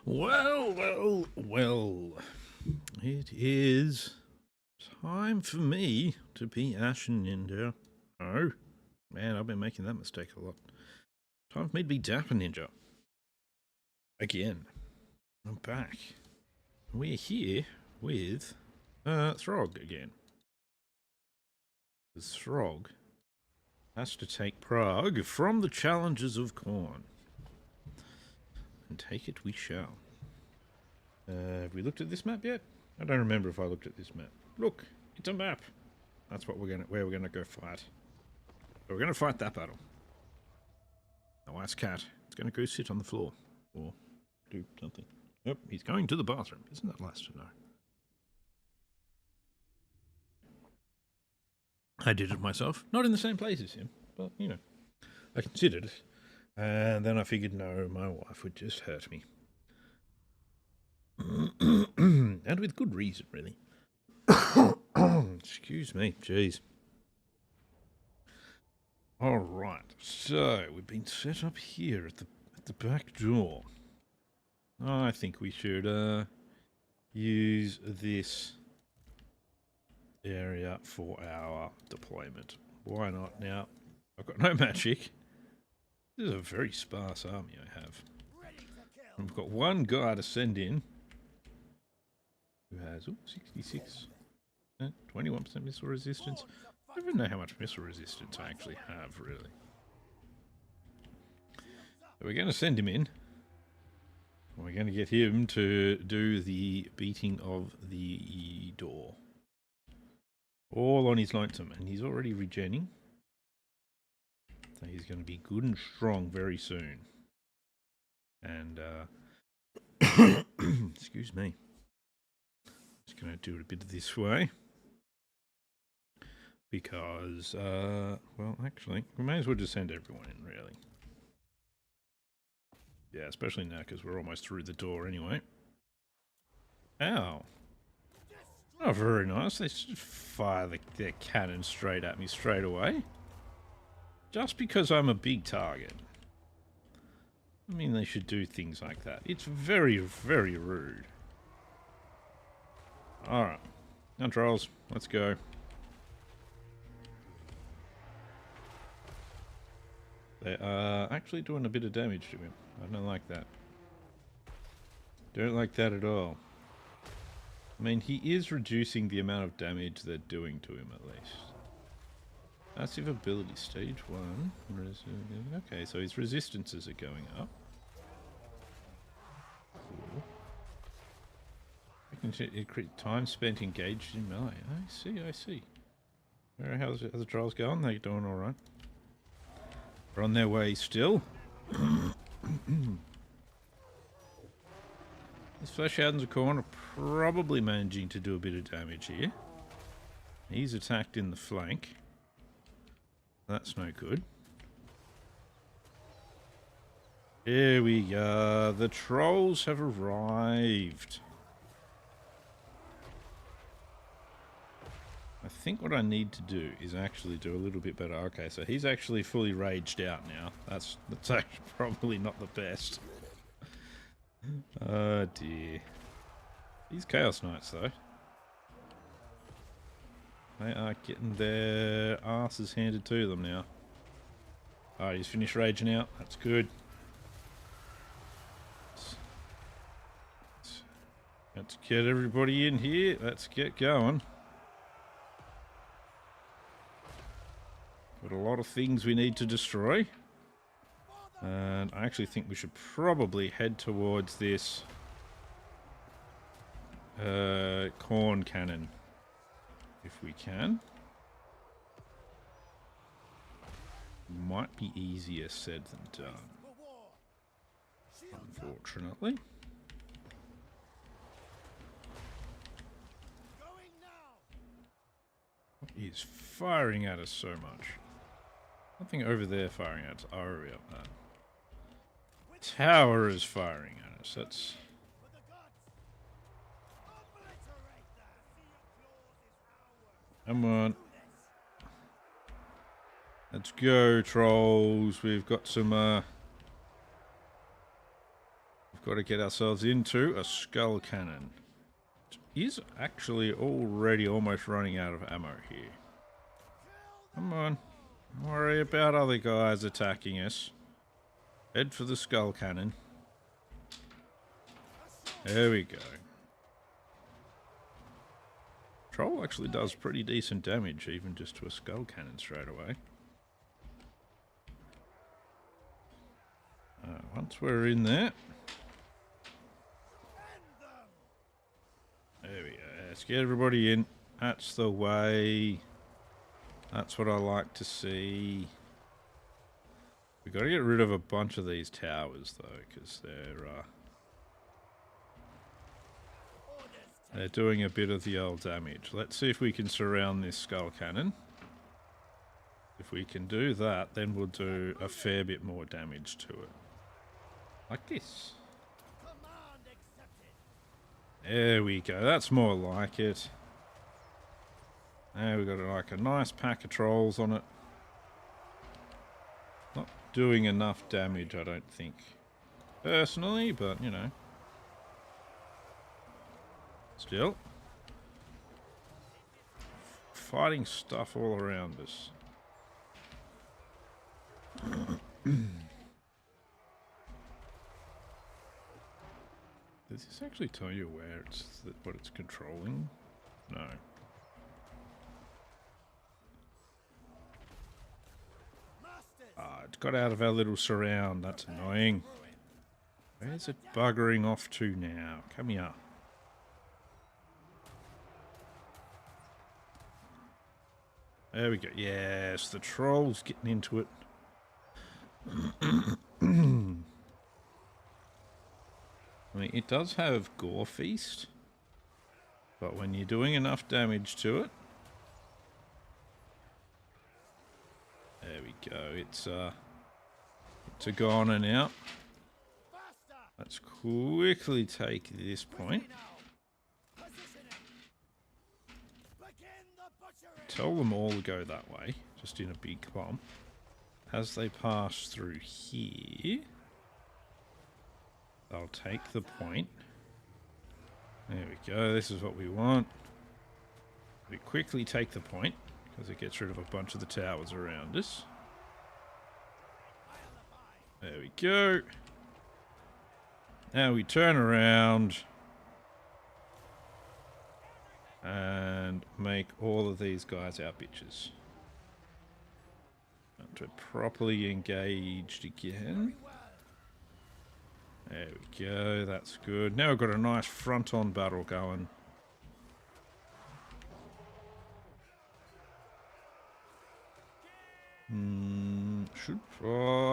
Well. It is time for me to be Ashen Ninja. Oh, man, I've been making that mistake a lot. Time for me to be Dapper Ninja. Again. I'm back. We're here with Throgg again. Throgg has to take Prague from the challenges of Khorne. And take it we shall. Have we looked at this map yet? I don't remember if I looked at this map. Look, it's a map. That's what where we're gonna go fight. So we're gonna fight that battle. The last cat. It's gonna go sit on the floor or do something. Yep, he's going to the bathroom. Isn't that last to know? I did it myself. Not in the same place as him, but you know, I considered it. And then I figured, no, my wife would just hurt me. And with good reason, really. Excuse me, jeez. Alright, so we've been set up here at the back door. I think we should use this area for our deployment. Why not? Now, I've got no magic. This is a very sparse army I have. And we've got one guy to send in who has 66, 21% missile resistance. I don't even know how much missile resistance I actually have, really. So we're going to send him in. We're going to get him to do the beating of the door. All on his lonesome, and he's already regenning. So he's going to be good and strong very soon. And, excuse me. Just going to do it a bit this way. Because, well, actually, we may as well just send everyone in, really. Yeah, especially now, because we're almost through the door anyway. Ow. Oh, very nice. They just fire their cannon straight at me straight away. Just because I'm a big target. I mean, they should do things like that. It's very, very rude. Alright. Now, trolls, let's go. They are actually doing a bit of damage to him. I don't like that. Don't like that at all. I mean, he is reducing the amount of damage they're doing to him, at least. Passive ability, stage 1. Okay, so his resistances are going up. Cool. Time spent engaged in melee. I see. How's the trials going? They're doing alright. They're on their way still. This Flesh Hounds of Khorne are probably managing to do a bit of damage here. He's attacked in the flank. That's no good. Here we go. The trolls have arrived. I think what I need to do is actually do a little bit better. Okay, so he's actually fully raged out now. That's actually probably not the best. Oh dear. These Chaos Knights though. They are getting their asses handed to them now. Alright, he's finished raging out. That's good. Let's get everybody in here. Let's get going. Got a lot of things we need to destroy. And I actually think we should probably head towards this Khorne cannon. If we can. Might be easier said than done. Unfortunately. What is firing at us so much? Nothing over there firing at us. Aria. Tower is firing at us. That's... Come on. Let's go, trolls. We've got some got to get ourselves into a skull cannon. It is actually already almost running out of ammo here. Come on. Don't worry about other guys attacking us. Head for the skull cannon. There we go. Troll actually does pretty decent damage, even just to a skull cannon straight away. Once we're in there. There we go. Let's get everybody in. That's the way. That's what I like to see. We've got to get rid of a bunch of these towers, though, because they're doing a bit of the old damage. Let's see if we can surround this skull cannon. If we can do that, then we'll do a fair bit more damage to it. Like this. There we go. That's more like it. Now we've got like a nice pack of trolls on it. Not doing enough damage, I don't think. Personally, but you know. Still. Fighting stuff all around us. Does this actually tell you where it's what it's controlling? No. It got out of our little surround. That's annoying. Where's it buggering off to now? Come here. There we go. Yes, the troll's getting into it. I mean, it does have Gore Feast, but when you're doing enough damage to it, there we go. It's a goner now. Let's quickly take this point. Tell them all to go that way, just in a big clump. As they pass through here, they'll take the point. There we go, this is what we want. We quickly take the point, because it gets rid of a bunch of the towers around us. There we go. Now we turn around and make all of these guys our bitches. And we're properly engaged again. There we go, that's good. Now we've got a nice front-on battle going. I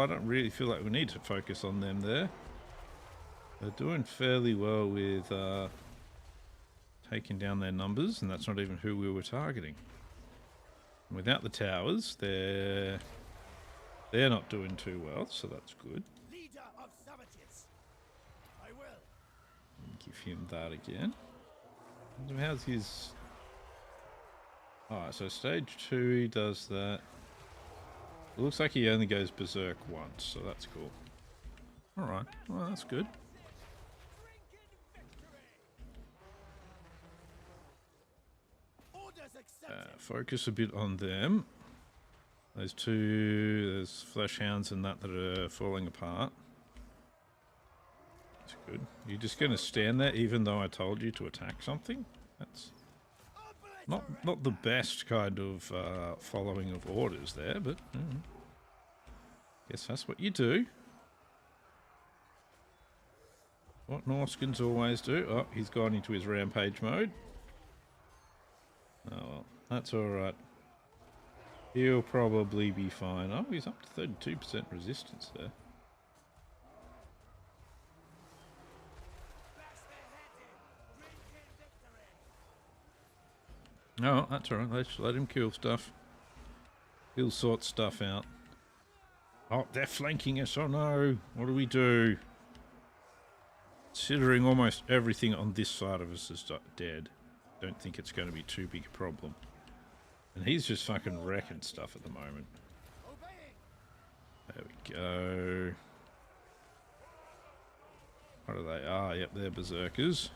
don't really feel like we need to focus on them there. They're doing fairly well with taking down their numbers, and that's not even who we were targeting. And without the towers, they're not doing too well, so that's good. Give him that again. How's his... Alright, so stage 2 he does that. It looks like he only goes berserk once, so that's cool. Alright, well that's good. Focus a bit on them. Those two, there's flesh hounds and that are falling apart. That's good. You're just going to stand there even though I told you to attack something? That's not the best kind of following of orders there, but guess that's what you do. What Norskins always do. Oh, he's gone into his rampage mode. Oh well, that's alright. He'll probably be fine. Oh, he's up to 32% resistance there. Oh, that's alright. Let's let him kill stuff. He'll sort stuff out. Oh, they're flanking us. Oh no. What do we do? Considering almost everything on this side of us is dead, don't think it's going to be too big a problem. And he's just fucking wrecking stuff at the moment. There we go. What are they? Ah, yep, they're berserkers.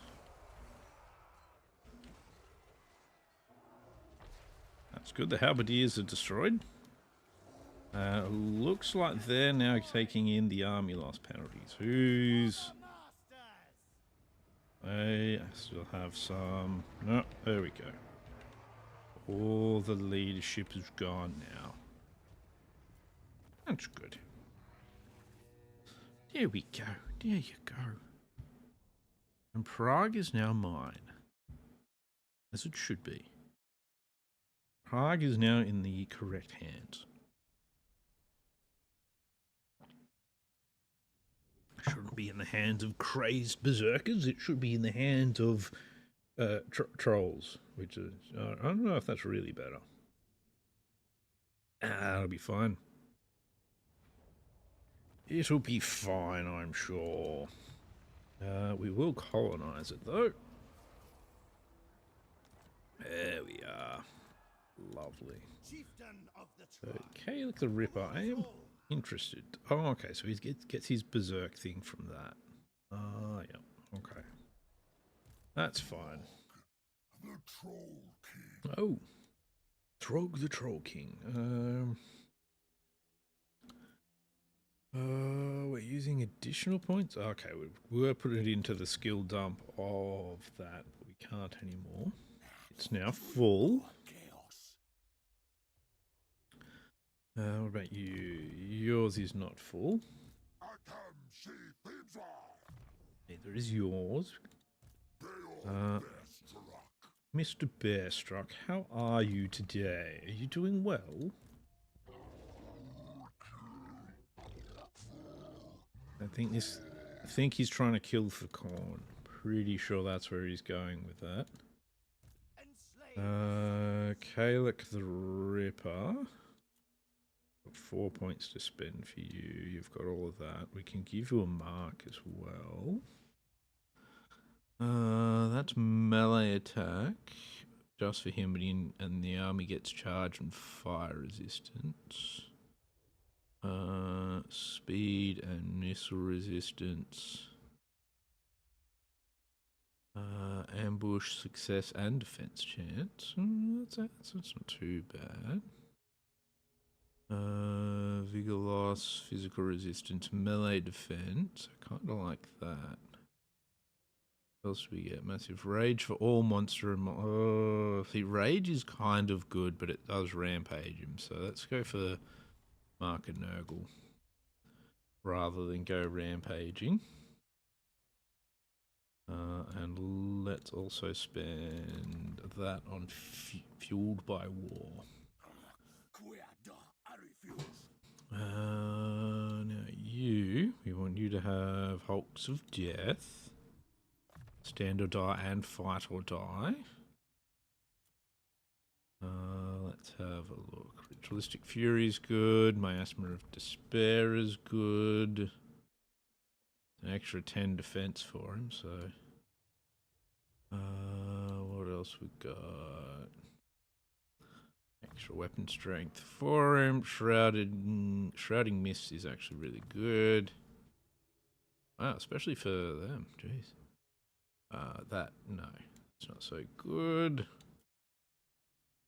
That's good. The halberdiers are destroyed. Looks like they're now taking in the army loss penalties. Who's... I still have some... No, there we go. All the leadership is gone now. That's good. There we go. There you go. And Prague is now mine. As it should be. Prague is now in the correct hands. It shouldn't be in the hands of crazed berserkers. It should be in the hands of trolls. Which is... I don't know if that's really better. That'll be fine. It'll be fine, I'm sure. We will colonize it, though. There we are. Lovely. Okay, look, the Ripper. I am interested. Oh, okay, so he gets his berserk thing from that. Ah, yeah, okay. That's fine. The Troll King. Oh. Throgg the Troll King. We're using additional points? Okay, we were putting it into the skill dump of that, but we can't anymore. It's now full. What about you? Yours is not full. Neither is yours. Mr. Bearstruck, how are you today? Are you doing well? I think he's trying to kill for corn. Pretty sure that's where he's going with that. Kalek the Ripper. Got 4 points to spend for you. You've got all of that. We can give you a mark as well. That's melee attack. Just for him, and the army gets charge and fire resistance. Speed and missile resistance. Ambush, success, and defense chance. That's not too bad. Vigor loss, physical resistance, melee defense. I kind of like that. What else do we get? Massive rage for all monster and see, rage is kind of good, but it does rampage him. So let's go for Mark and Nurgle rather than go rampaging. And let's also spend that on fueled by war. Now we want you to have Hulks of Death. Stand or die and fight or die. Let's have a look. Ritualistic Fury is good. Miasma of Despair is good. An extra 10 defense for him, so... what else we got? Extra weapon strength for him. Shrouding Mist is actually really good. Wow, especially for them, jeez. No, it's not so good.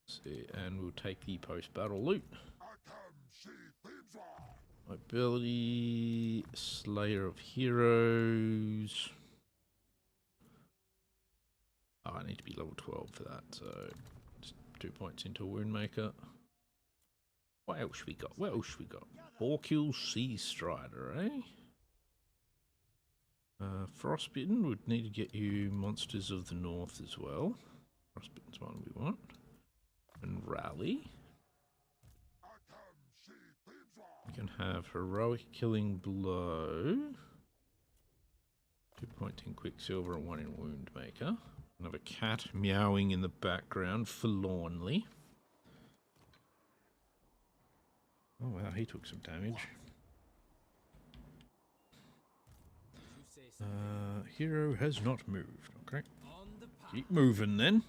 Let's see, and we'll take the post-battle loot. Mobility, Slayer of Heroes. Oh, I need to be level 12 for that, so just 2 points into Woundmaker. What else we got? What else we got? 4 kills Sea Strider, eh? Frostbitten would need to get you Monsters of the North as well. Frostbitten's one we want. And Rally. We can have Heroic Killing Blow. 2 points in Quicksilver and 1 in Woundmaker. Another cat meowing in the background forlornly. Oh wow, he took some damage. Hero has not moved. Okay. Keep moving then.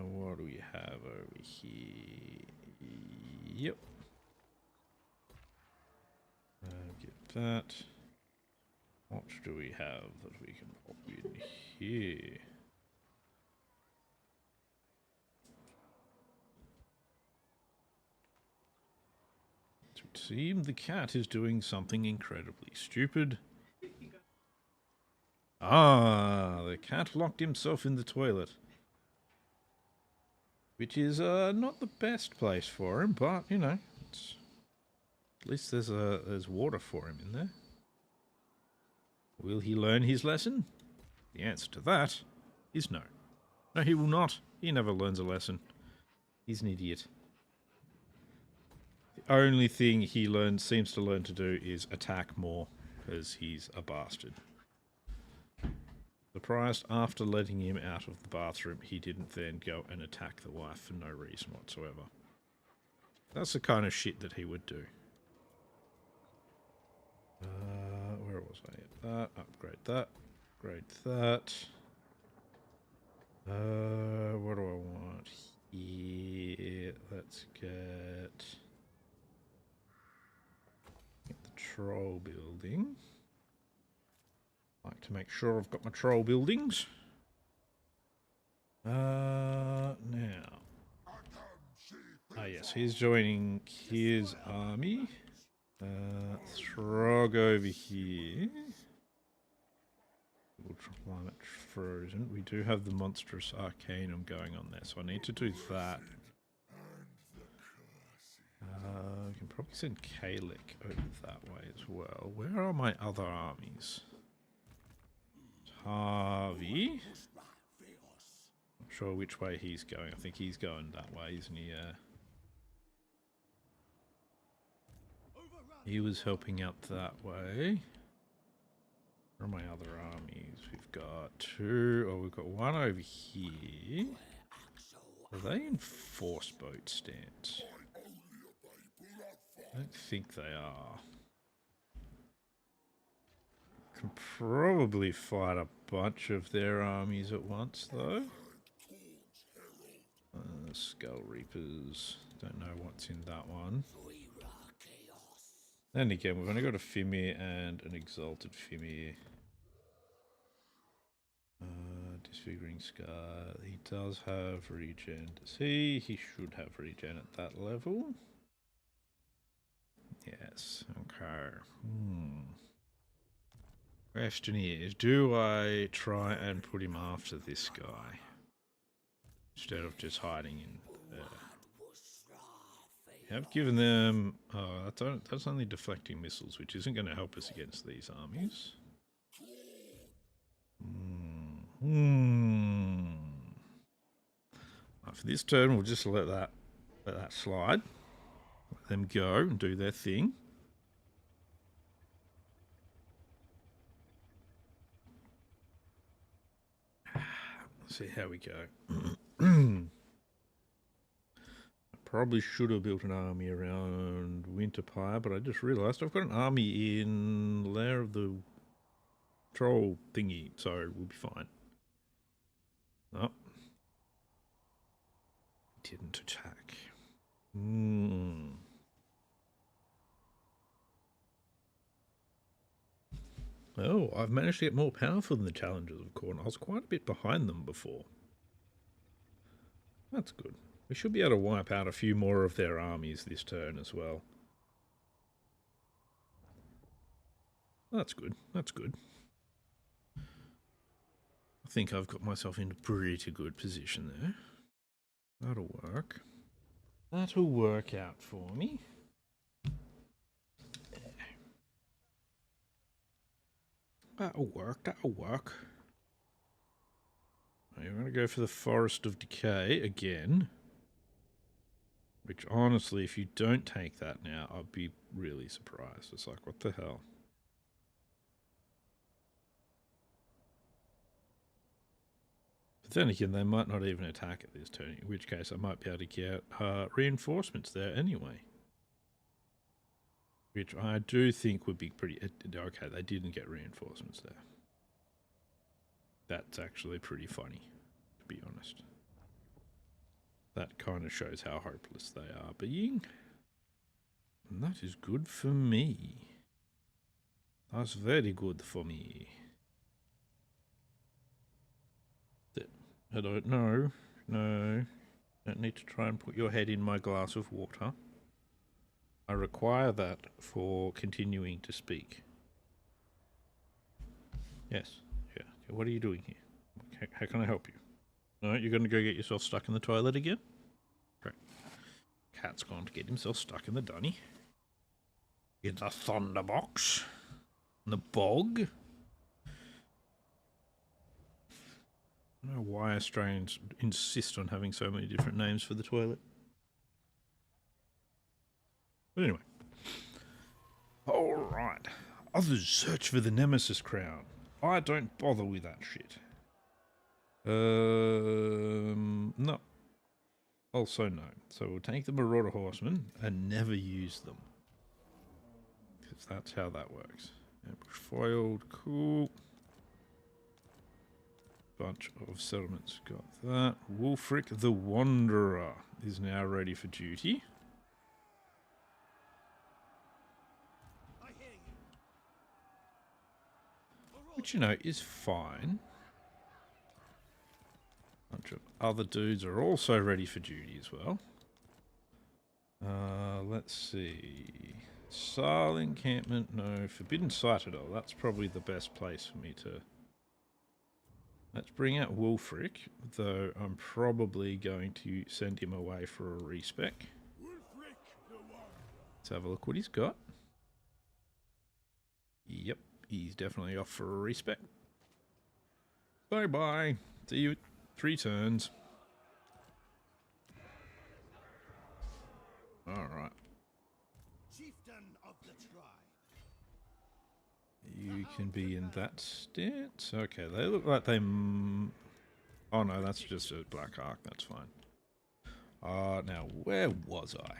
What do we have over here? Yep. Get that. What do we have that we can pop in here? It would seem the cat is doing something incredibly stupid. Ah, the cat locked himself in the toilet. Which is not the best place for him, but, you know, at least there's water for him in there. Will he learn his lesson? The answer to that is no. No, he will not. He never learns a lesson. He's an idiot. The only thing he seems to learn to do is attack more, because he's a bastard. Surprised after letting him out of the bathroom, he didn't then go and attack the wife for no reason whatsoever. That's the kind of shit that he would do. Where was I at that? Upgrade that. Upgrade that. What do I want here? Let's get the troll building. Like to make sure I've got my troll buildings. Now. Ah, yes, he's joining his army. Throgg over here. Ultraviolet frozen. We do have the monstrous arcanum going on there, so I need to do that. We can probably send Kalek over that way as well. Where are my other armies? Harvey. Not sure which way he's going. I think he's going that way, isn't he? He was helping out that way. Where are my other armies? We've got two. Oh, we've got one over here. Are they in force boat stance? I don't think they are. Can probably fight a bunch of their armies at once, though. Skull Reapers. Don't know what's in that one. And again, we've only got a Fimir and an Exalted Fimir. Disfiguring Scar. He does have regen. Does he? He should have regen at that level. Yes. Okay. Question is, do I try and put him after this guy? Instead of just hiding in there. I've given them... Oh, that's only deflecting missiles, which isn't going to help us against these armies. For this turn, we'll just let that slide. Let them go and do their thing. Let's see how we go. Probably should have built an army around Winterpire, but I just realised I've got an army in Lair of the Troll thingy, so we'll be fine. Oh. Didn't attack. Oh, I've managed to get more powerful than the Challengers of Khorne. I was quite a bit behind them before. That's good. We should be able to wipe out a few more of their armies this turn as well. That's good. That's good. I think I've got myself in a pretty good position there. That'll work. That'll work out for me. That'll work. That'll work. I'm going to go for the Forest of Decay again. Which, honestly, if you don't take that now, I'd be really surprised. It's like, what the hell? But then again, they might not even attack at this turn, in which case I might be able to get reinforcements there anyway. Which I do think would be pretty... Okay, they didn't get reinforcements there. That's actually pretty funny, to be honest. That kind of shows how hopeless they are being. And that is good for me. That's very good for me. I don't know. No. Don't need to try and put your head in my glass of water. I require that for continuing to speak. Yes. Yeah. What are you doing here? How can I help you? No, you're going to go get yourself stuck in the toilet again? Great. Cat's gone to get himself stuck in the dunny. In the thunderbox. In the bog. I don't know why Australians insist on having so many different names for the toilet. But anyway. Alright. Others search for the Nemesis crown. I don't bother with that shit. No. Also no. So we'll take the Marauder Horsemen and never use them. Because that's how that works. Ambush foiled. Cool. Bunch of settlements. Got that. Wulfric the Wanderer is now ready for duty. Which, you know, is fine. Bunch of other dudes are also ready for duty as well. Let's see. Saal encampment, no. Forbidden Citadel, that's probably the best place for me to... Let's bring out Wulfric, though I'm probably going to send him away for a respec. Let's have a look what he's got. Yep, he's definitely off for a respec. Bye-bye. See you 3 turns. Alright. Chieftain of the tribe. You can be in that stance. Okay, they look like they... Oh no, that's just a black arc. That's fine. Now, where was I?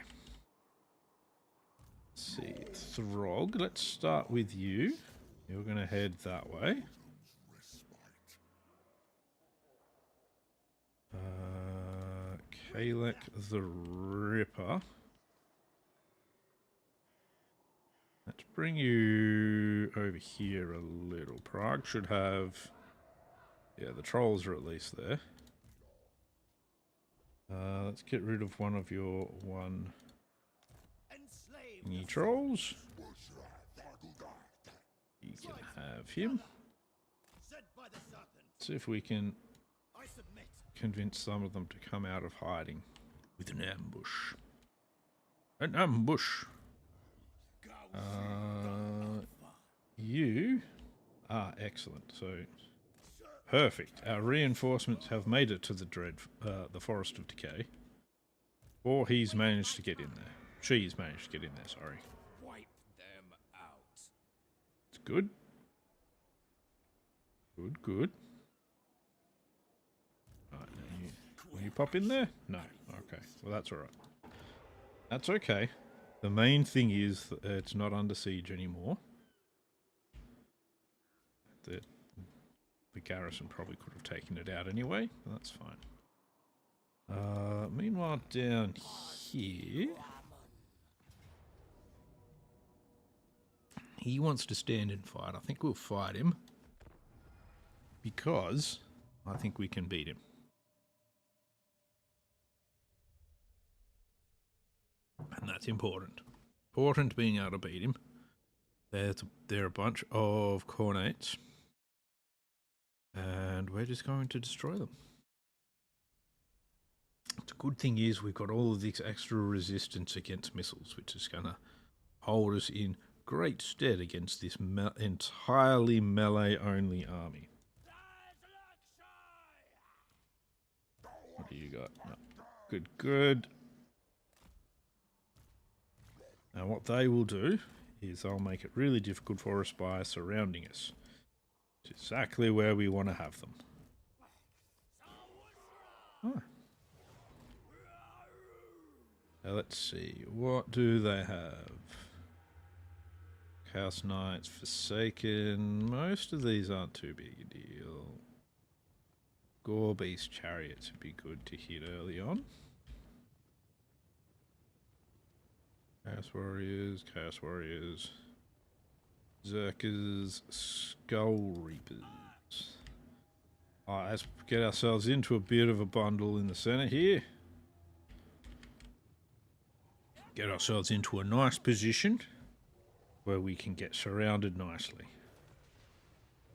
Let's see. Throgg. Let's start with you. You're going to head that way. Kalek the Ripper. Let's bring you over here a little. Prague should have... Yeah, the trolls are at least there. Let's get rid of one of your thingy trolls. You can have him. See if we can convince some of them to come out of hiding with an ambush. An ambush! You are excellent. So perfect. Our reinforcements have made it to the the Forest of Decay. Or he's managed to get in there. She's managed to get in there, sorry. Wipe them out. It's good. Good, good. Alright, now will you pop in there? No. Okay. Well, that's alright. That's okay. The main thing is that it's not under siege anymore. The garrison probably could have taken it out anyway. That's fine. Meanwhile, down here... He wants to stand and fight. I think we'll fight him. Because I think we can beat him. And that's important. Important being able to beat him. They're a bunch of Khornates. And we're just going to destroy them. The good thing is we've got all of this extra resistance against missiles, which is going to hold us in great stead against this entirely melee-only army. What do you got? No. Good, good. Now what they will do is they'll make it really difficult for us by surrounding us. It's exactly where we want to have them. Oh. Now let's see, what do they have? Chaos Knights, Forsaken, most of these aren't too big a deal. Gore Beast Chariots would be good to hit early on. Chaos Warriors, Chaos Warriors. Berserkers, Skull Reapers. Alright, let's get ourselves into a bit of a bundle in the center here. Get ourselves into a nice position where we can get surrounded nicely.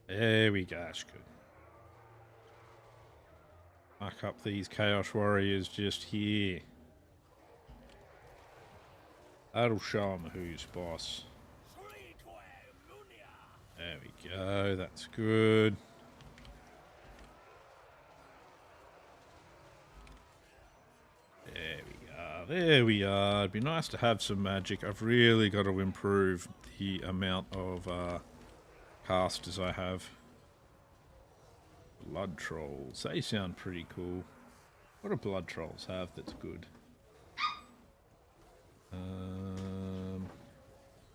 There we go, that's good. Mark up these Chaos Warriors just here. That'll show them who's boss. There we go, that's good. There we are, there we are. It'd be nice to have some magic. I've really got to improve the amount of casters I have. Blood Trolls, they sound pretty cool. What do Blood Trolls have that's good?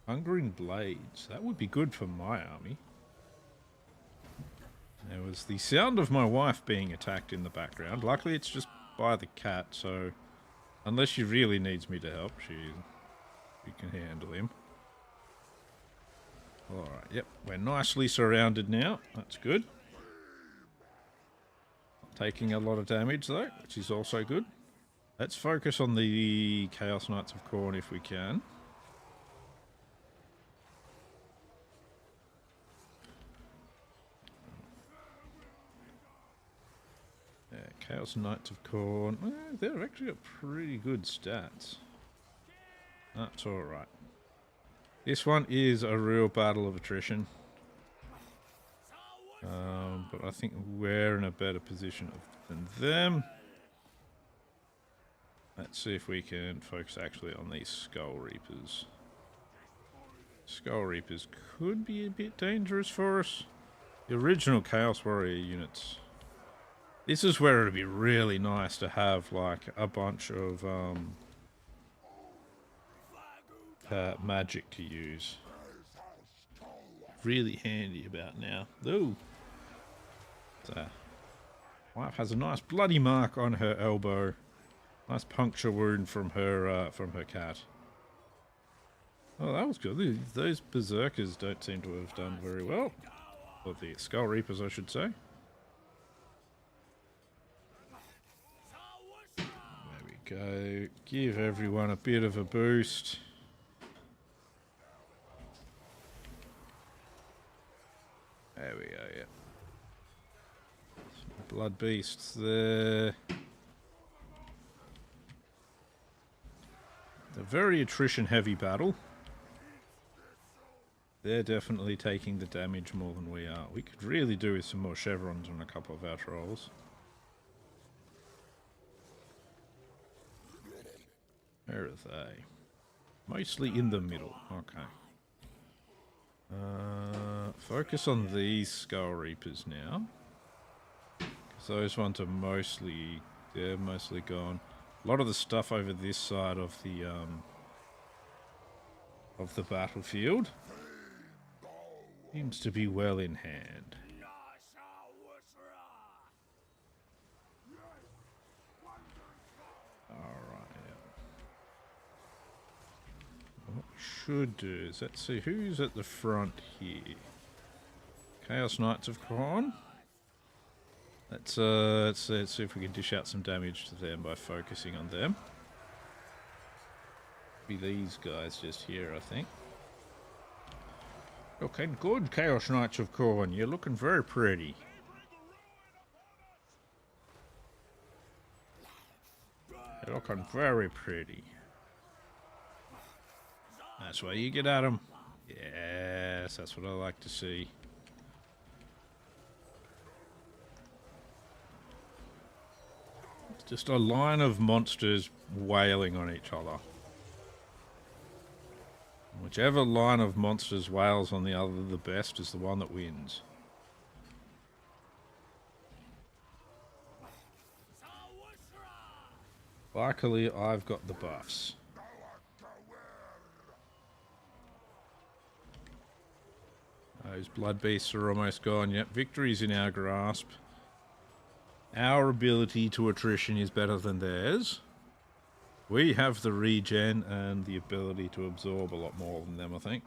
Hungering Blades, that would be good for my army. There was the sound of my wife being attacked in the background. Luckily it's just by the cat, so unless she really needs me to help, she can handle him. Alright, yep, we're nicely surrounded now. That's good. Not taking a lot of damage though, which is also good. Let's focus on the Chaos Knights of Khorne if we can. Yeah, Chaos Knights of Khorne. They've actually got pretty good stats. That's alright. This one is a real battle of attrition. But I think we're in a better position than them. Let's see if we can focus actually on these Skull Reapers. Skull Reapers could be a bit dangerous for us. The original Chaos Warrior units. This is where it'd be really nice to have like a bunch of magic to use. Really handy about now. Ooh. So, wife has a nice bloody mark on her elbow. Nice puncture wound from her cat. Oh, that was good. Those Berserkers don't seem to have done very well. Or the Skull Reapers, I should say. There we go. Give everyone a bit of a boost. There we go, yeah. Some blood beasts there. A very attrition-heavy battle. They're definitely taking the damage more than we are. We could really do with some more chevrons on a couple of our trolls. Where are they? Mostly in the middle. Okay. Focus on these Skull Reapers now. 'Cause those ones are mostly... they're mostly gone. A lot of the stuff over this side of the battlefield seems to be well in hand. Alright. What we should do is, let's see who's at the front here. Chaos Knights of Khorne. Let's see if we can dish out some damage to them by focusing on them. Be these guys just here, I think. Looking good, Chaos Knights of Khorne. You're looking very pretty. You're looking very pretty. That's why you get at them. Yes, that's what I like to see. Just a line of monsters wailing on each other. Whichever line of monsters wails on the other the best is the one that wins. Luckily, I've got the buffs. Those blood beasts are almost gone. Yep, victory's in our grasp. Our ability to attrition is better than theirs. We have the regen and the ability to absorb a lot more than them, I think.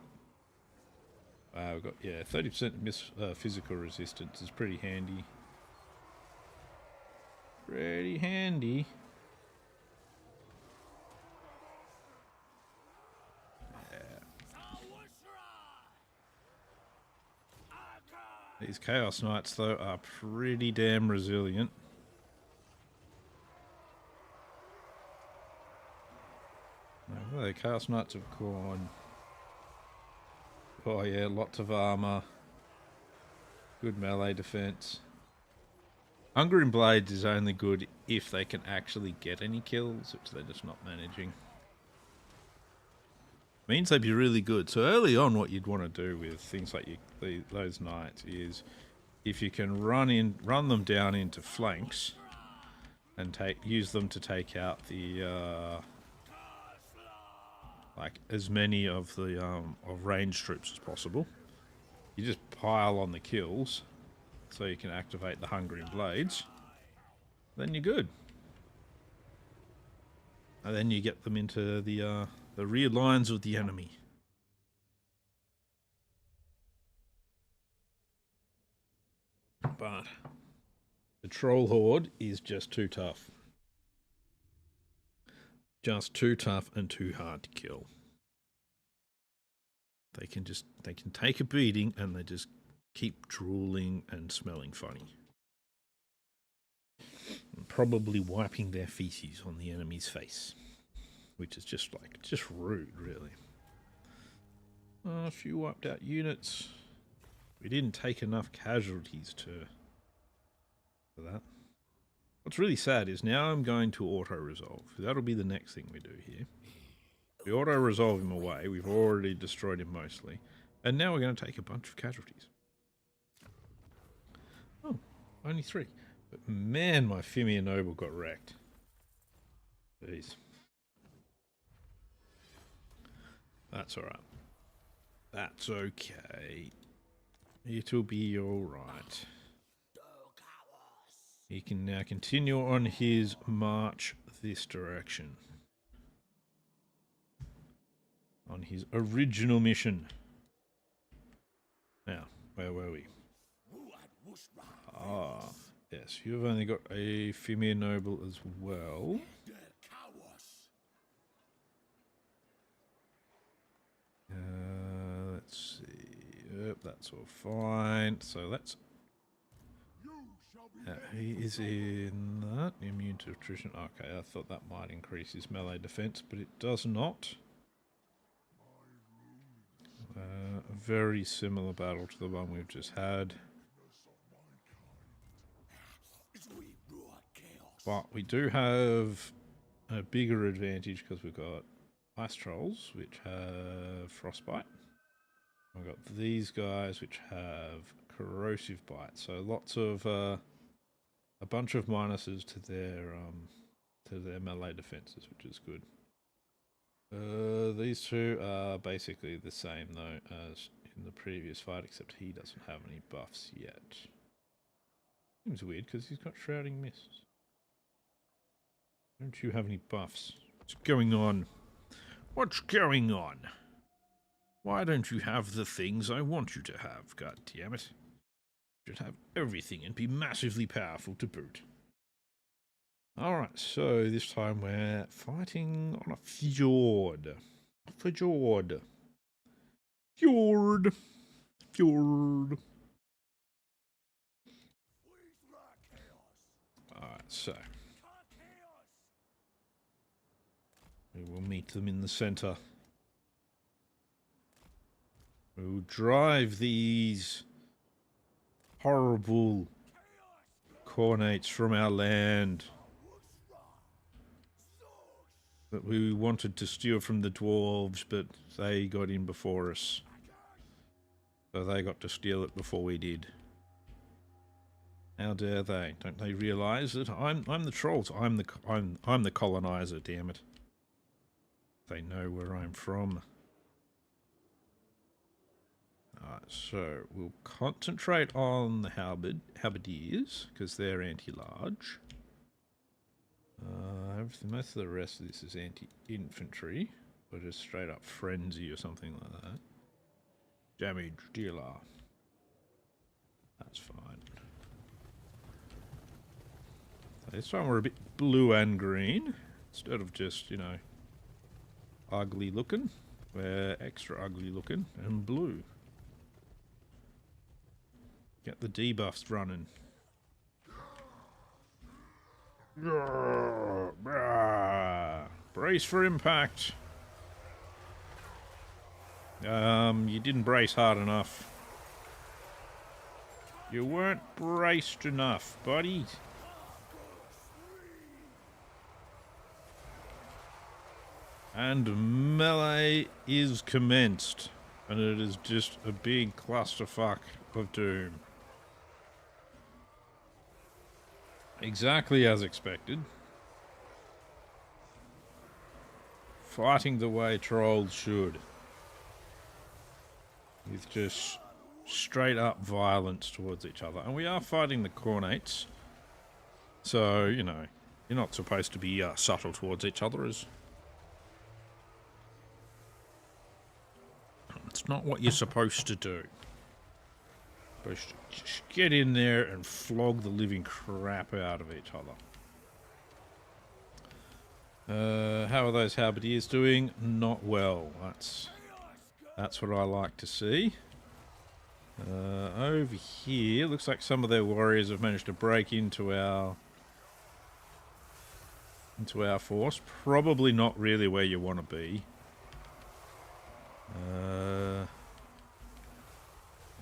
We've got, yeah, 30% physical resistance is pretty handy. Pretty handy. These Chaos Knights, though, are pretty damn resilient. Well, the Chaos Knights have gone. Oh yeah, lots of armor. Good melee defense. Hungering Blades is only good if they can actually get any kills, which they're just not managing. Means they'd be really good. So early on, what you'd want to do with things like those knights is, if you can run them down into flanks, and use them to take out the like as many of the of ranged troops as possible. You just pile on the kills, so you can activate the Hungering Blades. Then you're good. And then you get them into the rear lines of the enemy. But the Troll Horde is just too tough. Just too tough and too hard to kill. They can take a beating and they just keep drooling and smelling funny. And probably wiping their feces on the enemy's face. Which is just rude, really. A few wiped out units. We didn't take enough casualties for that. What's really sad is now I'm going to auto-resolve. That'll be the next thing we do here. We auto-resolve him away. We've already destroyed him mostly. And now we're going to take a bunch of casualties. Oh, only 3. But man, my Fimir Noble got wrecked. Jeez. That's alright. That's okay. It'll be alright. He can now continue on his march this direction. On his original mission. Now, where were we? Ah, yes, you've only got a Fimir Noble as well. Let's see. Yep, that's all fine. So let's. He is in that. Immune to attrition. Okay, I thought that might increase his melee defense, but it does not. A very similar battle to the one we've just had. But we do have a bigger advantage because we've got Ice Trolls, which have Frostbite. We've got these guys, which have Corrosive Bite. So lots of a bunch of minuses to their melee defenses, which is good. These two are basically the same though as in the previous fight, except he doesn't have any buffs yet. Seems weird because he's got Shrouding Mist. Don't you have any buffs? What's going on? What's going on? Why don't you have the things I want you to have, god damn it? You should have everything and be massively powerful to boot. Alright, so this time we're fighting on a fjord. Fjord. Fjord. Fjord. Alright, so we will meet them in the center. We will drive these horrible Khornates from our land that we wanted to steal from the dwarves, but they got in before us. So they got to steal it before we did. How dare they? Don't they realise that I'm the trolls? I'm the colonizer. Damn it! They know where I'm from. Alright, so we'll concentrate on the halberdiers because they're anti-large. Most of the rest of this is anti-infantry, or just straight up frenzy or something like that. Damage dealer. That's fine. This time we're a bit blue and green. Instead of just, you know, ugly looking. We're extra ugly looking and blue. Get the debuffs running. Brace for impact. You didn't brace hard enough. You weren't braced enough, buddy. And melee is commenced. And it is just a big clusterfuck of doom. Exactly as expected. Fighting the way trolls should. With just straight up violence towards each other. And we are fighting the Khornates. So, you know, you're not supposed to be subtle towards each other. It's not what you're supposed to do. You're supposed to just get in there and flog the living crap out of each other. How are those halberdiers doing? Not well. That's what I like to see. Over here, looks like some of their warriors have managed to break into our force. Probably not really where you want to be.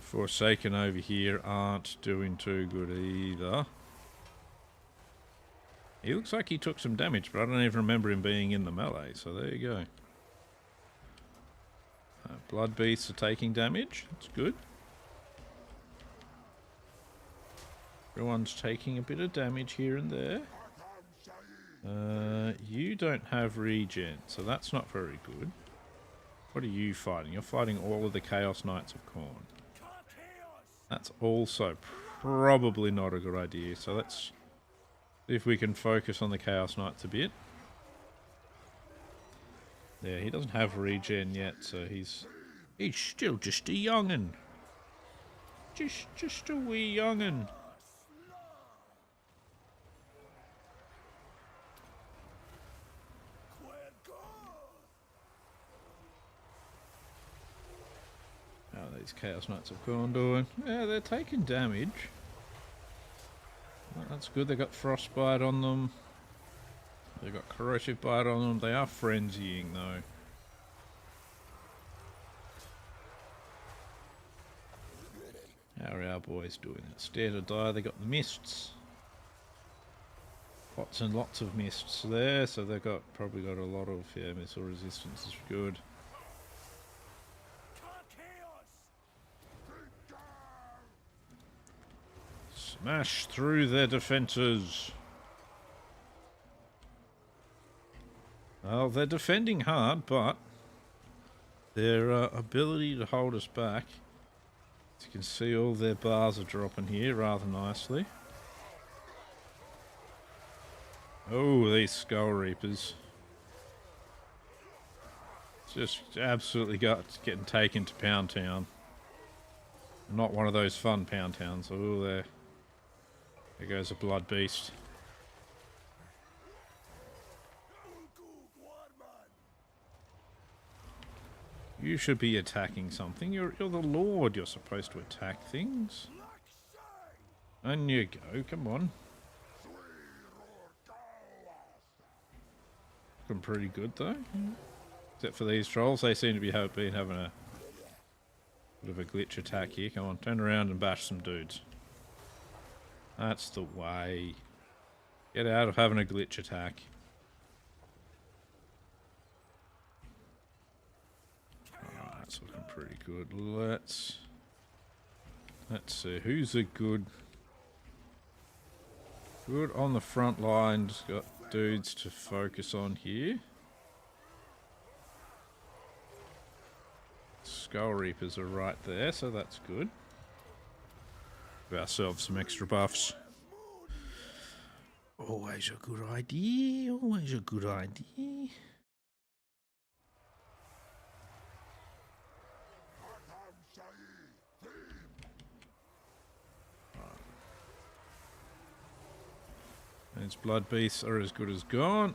Forsaken over here aren't doing too good either. He looks like he took some damage, but I don't even remember him being in the melee, so there you go. Blood beasts are taking damage. That's good. Everyone's taking a bit of damage here and there. You don't have regen, so that's not very good. What are you fighting? You're fighting all of the Chaos Knights of Khorne. That's also probably not a good idea, so let's see if we can focus on the Chaos Knights a bit. Yeah, he doesn't have regen yet, so he's still just a young'un. Just a wee young'un. How are these Chaos Knights of Khorne doing? Yeah, they're taking damage. Well, that's good. They got Frostbite on them. They got Corrosive Bite on them. They are frenzying though. How are our boys doing? It's Dare to Die. They got the mists. Lots and lots of mists there, so they've probably got a lot of missile resistance. Is good. Smash through their defences. Well, they're defending hard, but their ability to hold us back. As you can see, all their bars are dropping here rather nicely. Oh, these Skull Reapers. Just absolutely getting taken to Pound Town. Not one of those fun Pound Towns. Oh, there goes a Blood Beast. You should be attacking something. You're the Lord. You're supposed to attack things. On you go. Come on. Looking pretty good though. Except for these trolls. They seem to be having a bit of a glitch attack here. Come on. Turn around and bash some dudes. That's the way. Get out of having a glitch attack. That's looking pretty good. Let's see who's a good on the front lines. Got dudes to focus on here. Skull Reapers are right there, so that's good. Give ourselves some extra buffs. Always a good idea. Always a good idea. Those blood beasts are as good as gone.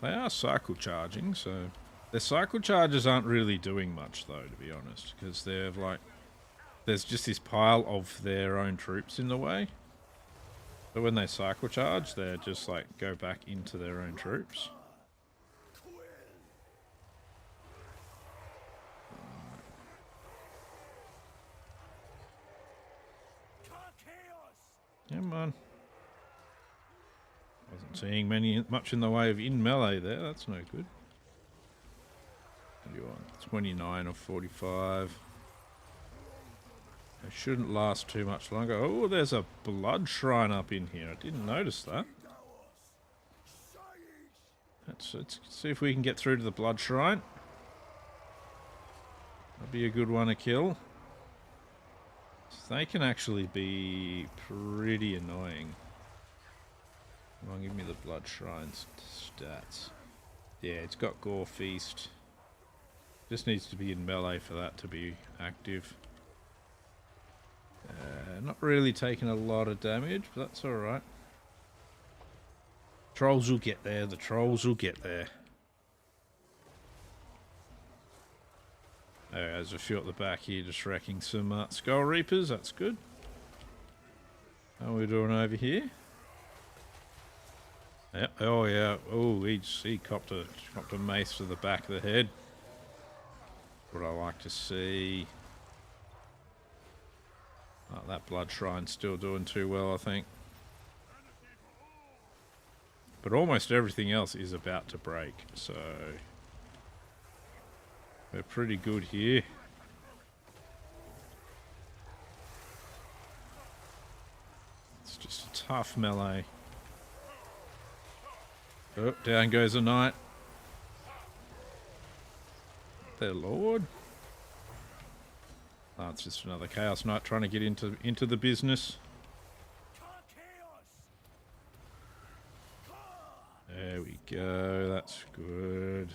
They are cycle charging, so their cycle charges aren't really doing much though, to be honest, because they're like, there's just this pile of their own troops in the way. So when they cycle charge, they're just like go back into their own troops. Come on. Wasn't seeing much in the way of in melee there. That's no good. What do you want? 29 of 45. They shouldn't last too much longer. Oh, there's a blood shrine up in here. I didn't notice that. Let's see if we can get through to the blood shrine. That'd be a good one to kill. They can actually be pretty annoying. Come on, give me the blood shrine's stats. Yeah, it's got Gore Feast. Just needs to be in melee for that to be active. Not really taking a lot of damage, but that's alright. Trolls will get there, the trolls will get there. There's a few at the back here just wrecking some Skull Reapers, that's good. How are we doing over here? Yeah, oh yeah, oh he copped a mace to the back of the head. What I like to see. Oh, that blood shrine's still doing too well, I think. But almost everything else is about to break, so we're pretty good here. It's just a tough melee. Oh, down goes a knight. Their lord. Oh, it's just another Chaos Knight trying to get into the business. There we go, that's good.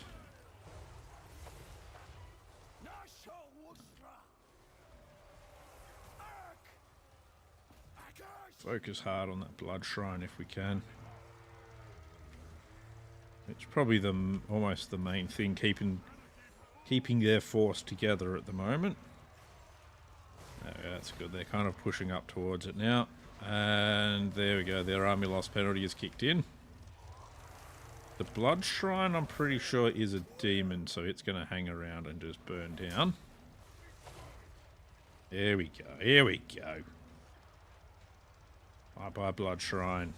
Focus hard on that blood shrine if we can. It's probably almost the main thing keeping their force together at the moment. Yeah, that's good. They're kind of pushing up towards it now. And there we go. Their army loss penalty is kicked in. The blood shrine, I'm pretty sure, is a demon, so it's going to hang around and just burn down. There we go. Here we go. Bye-bye, blood shrine.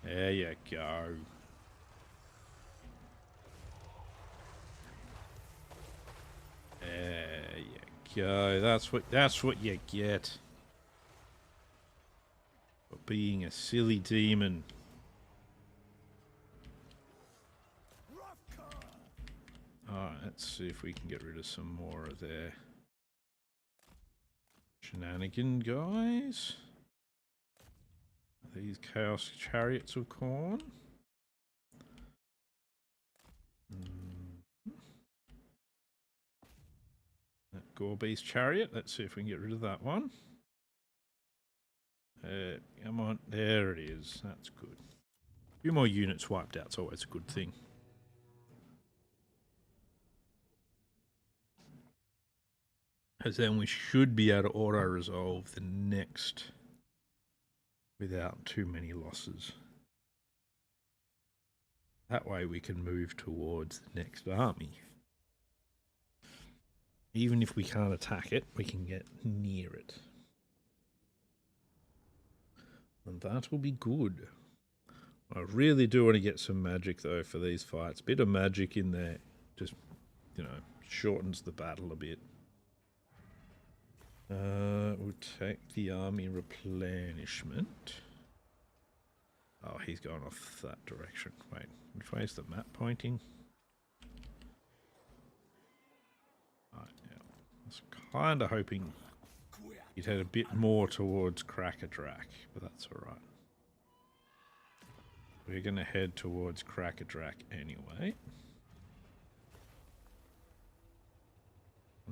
There you go. There you go. That's what you get for being a silly demon. Alright, let's see if we can get rid of some more of their shenanigan guys. These Chaos Chariots of Khorne. That Gore Beast Chariot. Let's see if we can get rid of that one. Come on. There it is. That's good. A few more units wiped out is always a good thing. Because then we should be able to auto-resolve the next without too many losses. That way we can move towards the next army. Even if we can't attack it, we can get near it. And that will be good. I really do want to get some magic though for these fights. Bit of magic in there just, shortens the battle a bit. We'll take the army replenishment. Oh, he's going off that direction. Wait, which way is the map pointing? Right, yeah. I was kind of hoping he'd head a bit more towards Crackadrak, but that's alright. We're going to head towards Crackadrak anyway.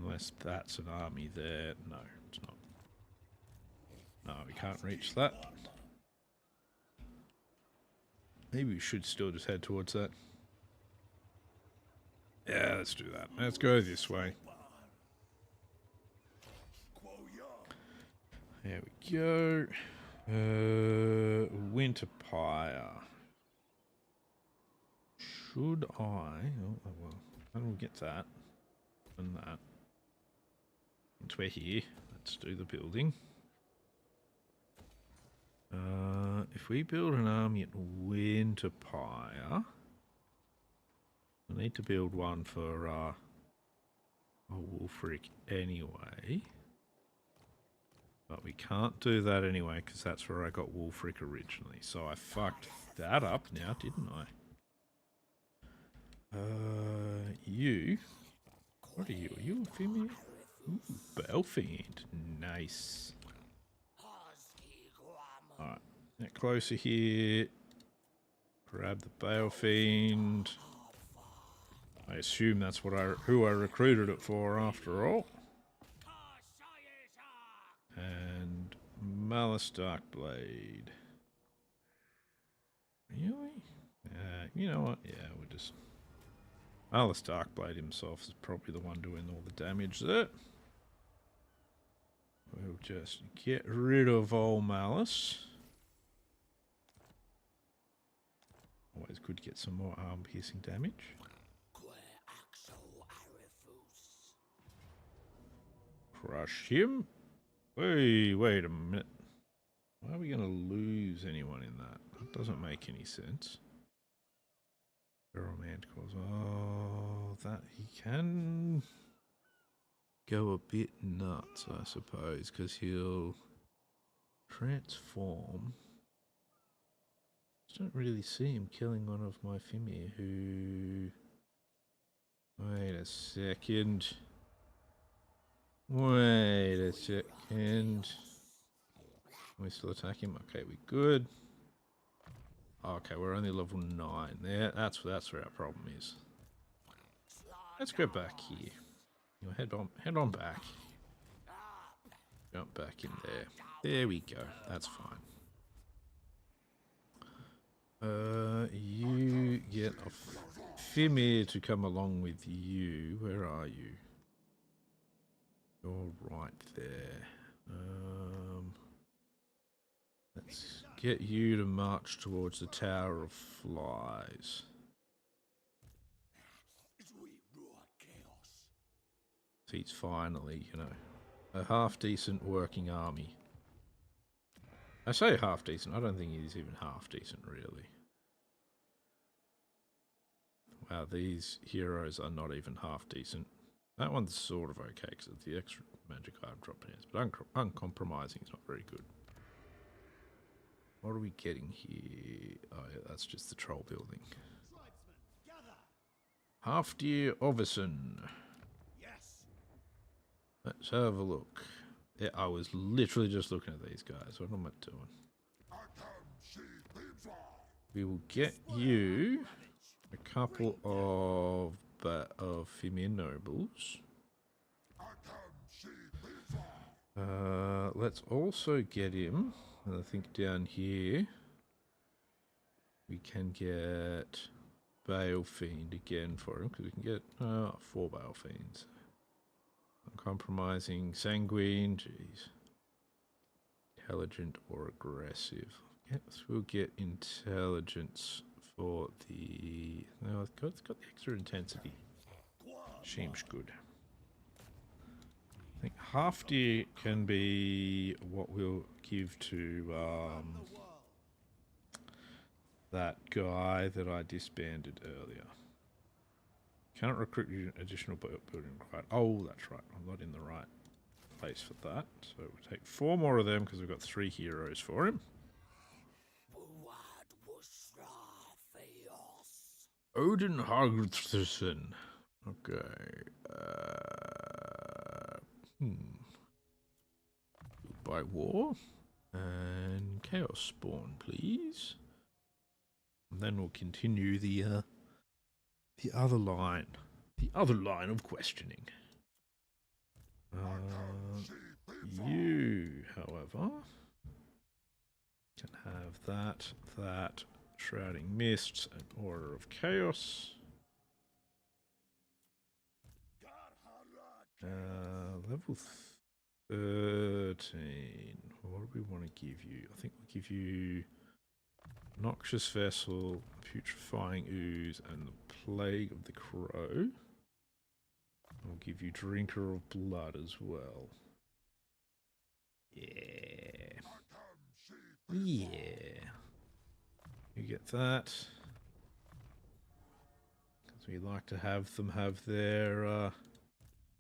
Unless that's an army there. No, it's not. No, we can't reach that. Maybe we should still just head towards that. Yeah, let's do that. Let's go this way. There we go. Winter Pyre. Should I? Oh, well. I will get that. And that. Once we're here, let's do the building. If we build an army at Winter Pyre, we need to build one for a Wolfric anyway. But we can't do that anyway because that's where I got Wolfric originally. So I fucked that up now, didn't I? You. What are you? Are you a female? Ooh, Balfiend. Nice. Alright, get closer here. Grab the Balfiend. I assume that's who I recruited it for after all. And Malice Darkblade. Really? You know what? Yeah, we'll just... Malice Darkblade himself is probably the one doing all the damage there. We'll just get rid of old Malice. Always good to get some more arm-piercing damage. Crush him. Hey, wait a minute. Why are we going to lose anyone in that? That doesn't make any sense. Manticores. Oh, that he can go a bit nuts, I suppose, because he'll transform. I don't really see him killing one of my Fimir who... Wait a second. Wait a second. Can we still attack him? Okay, we good. Okay, we're only level 9. There, that's where our problem is. Let's go back here. You know, head on back. Jump back in there. There we go. That's fine. You get a Fimir to come along with you. Where are you? You're right there. Let's get you to march towards the Tower of Flies. So he's finally, you know, a half-decent working army. I say half-decent, I don't think he's even half-decent, really. Wow, these heroes are not even half-decent. That one's sort of okay, because it's the extra magic item drop in, but uncompromising is not very good. What are we getting here? Oh yeah, that's just the troll building. Half-deer Overson. Yes. Let's have a look. Yeah, I was literally just looking at these guys. What am I doing? We will get you a couple of Fimir nobles. Let's also get him. And I think down here we can get Balfiend again for him because we can get 4 Balfiends. Uncompromising, sanguine, jeez. Intelligent or aggressive. Yes, we'll get intelligence for the... No, it's got the extra intensity. Seems good. I think half-deer can be what we'll give to that guy that I disbanded earlier. Cannot recruit additional building required. Oh, that's right. I'm not in the right place for that. So we'll take 4 more of them because we've got 3 heroes for him. Odin Hagdrsson. Okay. By war and chaos spawn, please. And then we'll continue the other line of questioning. You, however, can have that, Shrouding Mist, and Order of Chaos. Level 13. What do we want to give you? I think we'll give you Noxious Vessel, Putrefying Ooze, and the Plague of the Crow. We'll give you Drinker of Blood as well. Yeah. Yeah. You get that. Because we like to have them have their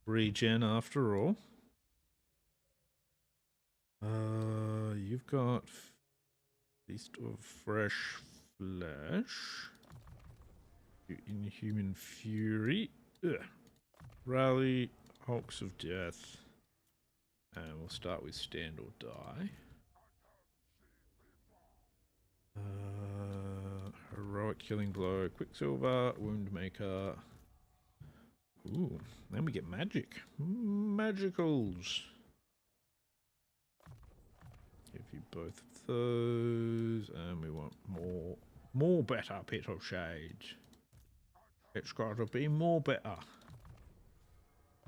regen after all. You've got Feast of Fresh Flesh. Inhuman Fury. Ugh. Rally, Hulks of Death. And we'll start with Stand or Die. Heroic Killing Blow, Quicksilver, Woundmaker. Ooh, then we get magic. Magicals. Give you both of those, and we want more better Pit of Shades. It's got to be more better.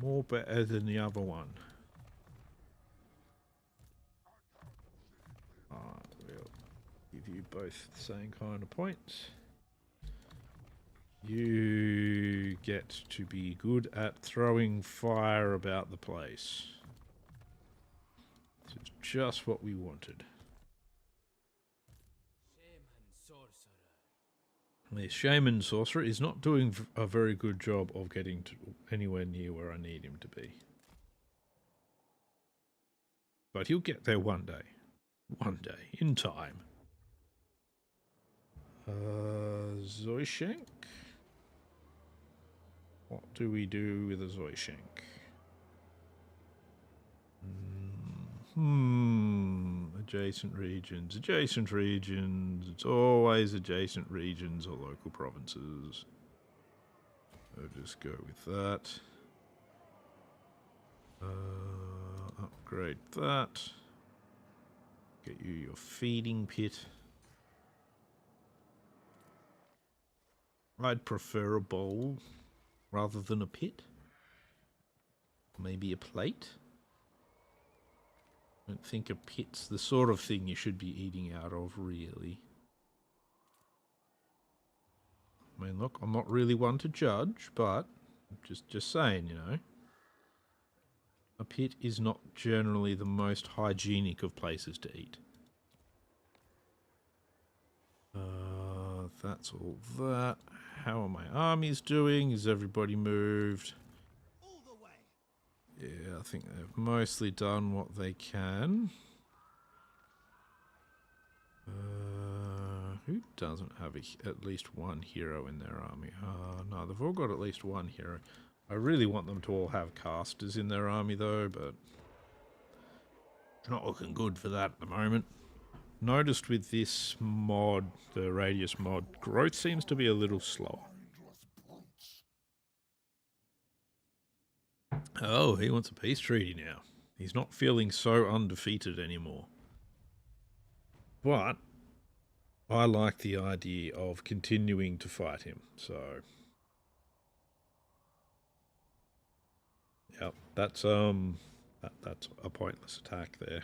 More better than the other one. We'll give you both the same kind of points. You get to be good at throwing fire about the place. This is just what we wanted. The Shaman Sorcerer is not doing a very good job of getting to anywhere near where I need him to be. But he'll get there one day. One day, in time. Zoishank? What do we do with a Zoishank? Adjacent regions. Adjacent regions. It's always adjacent regions or local provinces. I'll just go with that. Upgrade that. Get you your feeding pit. I'd prefer a bowl rather than a pit. Maybe a plate. I don't think a pit's the sort of thing you should be eating out of, really. I mean, look, I'm not really one to judge, but just saying, you know. A pit is not generally the most hygienic of places to eat. That's all that. How are my armies doing? Is everybody moved? All the way. Yeah, I think they've mostly done what they can. Who doesn't have at least one hero in their army? No, they've all got at least one hero. I really want them to all have casters in their army though, but it's not looking good for that at the moment. Noticed with this mod, the Radious Mod, growth seems to be a little slower. Oh, he wants a peace treaty now. He's not feeling so undefeated anymore. But I like the idea of continuing to fight him, so... Yep, that's that's a pointless attack there.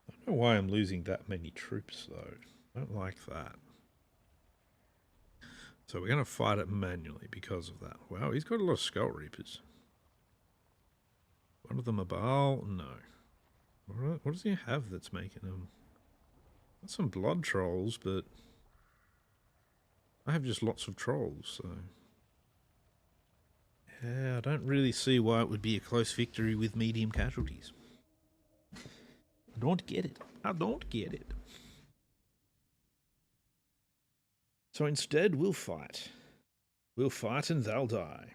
I don't know why I'm losing that many troops though. I don't like that. So we're going to fight it manually because of that. Wow, he's got a lot of Skull Reapers. One of them a Baal? No. What does he have that's making them? Got some blood trolls, but I have just lots of trolls, so... Yeah, I don't really see why it would be a close victory with medium casualties. I don't get it. I don't get it. So instead, we'll fight. We'll fight and they'll die.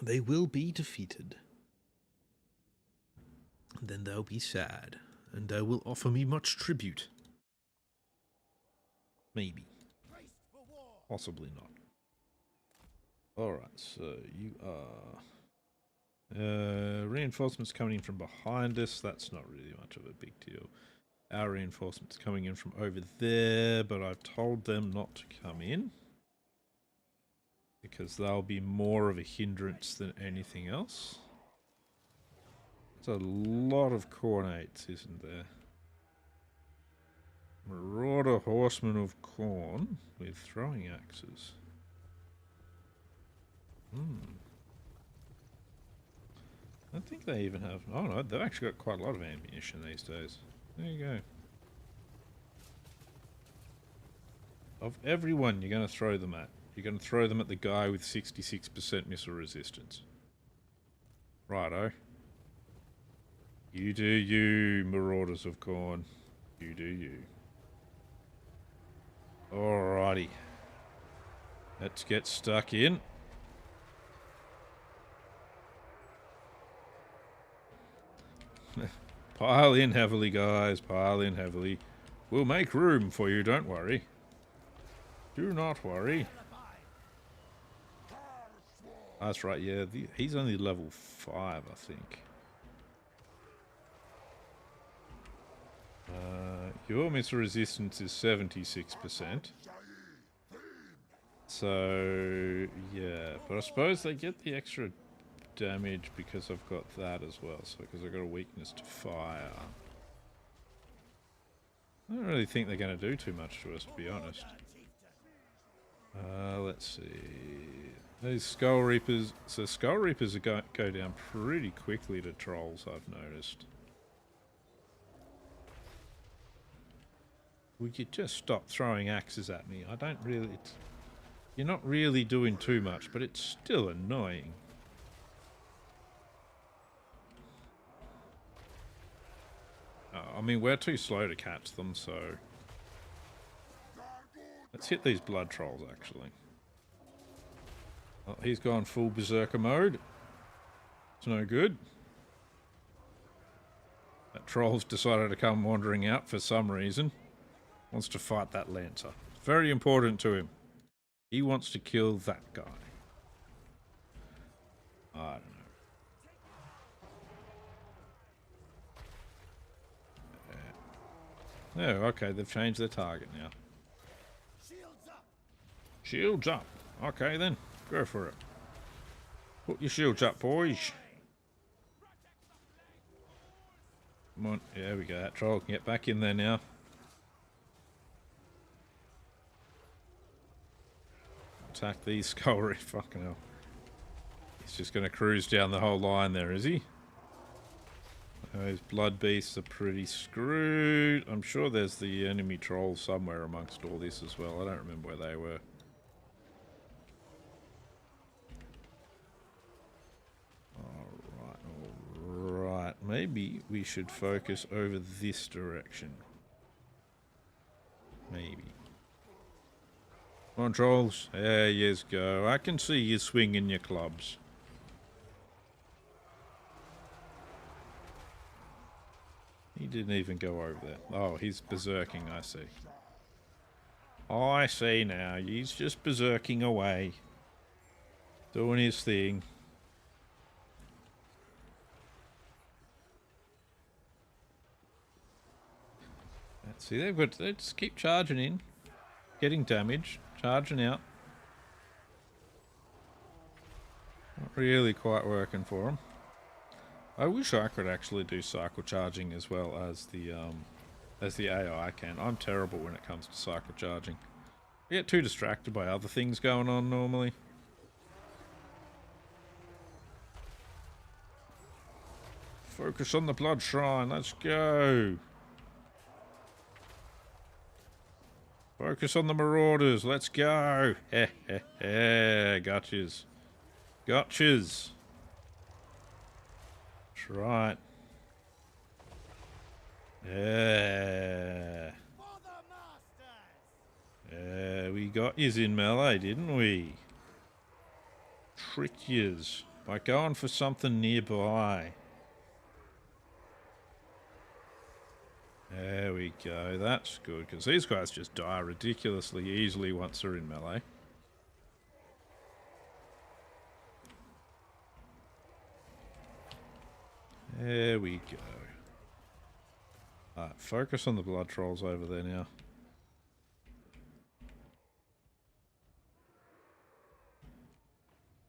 They will be defeated. And then they'll be sad. And they will offer me much tribute. Maybe. Braced for war. Possibly not. Alright, so you are... reinforcements coming in from behind us. That's not really much of a big deal. Our reinforcements coming in from over there, but I've told them not to come in. Because they'll be more of a hindrance than anything else. There's a lot of cornates, isn't there? Marauder horsemen of corn with throwing axes. I don't think they even have... Oh no, they've actually got quite a lot of ammunition these days. There you go. Of everyone you're going to throw them at, you're going to throw them at the guy with 66% missile resistance. Righto. You do you, Marauders of Corn. You do you. Alrighty. Let's get stuck in. Pile in heavily, guys. Pile in heavily. We'll make room for you, don't worry. Do not worry. That's right, yeah. He's only level 5, I think. Your missile resistance is 76%. So, yeah. But I suppose they get the extra damage because I've got that as well. So, because I've got a weakness to fire. I don't really think they're going to do too much to us, to be honest. Let's see. These Skull Reapers... So Skull Reapers go down pretty quickly to trolls, I've noticed. Would you just stop throwing axes at me? I don't really... You're not really doing too much, but it's still annoying. I mean, we're too slow to catch them, so... Let's hit these blood trolls, actually. Oh, he's gone full berserker mode. It's no good. That troll's decided to come wandering out for some reason. Wants to fight that lancer. It's very important to him. He wants to kill that guy. I don't know. Yeah. Oh, okay, they've changed their target now. Shields up. Shields up. Okay then, go for it. Put your shields up, boys. Come on, yeah, there we go. That troll can get back in there now. Attack these skull. Fucking hell. He's just going to cruise down the whole line there, is he? Those blood beasts are pretty screwed. I'm sure there's the enemy trolls somewhere amongst all this as well. I don't remember where they were. Alright. Maybe we should focus over this direction. Maybe. Come on, trolls. There yous go. I can see you swinging your clubs. He didn't even go over there. Oh, he's berserking, I see. I see now. He's just berserking away. Doing his thing. Let's see, they just keep charging in. Getting damage. Charging out. Not really quite working for them. I wish I could actually do cycle charging as well as the AI can. I'm terrible when it comes to cycle charging. I get too distracted by other things going on normally. Focus on the blood shrine. Let's go. Focus on the marauders. Let's go. Heh heh heh. Gotchas. Gotchas. That's right. Yeah. Yeah, we got yous in melee, didn't we? Tricked yous by going for something nearby. There we go. That's good, because these guys just die ridiculously easily once they're in melee. There we go. Alright, focus on the blood trolls over there now.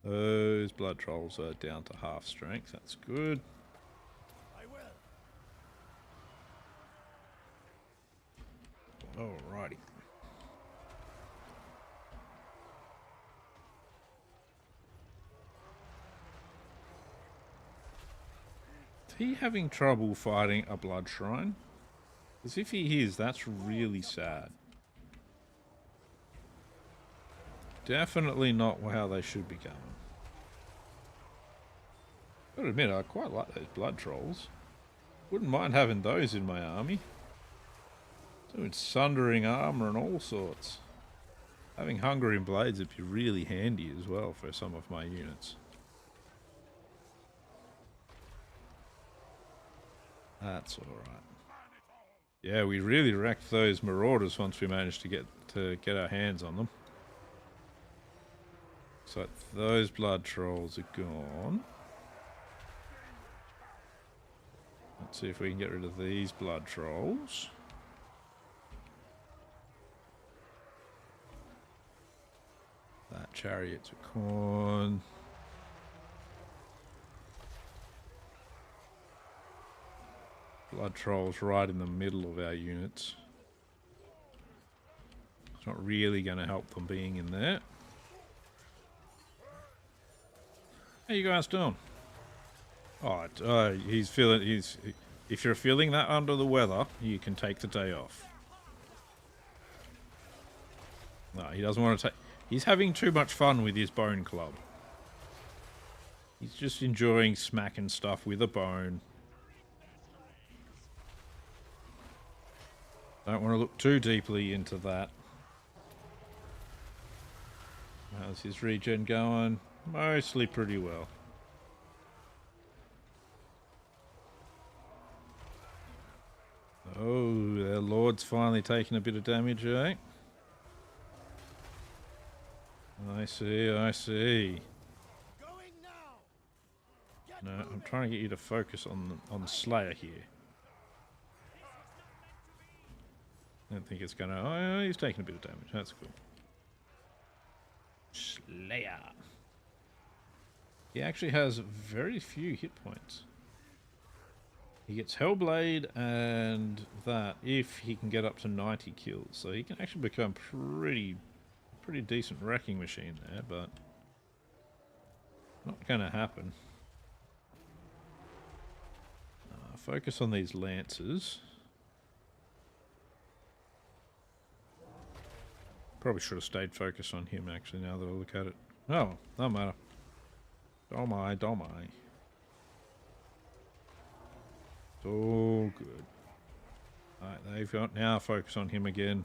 Those blood trolls are down to half strength. That's good. I will. Alrighty. Is he having trouble fighting a blood shrine? Because if he is, that's really sad. Definitely not how they should be going. Gotta admit, I quite like those blood trolls. Wouldn't mind having those in my army. Doing sundering armor and all sorts. Having Hungering Blades would be really handy as well for some of my units. That's alright. Yeah, we really wrecked those marauders once we managed to get our hands on them. So those blood trolls are gone. Let's see if we can get rid of these blood trolls. That chariot's a corn. Blood trolls right in the middle of our units. It's not really going to help them being in there. How you guys doing? Oh, he's feeling. If you're feeling that under the weather, you can take the day off. No, he doesn't want to take. He's having too much fun with his bone club. He's just enjoying smacking stuff with a bone. Don't want to look too deeply into that. How's his regen going? Mostly pretty well. Oh, their lord's finally taking a bit of damage, eh? I see, I see. Going now. Get No, I'm moving. trying to get you to focus on Slayer here. I don't think it's gonna... Oh, he's taking a bit of damage. That's cool. Slayer. He actually has very few hit points. He gets Hellblade and that if he can get up to 90 kills. So he can actually become pretty decent wrecking machine there, but not gonna happen. Focus on these lancers. Probably should have stayed focused on him actually now that I look at it. Oh, no matter. Don't mind. It's all good. Alright, they've got now focus on him again.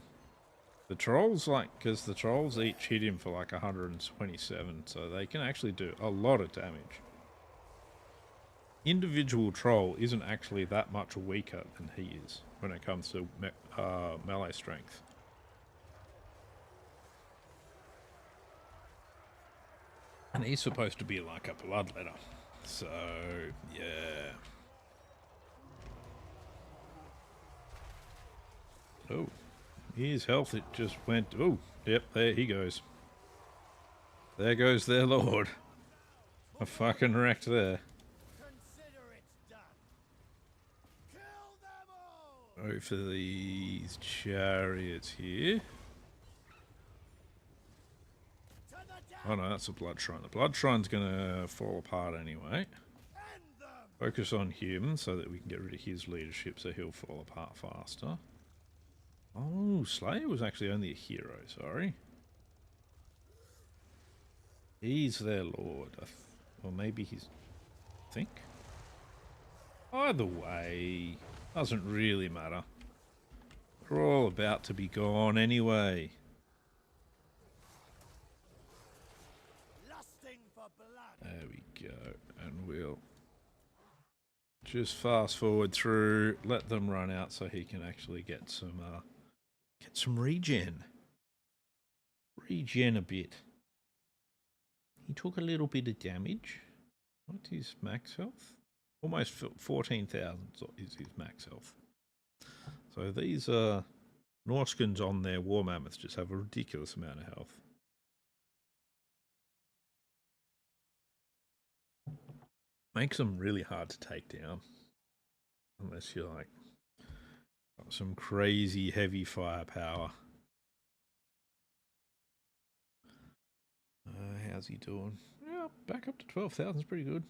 The trolls, because the trolls each hit him for like 127, so they can actually do a lot of damage. Individual troll isn't actually that much weaker than he is when it comes to melee strength. And he's supposed to be like a bloodletter. So, yeah. Oh, his health, it just went... Oh, yep, there he goes. There goes their lord. A fucking wrecked there. Consider it done. Kill them all. Go for these chariots here. To the death. Oh no, that's a blood shrine. The blood shrine's gonna fall apart anyway. End them. Focus on him so that we can get rid of his leadership so he'll fall apart faster. Oh, Slayer was actually only a hero, sorry. He's their lord. Or maybe he's... I think? Either way, doesn't really matter. We're all about to be gone anyway. Lusting for blood. There we go. And we'll just fast forward through, let them run out so he can actually get some regen. Regen a bit. He took a little bit of damage. What's his max health? Almost 14,000 is his max health. So these Norskins on their war mammoths just have a ridiculous amount of health. Makes them really hard to take down. Unless you're like got some crazy heavy firepower. How's he doing? Yeah, back up to 12,000 is pretty good.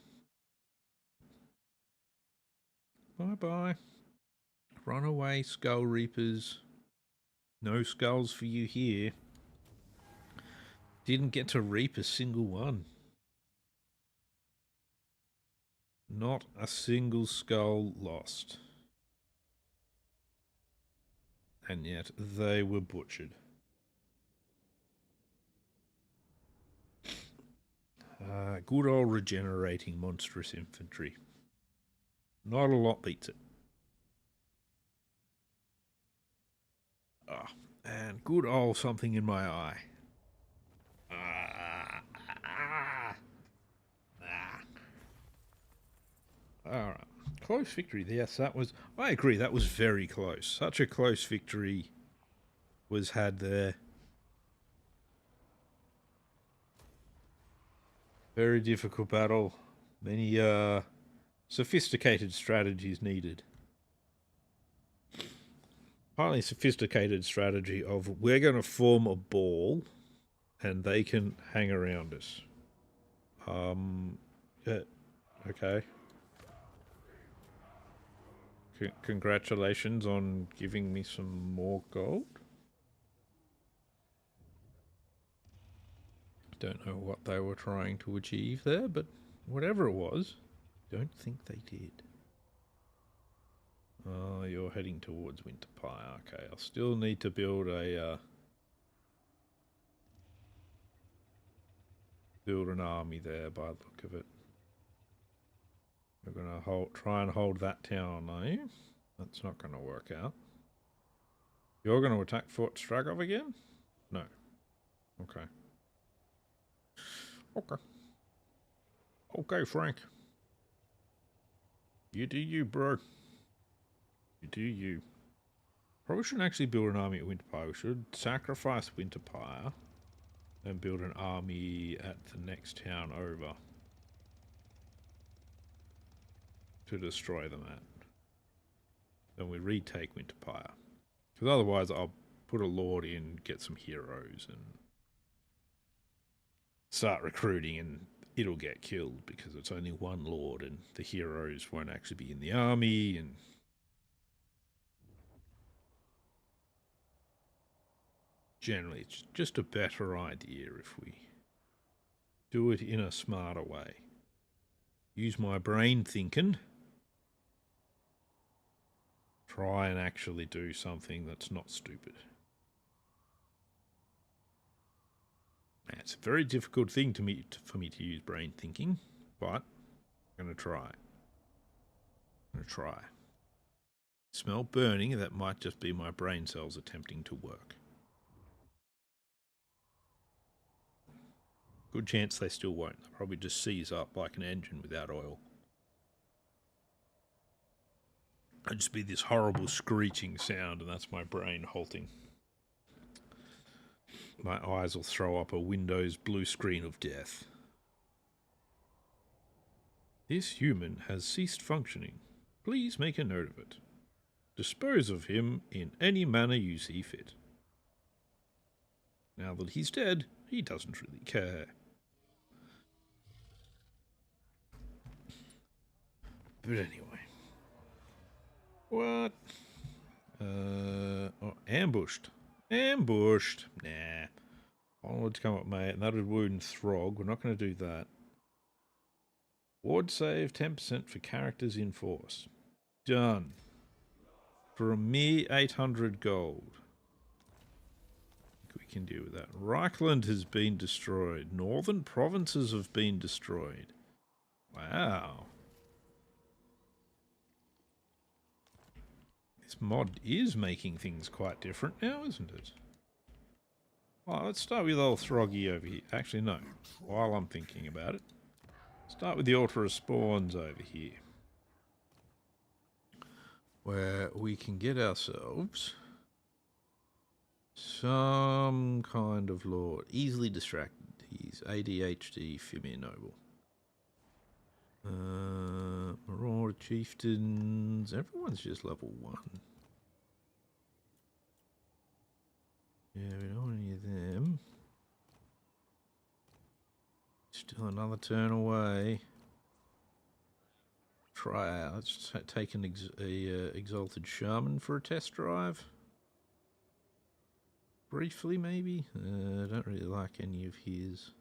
Bye-bye. Run away, Skull Reapers. No skulls for you here. Didn't get to reap a single one. Not a single skull lost. And yet they were butchered. Good old regenerating monstrous infantry. Not a lot beats it. And good old something in my eye. Alright. Close victory. Yes, that was... I agree, that was very close. Such a close victory was had there. Very difficult battle. Many sophisticated strategies needed. Highly sophisticated strategy of we're going to form a ball and they can hang around us. Yeah, okay. Congratulations on giving me some more gold. Don't know what they were trying to achieve there, but whatever it was, don't think they did. Oh, you're heading towards Winterpire. Okay, I'll still need to build a build an army there by the look of it. You're gonna try and hold that town, are you? That's not gonna work out. You're gonna attack Fort Throgg again? No. Okay. Okay. Okay, Frank. You do you, bro. You do you. Probably shouldn't actually build an army at Winterpire. We should sacrifice Winterpire and build an army at the next town over to destroy them at. Then we retake Winterpire. Because otherwise I'll put a lord in, get some heroes, and start recruiting, and it'll get killed because it's only one lord and the heroes won't actually be in the army. And generally it's just a better idea if we do it in a smarter way. Use my brain thinking. Try and actually do something that's not stupid. It's a very difficult thing for me to use brain thinking, but I'm going to try. Smell burning, that might just be my brain cells attempting to work. Good chance they still won't. They'll probably just seize up like an engine without oil. It'll just be this horrible screeching sound, and that's my brain halting. My eyes will throw up a Windows blue screen of death. This human has ceased functioning. Please make a note of it. Dispose of him in any manner you see fit. Now that he's dead, he doesn't really care. But anyway. What? Oh, ambushed. Ambushed. Nah. Onward to come up, mate. And that would wound Throgg. We're not going to do that. Ward save 10% for characters in force. Done. For a mere 800 gold. We can deal with that. Reichland has been destroyed. Northern provinces have been destroyed. Wow. This mod is making things quite different now, isn't it? Well, let's start with old Throggy over here. Actually, no. While I'm thinking about it. Start with the Altar of Spawns over here. where we can get ourselves some kind of lord. Easily distracted. He's ADHD, Fimir Noble. Marauder Chieftains. Everyone's just level 1. Yeah, we don't want any of them. Still another turn away. Try out. Let's take an Exalted Shaman for a test drive. Briefly, maybe. I don't really like any of his.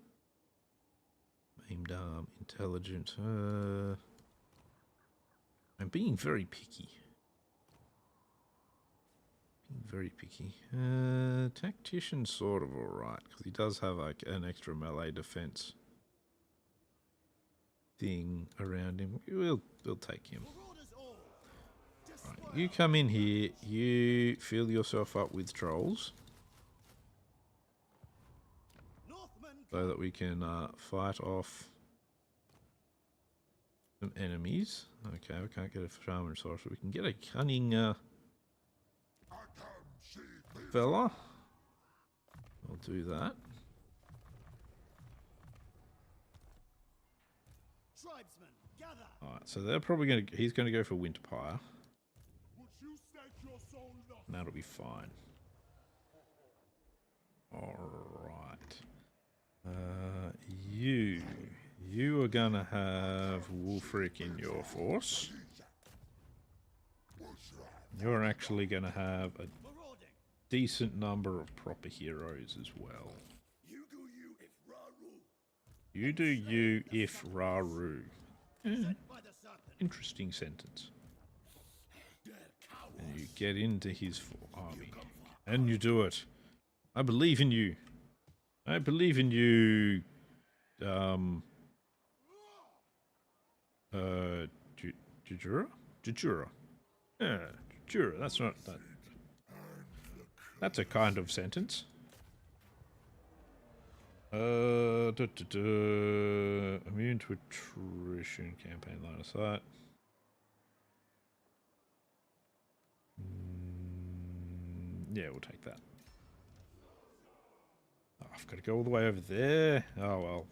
Maimed Arm, Intelligent. I'm being very picky. Very picky. Tactician's sort of alright, because he does have like an extra melee defense thing around him. We'll take him. Right, you come in here, you fill yourself up with trolls. So that we can fight off some enemies. Okay, we can't get a shaman sorcerer. We can get a cunning fella. I'll do that. Alright, so they're probably going to... He's going to go for Winterpire. And that'll be fine. Alright. You are going to have Wulfric in your force. You're actually going to have a decent number of proper heroes as well. You do you if Raru. Yeah. Interesting sentence. And you get into his army. And you do it. I believe in you. I believe in you. Jujura? Jujura. Yeah, Jujura. That's not that. That's a kind of sentence. Immune to attrition, campaign line of sight. Yeah, we'll take that. Oh, I've got to go all the way over there. Oh well.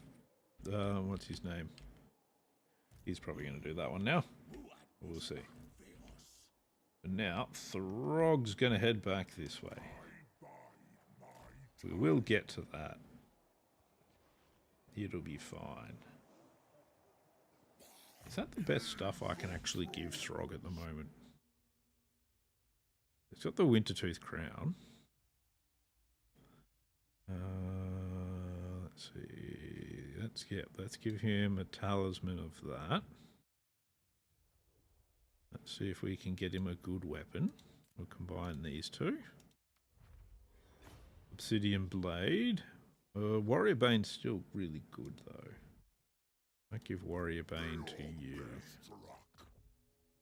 What's his name? He's probably going to do that one now. We'll see. But now, Throgg's going to head back this way. We will get to that. It'll be fine. Is that the best stuff I can actually give Throgg at the moment? It's got the Wintertooth crown. Let's see. Let's give him a talisman of that. Let's see if we can get him a good weapon. We'll combine these two. Obsidian blade. Warrior Bane's still really good though. I'll give Warrior Bane to you.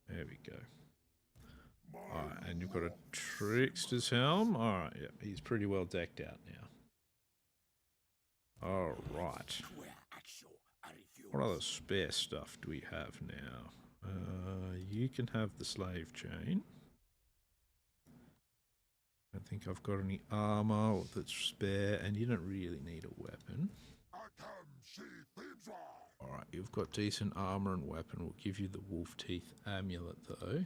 There we go. Alright, and you've got a Trickster's Helm. Alright, yep, he's pretty well decked out now. Alright. What other spare stuff do we have now? You can have the slave chain. I don't think I've got any armor that's spare, and you don't really need a weapon. Alright, you've got decent armor and weapon. We'll give you the Wolf Teeth Amulet though.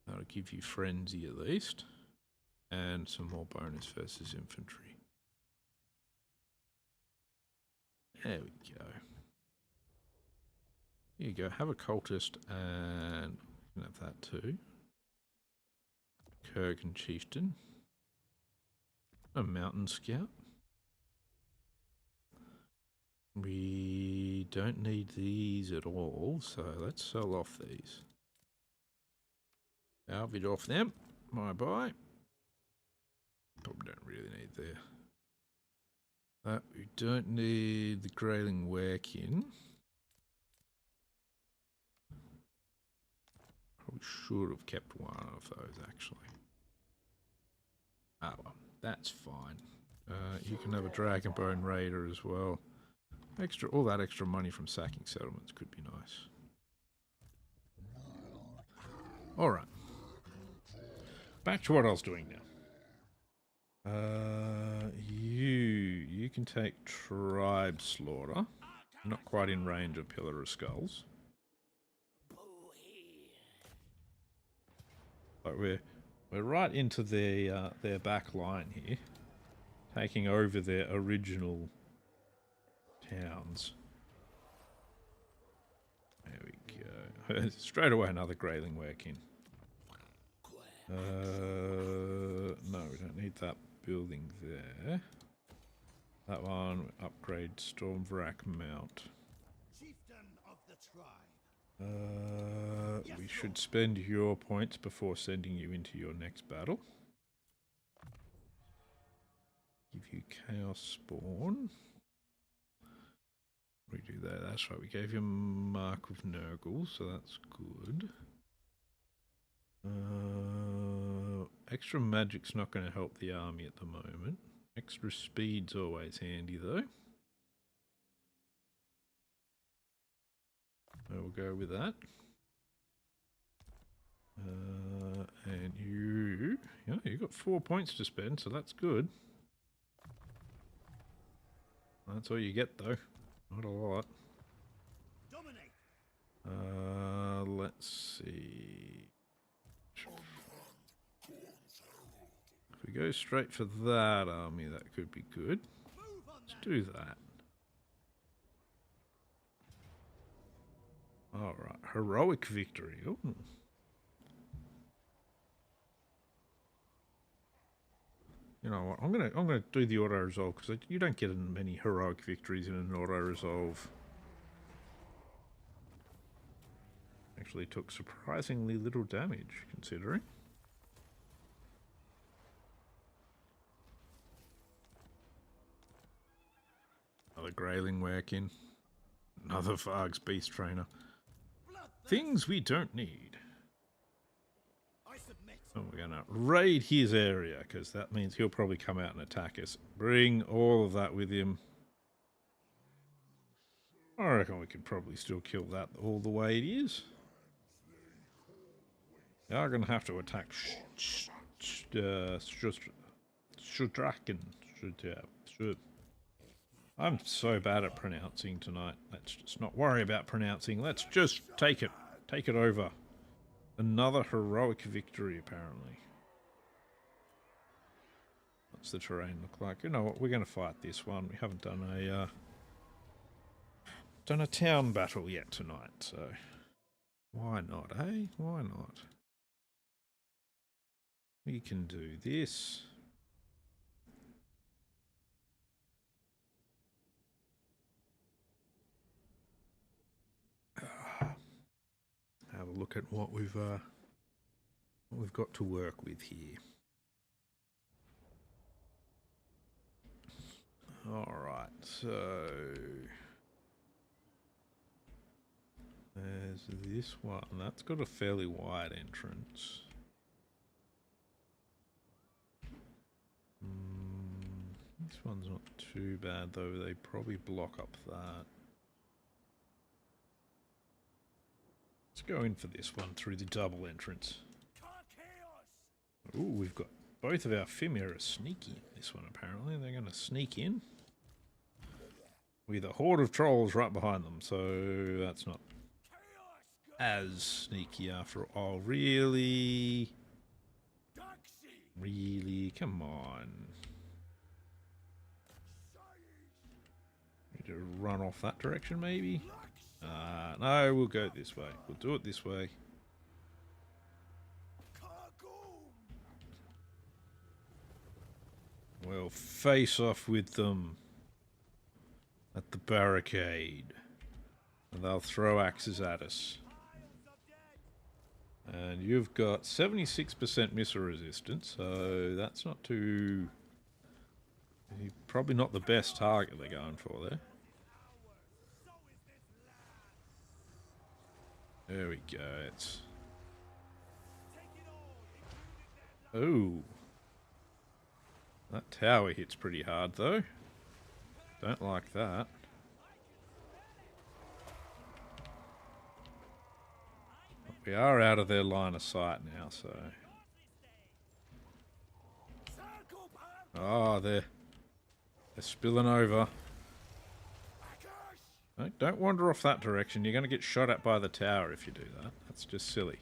That'll give you Frenzy at least. And some more bonus versus infantry. There we go. Here you go. Have a cultist and you can have that too. Kurgan Chieftain. A Mountain Scout. We don't need these at all, so let's sell off these. Salvage off them. Bye-bye. Probably don't really need there. That we don't need the Grayling Werekin. Probably should have kept one of those actually. Ah well, that's fine. You can have a Dragonbone Raider as well. All that extra money from sacking settlements could be nice. Alright. Back to what I was doing now. You can take Tribe Slaughter. Not quite in range of Pillar of Skulls. But we're right into their back line here. Taking over their original towns. There we go. Straight away another Grayling working. No, we don't need that building there. That one, upgrade Stormvrak Mount. Chieftain of the tribe. We should spend your points before sending you into your next battle. Give you Chaos Spawn. Redo that, that's right, we gave you Mark of Nurgle, so that's good. Extra magic's not going to help the army at the moment. Extra speed's always handy though. So we'll go with that. And you got 4 points to spend, so that's good. That's all you get though. Not a lot. Dominate. Let's see. If we go straight for that army, that could be good. Let's do that. Alright, heroic victory. Ooh. You know what? I'm gonna do the auto resolve because you don't get many heroic victories in an auto resolve. Actually took surprisingly little damage considering. Another Grayling working. Another Varg's Beast Trainer. Things we don't need. I submit. So we're going to raid his area, because that means he'll probably come out and attack us. Bring all of that with him. I reckon we could probably still kill that all the way it is. They are going to have to attack Shudraken. I'm so bad at pronouncing tonight. Let's just not worry about pronouncing. Let's just take it. Take it over. Another heroic victory, apparently. What's the terrain look like? You know what? We're going to fight this one. We haven't done a town battle yet tonight, so why not, eh? Why not? We can do this. Have a look at what we've got to work with here. All right, so there's this one. That's got a fairly wide entrance. This one's not too bad though. They probably block up that. Let's go in for this one through the double entrance. Ooh, we've got both of our Fimir are sneaky in this one apparently. They're going to sneak in with a horde of trolls right behind them, so that's not as sneaky after all. Really? Really? Come on. Need to run off that direction maybe? No, we'll go this way. We'll do it this way. We'll face off with them at the barricade. And they'll throw axes at us. And you've got 76% missile resistance, so that's not too... Probably not the best target they're going for there. There we go. It's... Oh. That tower hits pretty hard though. Don't like that. we are out of their line of sight now, so... Oh, they're spilling over. No, don't wander off that direction. You're going to get shot at by the tower if you do that. That's just silly.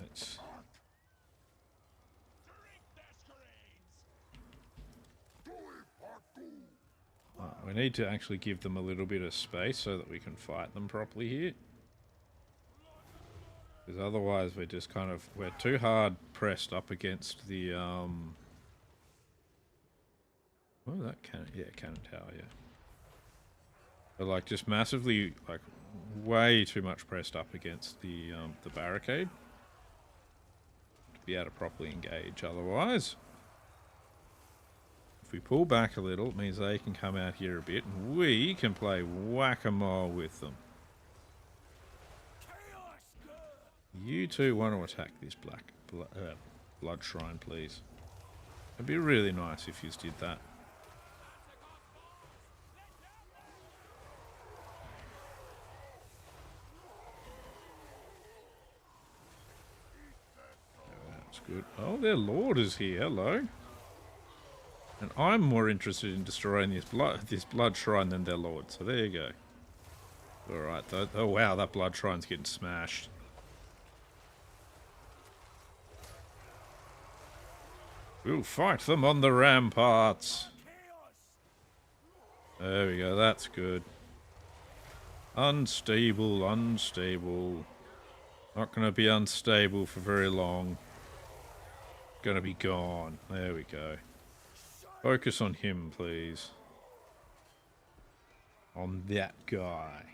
It's... we need to actually give them a little bit of space so that we can fight them properly here. Because otherwise we're just kind of... we're too hard pressed up against the... Oh, that cannon... yeah, cannon tower, yeah. But like just massively, like way too much pressed up against the barricade. To be able to properly engage otherwise. If we pull back a little, it means they can come out here a bit and we can play whack-a-mole with them. You two want to attack this blood shrine, please. It'd be really nice if you did that. That's good. Oh, their lord is here. Hello. And I'm more interested in destroying this blood shrine than their lord. So there you go. All right. Oh wow, that blood shrine's getting smashed. We'll fight them on the ramparts. There we go. That's good. Unstable, unstable. Not going to be unstable for very long. Going to be gone. There we go. Focus on him, please. On that guy.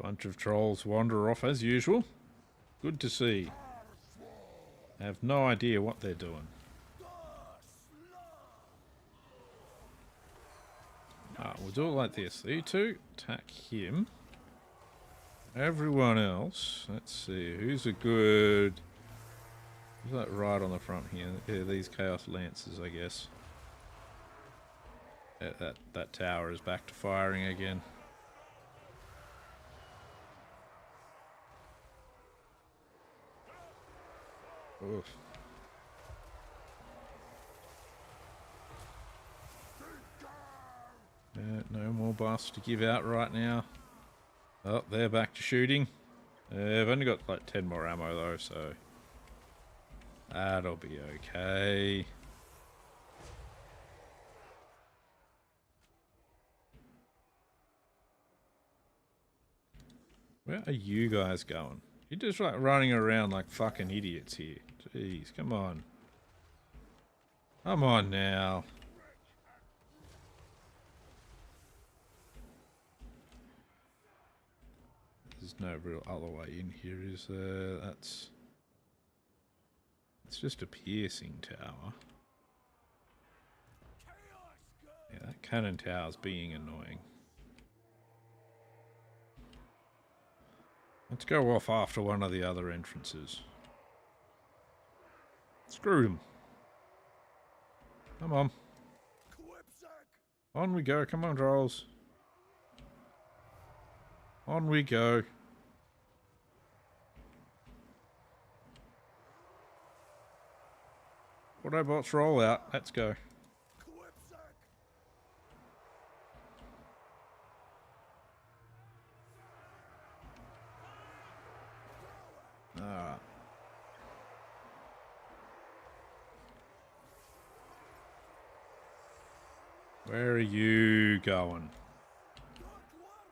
Bunch of trolls wander off as usual. Good to see. I have no idea what they're doing. We'll do it like this. You two attack him. Everyone else, let's see, who's a good... who's that right on the front here? Yeah, these Chaos Lancers, I guess. Yeah, that tower is back to firing again. Oof. No more buffs to give out right now. Oh, they're back to shooting. They've only got like 10 more ammo though, so that'll be okay. Where are you guys going? You're just like running around like fucking idiots here. Jeez, come on. Come on now. There's no real other way in here, is there? It's just a piercing tower. Yeah, that cannon tower's being annoying. Let's go off after one of the other entrances. Screw them. Come on. On we go. Come on, trolls. On we go. Autobots roll out. Let's go. Alright. Where are you going?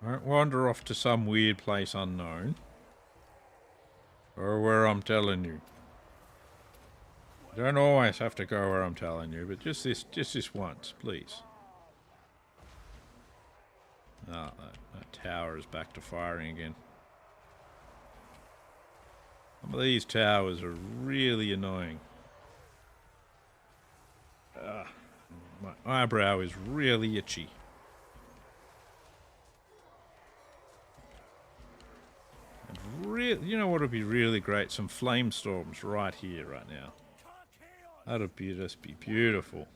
Don't wander off to some weird place unknown. Or where I'm telling you. You don't always have to go where I'm telling you, but just this once, please. Ah, that tower is back to firing again. Some of these towers are really annoying. My eyebrow is really itchy. you know what would be really great? Some flame storms right here, right now. That'd just be beautiful.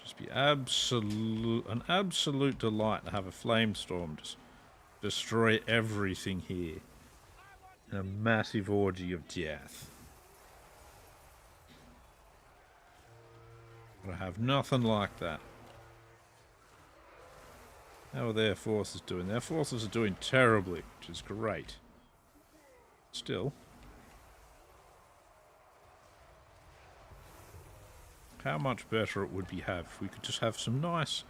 Just be an absolute delight to have a flame storm just destroy everything here. In a massive orgy of death. But I have nothing like that. How are their forces doing? Their forces are doing terribly, which is great. Still. How much better it would be if we could just have some nice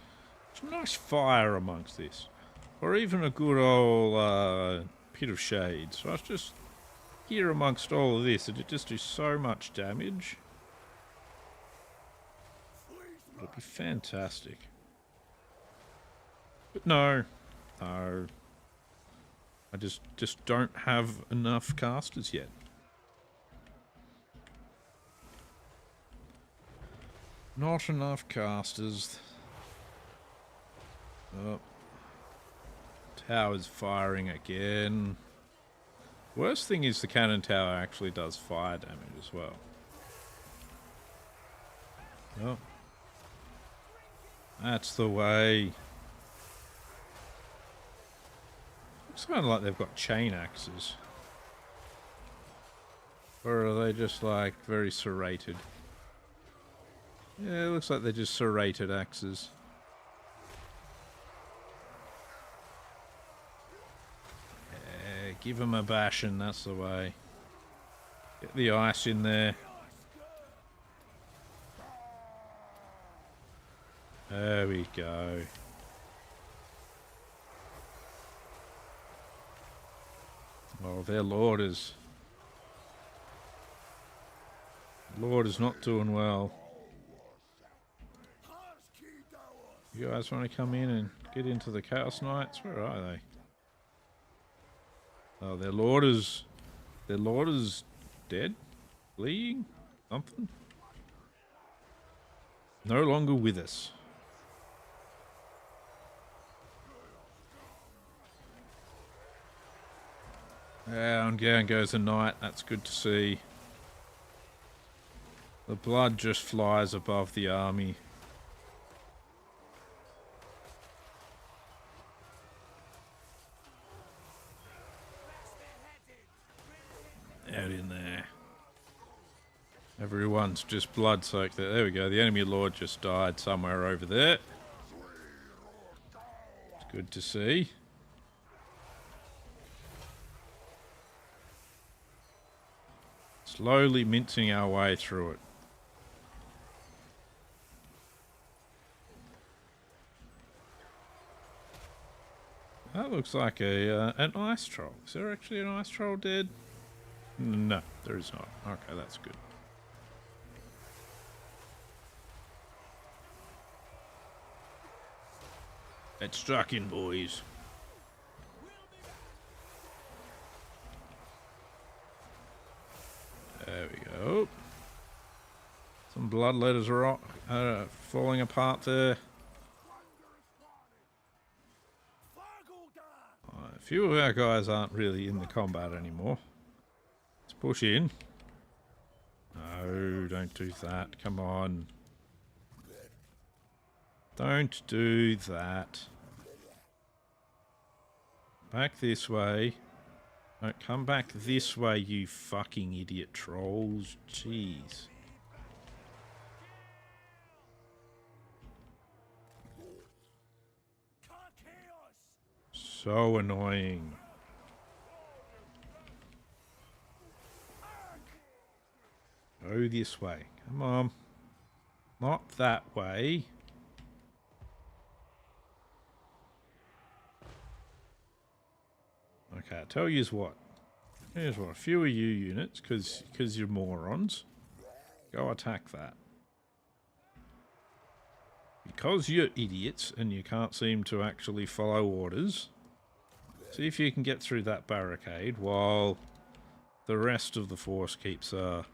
fire amongst this. Or even a good old pit of shade. So I was just here amongst all of this, it'd just do so much damage. It'd be fantastic. But no. I just don't have enough casters yet. Not enough casters. Oh. Tower's firing again. Worst thing is the cannon tower actually does fire damage as well. Oh. That's the way. Looks kind of like they've got chain axes. Or are they just like very serrated? Yeah, it looks like they're just serrated axes. Yeah, give them a bashing, that's the way. Get the ice in there. There we go. Oh, their Lord is not doing well. You guys want to come in and get into the Chaos Knights? Where are they? Oh, their Lord is dead? Fleeing? Something? No longer with us. And down goes the knight. That's good to see. The blood just flies above the army. Out in there. Everyone's just blood soaked there. There we go. The enemy lord just died somewhere over there. It's good to see. Slowly mincing our way through it. That looks like an ice troll. Is there actually an ice troll dead? No, there is not. Okay, that's good. Let's struck in, boys. There we go. Some bloodletters are falling apart there. A few of our guys aren't really in the combat anymore. Let's push in. No, don't do that. Come on. Don't do that. Back this way. Don't come back this way, you fucking idiot trolls. Jeez. So annoying. Go this way. Come on. Not that way. Okay, I'll tell you what. Here's what. A few of you units, because you're morons. Go attack that. Because you're idiots and you can't seem to actually follow orders, see if you can get through that barricade while the rest of the force keeps them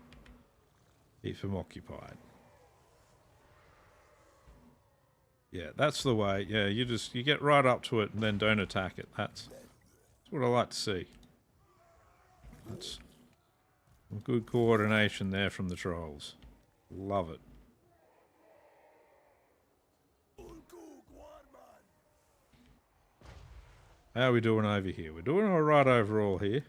occupied. Yeah, that's the way. Yeah, you get right up to it and then don't attack it. That's what I like to see. That's some good coordination there from the trolls. Love it. How are we doing over here? We're doing alright overall here.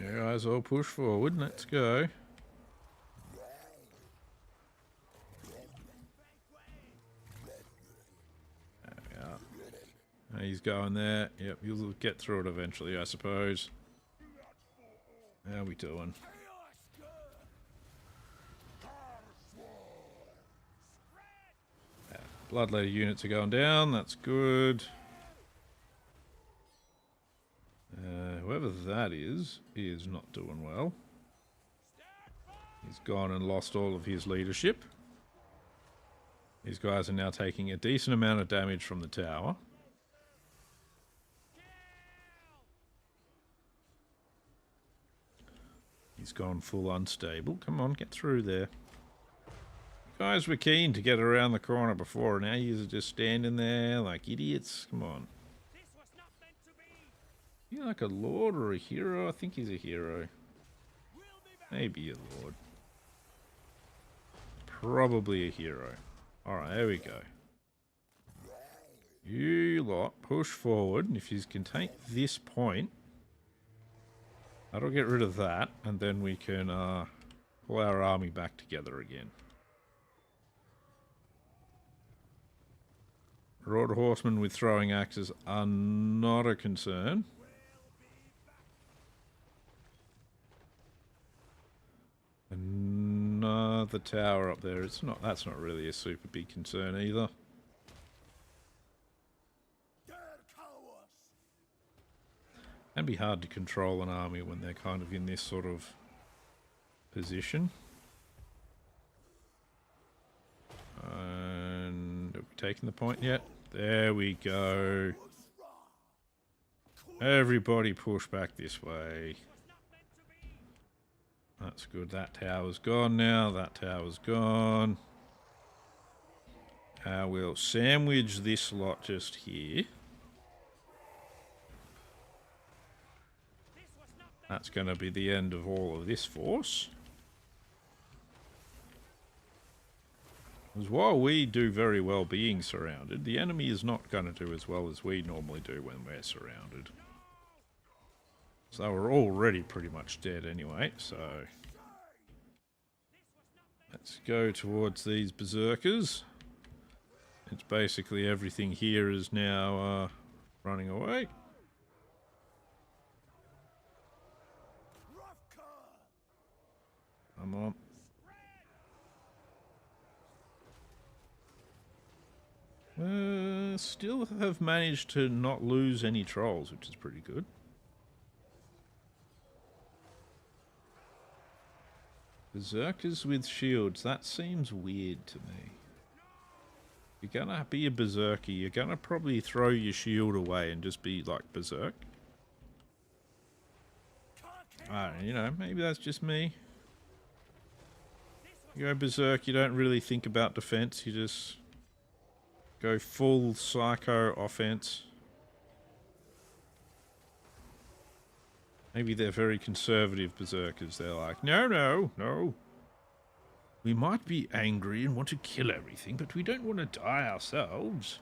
Yeah, guys, all push forward. Let's go. There we are. He's going there. Yep, you'll get through it eventually, I suppose. How are we doing? Bloodletter units are going down. That's good. Whoever that is not doing well. He's gone and lost all of his leadership. These guys are now taking a decent amount of damage from the tower. He's gone full unstable. Come on, get through there. You guys were keen to get around the corner before, and now you're just standing there like idiots. Come on. Is he like a lord or a hero? I think he's a hero. Maybe a lord. Probably a hero. Alright, there we go. You lot push forward, and if you can take this point, that'll get rid of that, and then we can pull our army back together again. Marauder horsemen with throwing axes are not a concern. Another tower up there. It's not. That's not really a super big concern either. It'd be hard to control an army when they're kind of in this sort of position. And have we taken the point yet? There we go. Everybody push back this way. That's good. That tower's gone now. That tower's gone. We'll sandwich this lot just here. That's going to be the end of all of this force. Because while we do very well being surrounded, the enemy is not going to do as well as we normally do when we're surrounded. So we're already pretty much dead anyway, so let's go towards these berserkers. It's basically everything here is now running away. Come on. Still have managed to not lose any trolls, which is pretty good. Berserkers with shields, that seems weird to me. If you're gonna be a berserker, you're gonna probably throw your shield away and just be like berserk. You know, maybe that's just me. You go berserk, you don't really think about defense, you just go full psycho offense. Maybe they're very conservative berserkers. They're like, no, no, no. We might be angry and want to kill everything, but we don't want to die ourselves.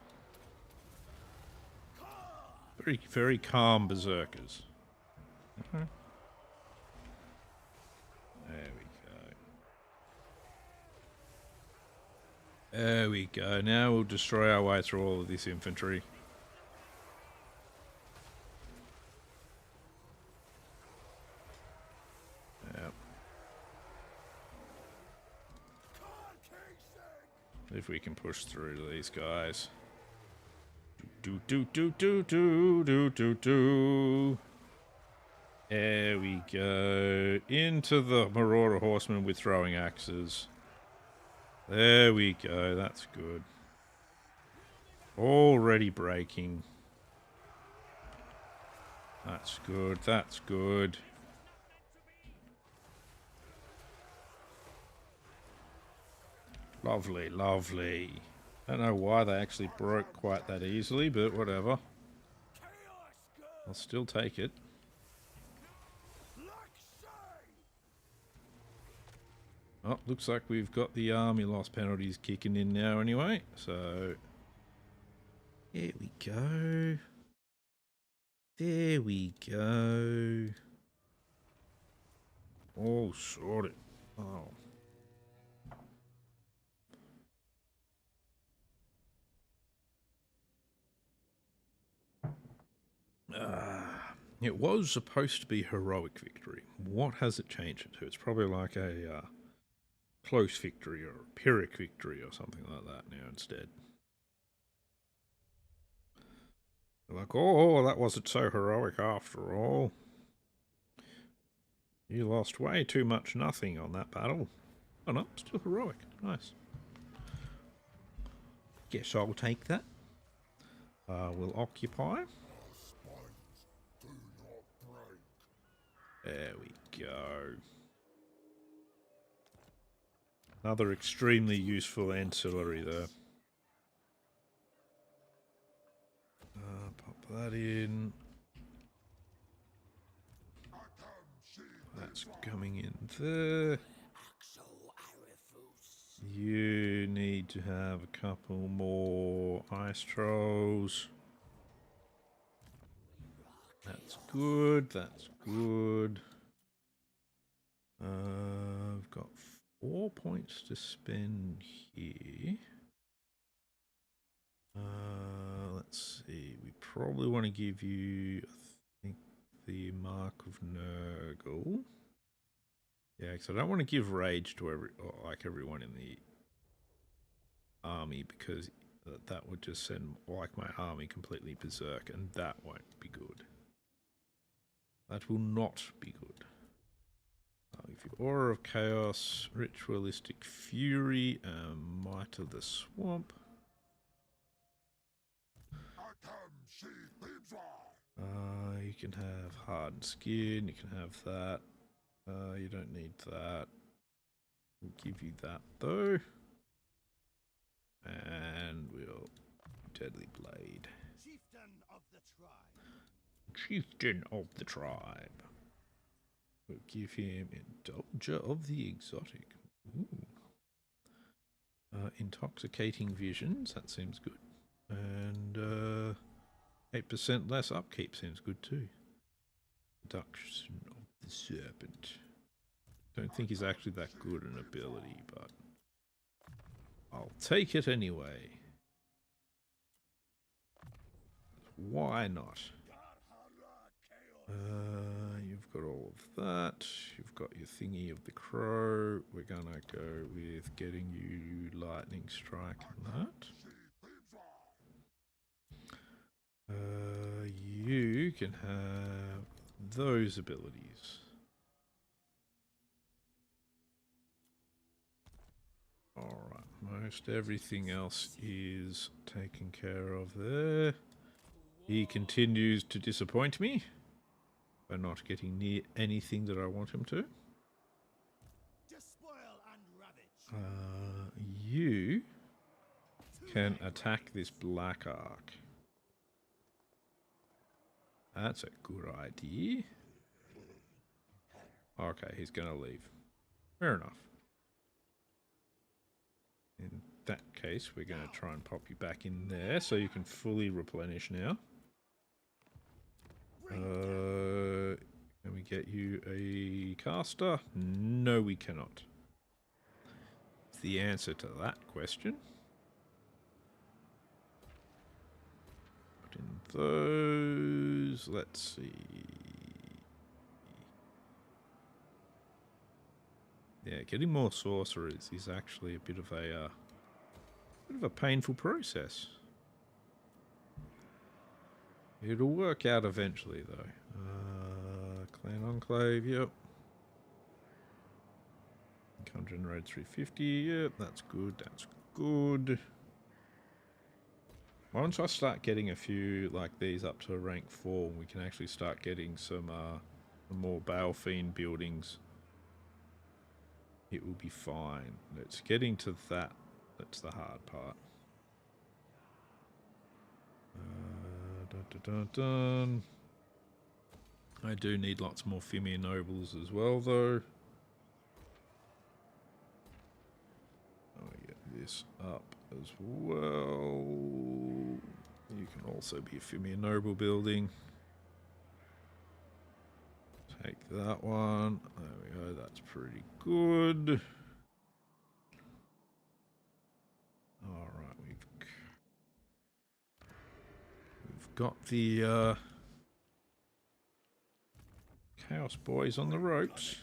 Very, very calm berserkers. Okay. There we go. There we go. Now we'll destroy our way through all of this infantry. Yep. If we can push through to these guys. Do do do do do do do do. There we go. Into the Marauder horsemen with throwing axes. There we go. That's good. Already breaking. That's good. That's good. Lovely, lovely. Don't know why they actually broke quite that easily, but whatever. I'll still take it. Oh, looks like we've got the army loss penalties kicking in now anyway, so... There we go. There we go. All sorted. Oh. It was supposed to be heroic victory. What has it changed it to? It's probably like a close victory or a pyrrhic victory or something like that now instead. They're like, oh, that wasn't so heroic after all. You lost way too much nothing on that battle. Oh no, still heroic. Nice. Guess I'll take that. We'll occupy. There we go. Another extremely useful ancillary there. Pop that in. That's coming in there. You need to have a couple more ice trolls. That's good, that's good. I've got 4 points to spend here. Let's see, we probably want to give you, I think, the Mark of Nurgle. Yeah, because I don't want to give Rage to everyone in the army, because that would just send my army completely berserk, and that won't be good. That will not be good. I'll give you Aura of Chaos, Ritualistic Fury, and Might of the Swamp. You can have Hardened Skin, you can have that. You don't need that. We'll give you that though. And we'll Deadly Blade. Chieftain of the tribe. Chieftain of the tribe. We'll give him Indulger of the Exotic. Ooh. Intoxicating Visions, that seems good. And 8% less upkeep seems good too. Seduction of the Serpent. Don't think he's actually that good an ability, but I'll take it anyway. Why not? You've got all of that. You've got your thingy of the crow. We're gonna go with getting you lightning strike and that. You can have those abilities. Alright, most everything else is taken care of there. He continues to disappoint me by not getting near anything that I want him to. Despoil and ravage. You can attack this Black Ark. That's a good idea. Okay, he's going to leave. Fair enough. In that case, we're going to try and pop you back in there so you can fully replenish now. Can we get you a caster? No, we cannot. It's the answer to that question. Put in those. Let's see. Yeah, getting more sorcerers is actually a bit of a painful process. It'll work out eventually, though. Clan Enclave, yep. Conjuring Road 350, yep, that's good, that's good. Once I start getting a few like these up to rank 4, we can actually start getting some more Balefiend buildings. It will be fine. It's getting to that That's the hard part. Dun, dun, dun, dun. I do need lots more Fimir nobles as well, though. Oh, get this up as well. You can also be a Fimir noble building. Take that one. There we go. That's pretty good. All right, we've got the Chaos Boys on the ropes.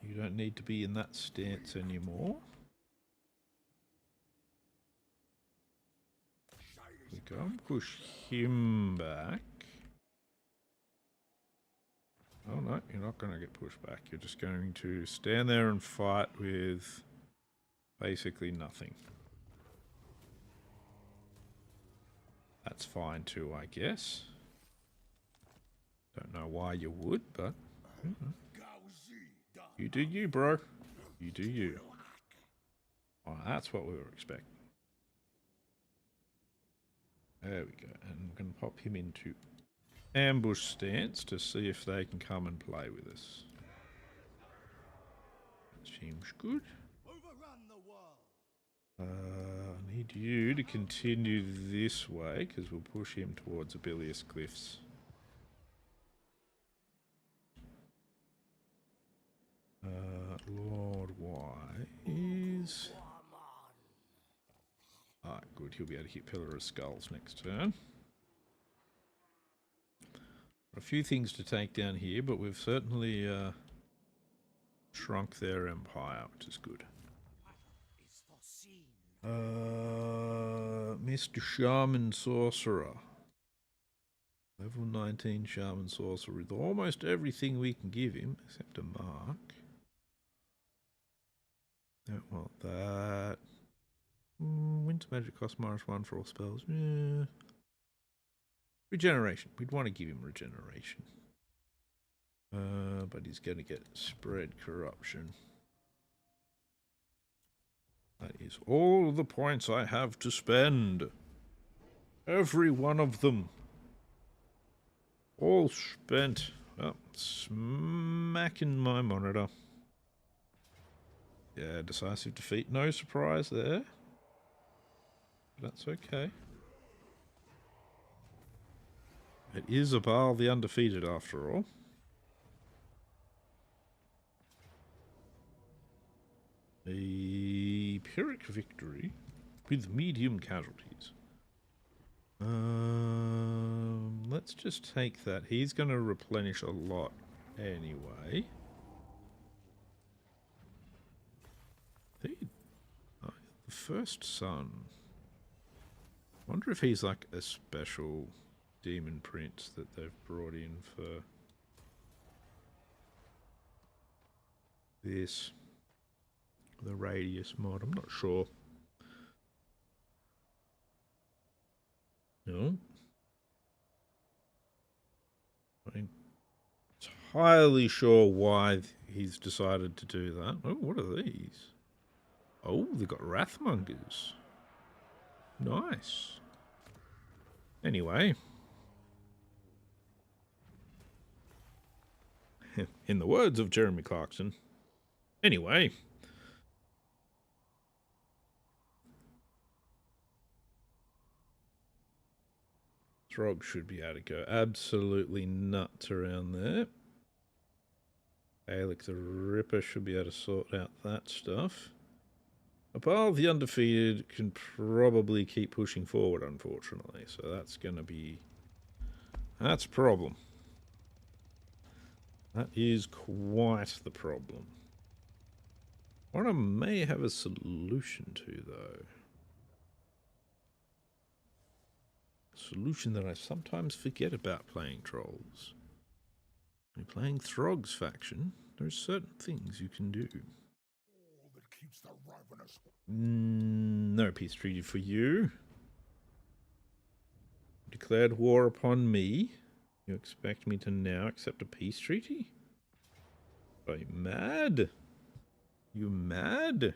You don't need to be in that stance anymore. We go and push him back. Oh no, you're not going to get pushed back. You're just going to stand there and fight with basically nothing. That's fine too, I guess. Don't know why you would, but you do you, bro. You do you. Oh, that's what we were expecting. There we go. And we're going to pop him into ambush stance to see if they can come and play with us. Seems good. Overrun the world. I need you to continue this way because we'll push him towards Abilius Cliffs. Lord Wise. Alright, good. He'll be able to hit Pillar of Skulls next turn. A few things to take down here, but we've certainly shrunk their empire, which is good. Mr. Shaman Sorcerer. Level 19 Shaman Sorcerer with almost everything we can give him, except a mark. Don't want that. Winter Magic costs -1 for all spells. Yeah. Regeneration. We'd want to give him regeneration. But he's going to get spread corruption. That is all the points I have to spend. Every one of them. All spent. Oh, smacking my monitor. Yeah, decisive defeat. No surprise there. That's okay. It is Abal the Undefeated after all. A Pyrrhic victory with medium casualties. Let's just take that. He's going to replenish a lot anyway. The first son. Wonder if he's like a special demon prince that they've brought in for this. The Radious Mod. I'm not sure. No. I'm entirely sure why he's decided to do that. Oh, what are these? Oh, they've got Wrathmongers. Nice. Anyway. In the words of Jeremy Clarkson. Anyway. Throgg should be able to go absolutely nuts around there. Alec the Ripper should be able to sort out that stuff. Abal the Undefeated can probably keep pushing forward, unfortunately. So that's going to be... That's a problem. That is quite the problem. What I may have a solution to, though. Solution that I sometimes forget about playing Trolls. When you're playing Throgg's faction, there are certain things you can do. No peace treaty for you. Declared war upon me. You expect me to now accept a peace treaty? Are you mad? You mad?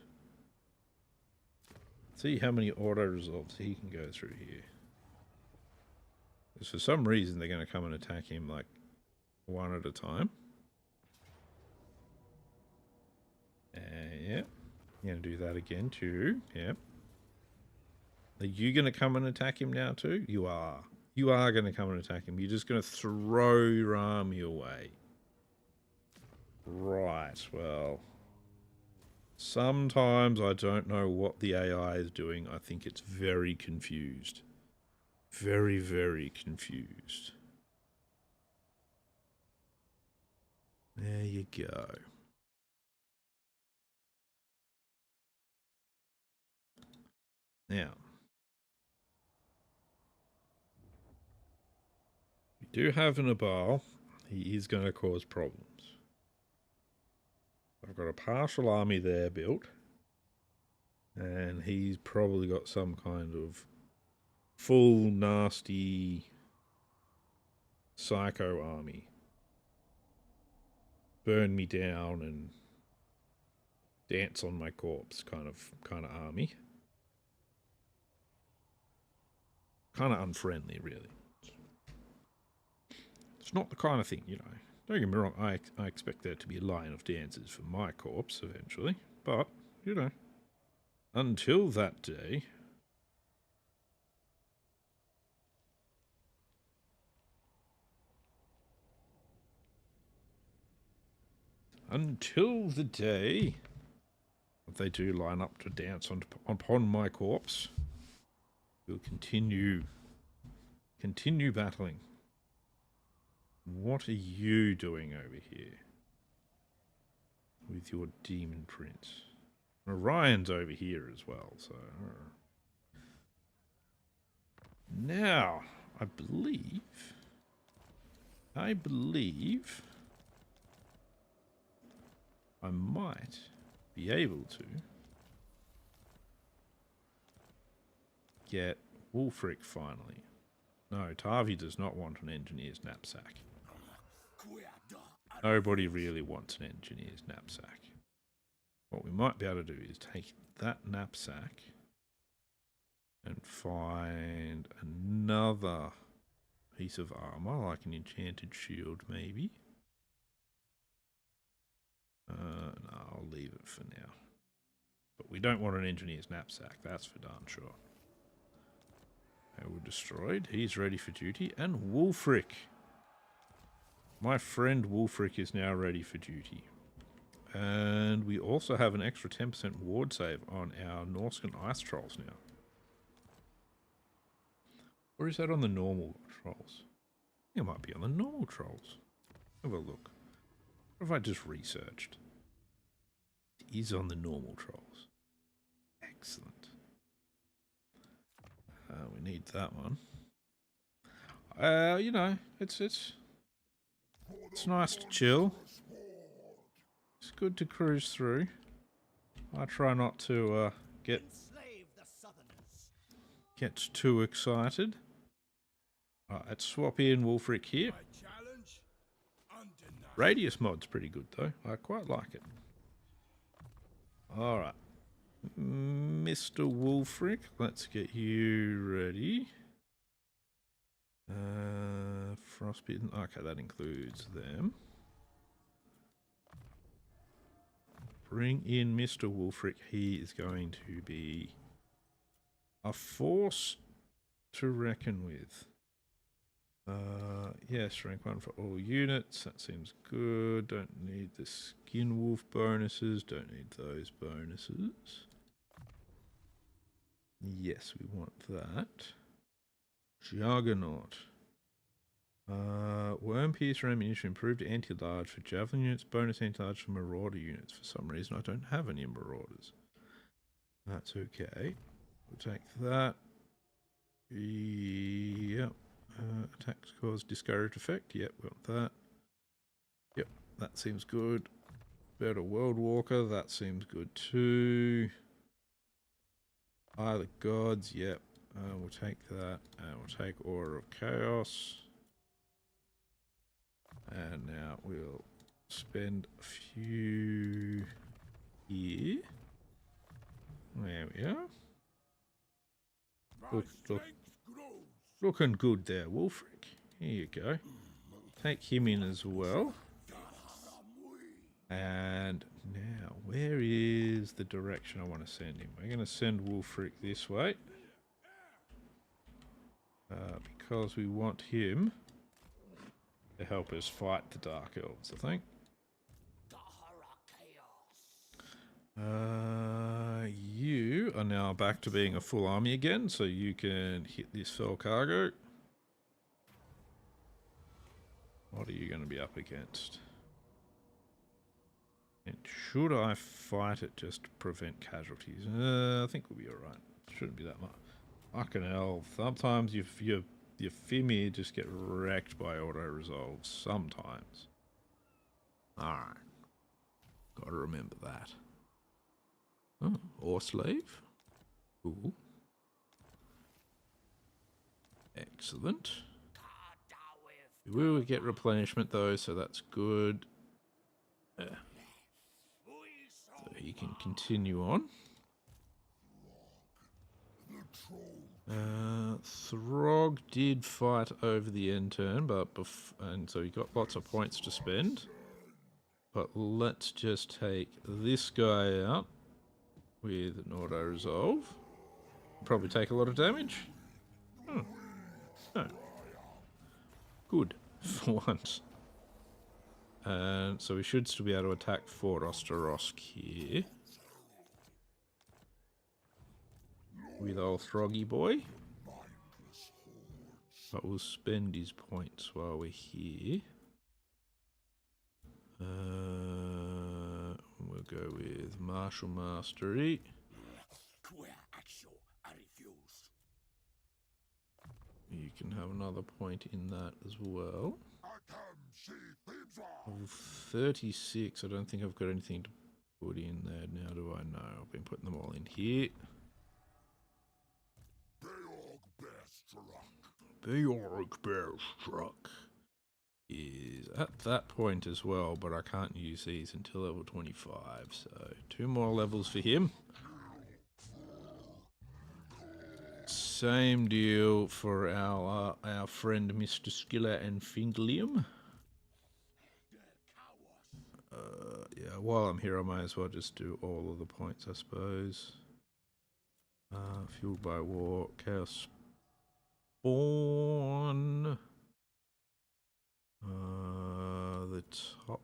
See how many auto resolves he can go through here. Because for some reason they're going to come and attack him like one at a time. Yep. You're going to do that again too. Yep. Are you going to come and attack him now too? You are. You are going to come and attack him. You're just going to throw your army away. Right, well. Sometimes I don't know what the AI is doing. I think it's very confused. Very, very confused. There you go. Now, we do have an Abal. He is going to cause problems. I've got a partial army there built. And he's probably got some kind of full nasty psycho army. Burn me down and dance on my corpse kind of army. Kind of unfriendly, really. It's not the kind of thing, you know. Don't get me wrong, I expect there to be a line of dancers for my corpse eventually. But, you know, until that day... Until the day that they do line up to dance upon my corpse, we'll continue battling. What are you doing over here with your demon prince? Orion's over here as well, so... Now, I believe... I might be able to get Wulfric finally. No, Tavi does not want an engineer's knapsack. Nobody really wants an engineer's knapsack. What we might be able to do is take that knapsack and find another piece of armor, like an enchanted shield maybe. No, I'll leave it for now. But we don't want an engineer's knapsack, that's for darn sure. We're destroyed. He's ready for duty. And Wulfric. My friend Wulfric is now ready for duty. And we also have an extra 10% ward save on our Norscan ice trolls now. Or is that on the normal trolls? It might be on the normal trolls. Have a look. What have I just researched? It is on the normal trolls. Excellent. We need that one. You know, it's nice to chill. It's good to cruise through. I try not to get too excited. Let's swap in Wulfric here. Radious Mod's pretty good though. I quite like it. Alright. Mr. Wulfric, let's get you ready. Frostbitten. Okay, that includes them. Bring in Mr. Wulfric. He is going to be a force to reckon with. Yes, rank 1 for all units. That seems good. Don't need the skin wolf bonuses. Don't need those bonuses. Yes, we want that. Juggernaut. Worm piercer ammunition improved anti-large for javelin units. Bonus anti-large for marauder units. For some reason I don't have any marauders. That's okay. We'll take that. Yep. Attacks cause discouraged effect. Yep, we want that. Yep, that seems good. Better World Walker. That seems good too. Eye of the Gods. Yep. We'll take that. And we'll take Aura of Chaos. And now we'll spend a few here. There we are. Look, looking good there, Wolfric. Here you go. Take him in as well. And now, where is the direction I want to send him? We're going to send Wolfric this way. Because we want him to help us fight the Dark Elves, I think. You are now back to being a full army again, so you can hit this fell cargo. What are you going to be up against? And should I fight it just to prevent casualties? I think we'll be alright. Shouldn't be that much. Fucking hell. Sometimes your Fimir just get wrecked by auto-resolves. Sometimes. Alright. Gotta remember that. Oh, or slave. Cool. Excellent. We will get replenishment though, so that's good. So he can continue on. Throgg did fight over the end turn, but and so he got lots of points to spend. But let's just take this guy out with an auto resolve. Probably take a lot of damage. Oh. No. Good for once. And so we should still be able to attack Fort Osterosk here. With old Throggy boy. But we'll spend his points while we're here. We'll go with Martial Mastery. You can have another point in that as well. 36. I don't think I've got anything to put in there now, do I? No, I've been putting them all in here. Beorg Bearstruck is at that point as well, but I can't use these until level 25, so 2 more levels for him. Same deal for our friend Mr. Skiller and Fingalium. Yeah, while I'm here I might as well just do all of the points, I suppose. Fueled by War, Chaos Spawn. The top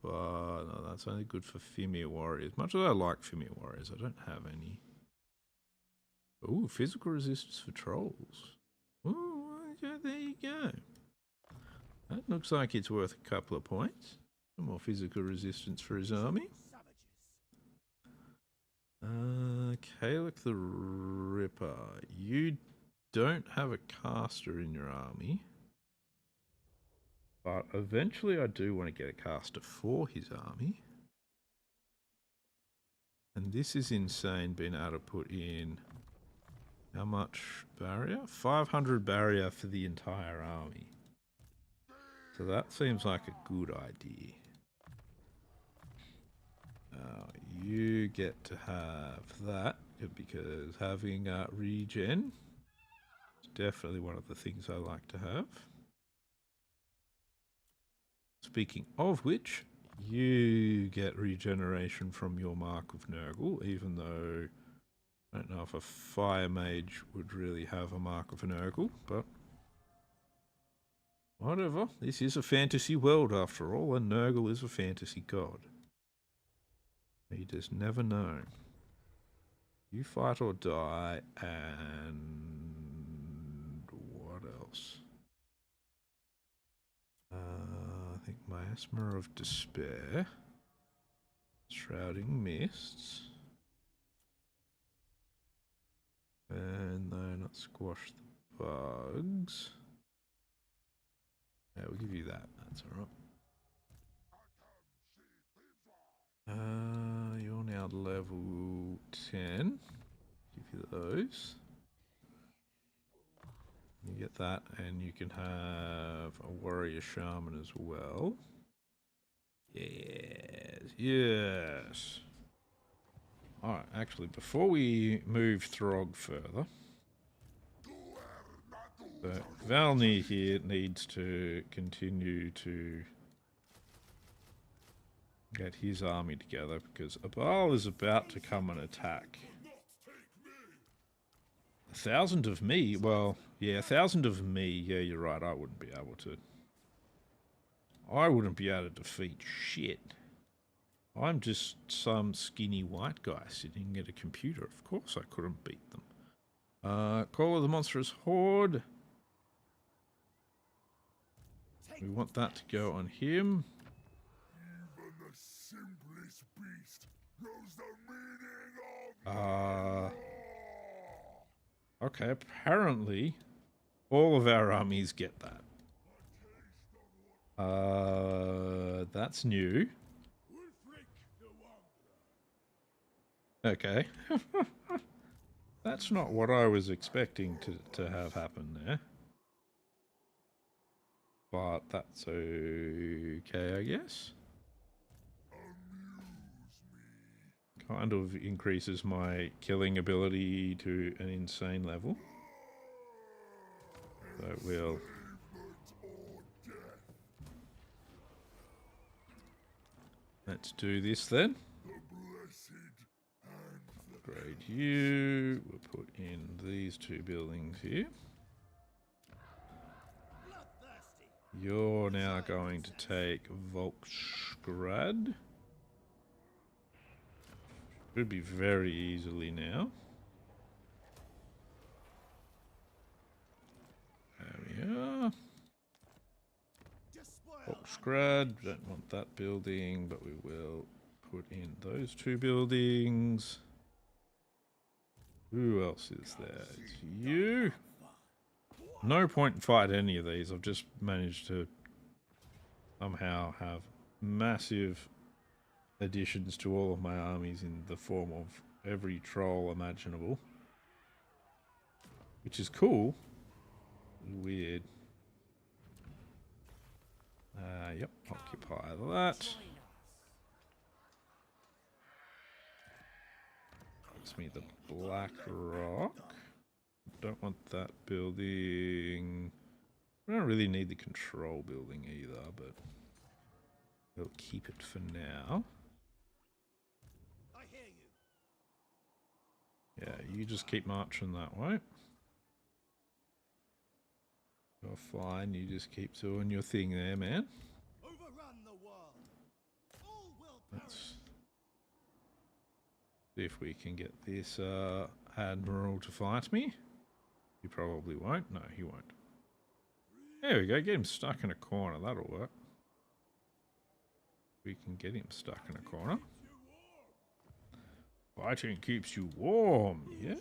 bar, no, that's only good for Fimir Warriors. Much as I like Fimir Warriors, I don't have any. Ooh, physical resistance for trolls. Ooh, yeah, there you go. That looks like it's worth a couple of points. Some more physical resistance for his army. Kalek the Ripper. You don't have a caster in your army. But eventually I do want to get a caster for his army. And this is insane being able to put in... How much barrier? 500 barrier for the entire army. So that seems like a good idea. You get to have that because having regen is definitely one of the things I like to have. Speaking of which, you get regeneration from your Mark of Nurgle, even though I don't know if a Fire Mage would really have a Mark of Nurgle, but whatever. This is a fantasy world after all, and Nurgle is a fantasy god. You just never know. You fight or die, and what else? I think Miasma of Despair, Shrouding Mists, and no, not Squash the Bugs. Yeah, we'll give you that. That's all right. You're now level 10. Give you those. You get that, and you can have a Warrior Shaman as well. Yes, yes. Alright, actually, before we move Throgg further, So Valney here needs to continue to get his army together because Abal is about to come and attack. 1,000 of me? Well, yeah, 1,000 of me. Yeah, you're right. I wouldn't be able to. I wouldn't be able to defeat shit. I'm just some skinny white guy sitting at a computer. Of course I couldn't beat them. Call of the Monstrous Horde. We want that to go on him. Even the simplest beast knows the meaning of Okay, apparently all of our armies get that. That's new. Okay. That's not what I was expecting to have happen there. But that's okay, I guess. Kind of increases my killing ability to an insane level. So we'll... Let's do this then. Upgrade you. We'll put in these two buildings here. You're now going to take Volksgrad. Should be very easily now. There we are. Volksgrad. Don't want that building, but we will put in those two buildings. Who else is there? It's you. No point in fighting any of these. I've just managed to somehow have massive additions to all of my armies in the form of every troll imaginable. Which is cool. Weird. Yep, occupy that. Gives me the Black Rock. Don't want that building. We don't really need the control building either, but we'll keep it for now. I hear you. Yeah, you just keep marching that way. You're fine, you just keep doing your thing there, man. Overrun the world. All will Let's see if we can get this Admiral to fight me. He probably won't. No, he won't. There we go. Get him stuck in a corner. That'll work. We can get him stuck in a corner. Fighting keeps you warm. Yes.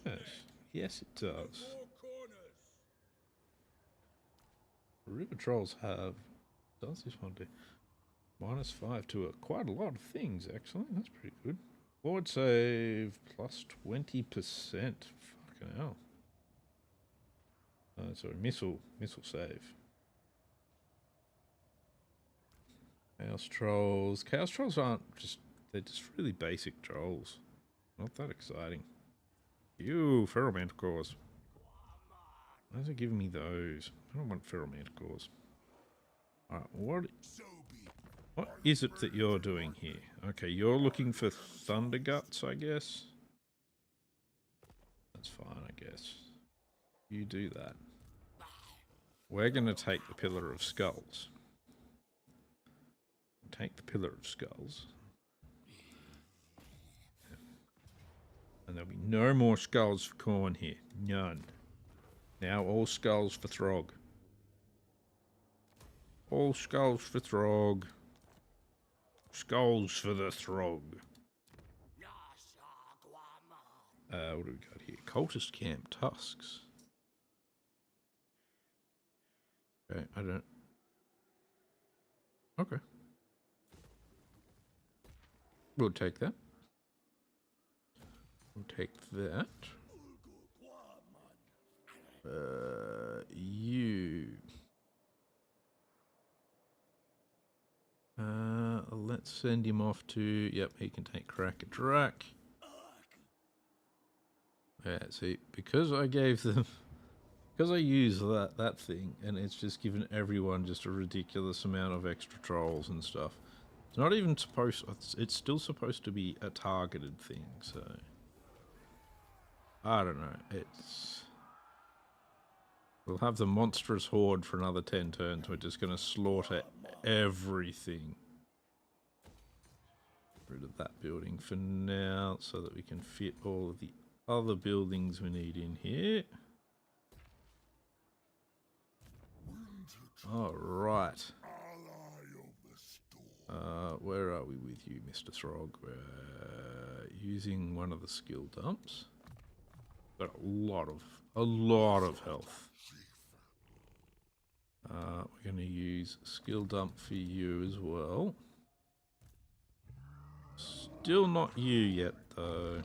Yes, it does. River Trolls have... Does this one do? -5 to quite a lot of things, actually. That's pretty good. Board save plus 20%. Fucking hell. Sorry, missile save. Chaos Trolls. Chaos Trolls aren't just... They're just really basic trolls. Not that exciting. Ew, Feral Manticores. Why is it giving me those? I don't want Feral Manticores. Alright, what is it that you're doing here? Okay, you're looking for Thunder Guts, I guess. That's fine, I guess. You do that. We're going to take the Pillar of Skulls. Take the Pillar of Skulls. And there'll be no more skulls for Khorne here. None. Now all skulls for Throgg. All skulls for Throgg. Skulls for the Throgg. What do we got here? Cultist Camp Tusks. Okay, I don't... Okay. We'll take that. We'll take that. You. Let's send him off to... Yep, he can take Because I use that thing, and it's just given everyone just a ridiculous amount of extra trolls and stuff. It's not even supposed... It's still supposed to be a targeted thing, so... I don't know. It's... We'll have the monstrous horde for another 10 turns. We're just going to slaughter everything. Rid of that building for now, so that we can fit all of the other buildings we need in here. Alright. Where are we with you, Mr. Throgg? We're using one of the skill dumps. Got a lot of health. We're going to use skill dump for you as well. Still not you yet, though.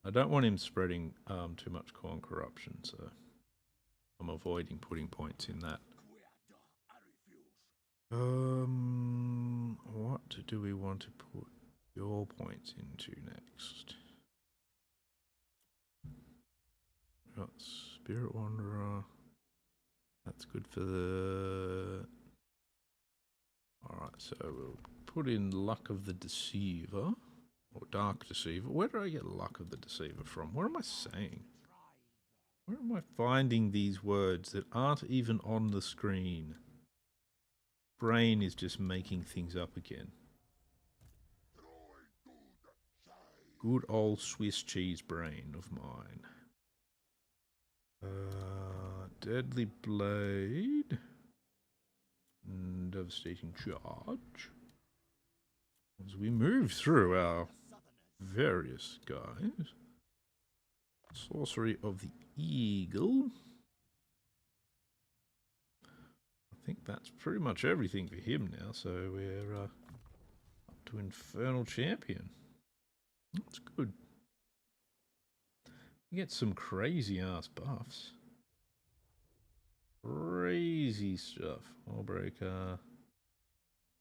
I don't want him spreading too much corn corruption, so I'm avoiding putting points in that. What do we want to put your points into next? Got Spirit Wanderer. That's good for the... Alright, so we'll put in Luck of the Deceiver. Or Dark Deceiver. Where do I get Luck of the Deceiver from? What am I saying? Where am I finding these words that aren't even on the screen? Brain is just making things up again. Good old Swiss cheese brain of mine. Deadly Blade. Devastating Charge. As we move through our various guys. Sorcery of the Eagle. I think that's pretty much everything for him now, so we're up to Infernal Champion. That's good. We get some crazy ass buffs. Crazy stuff. Wallbreaker.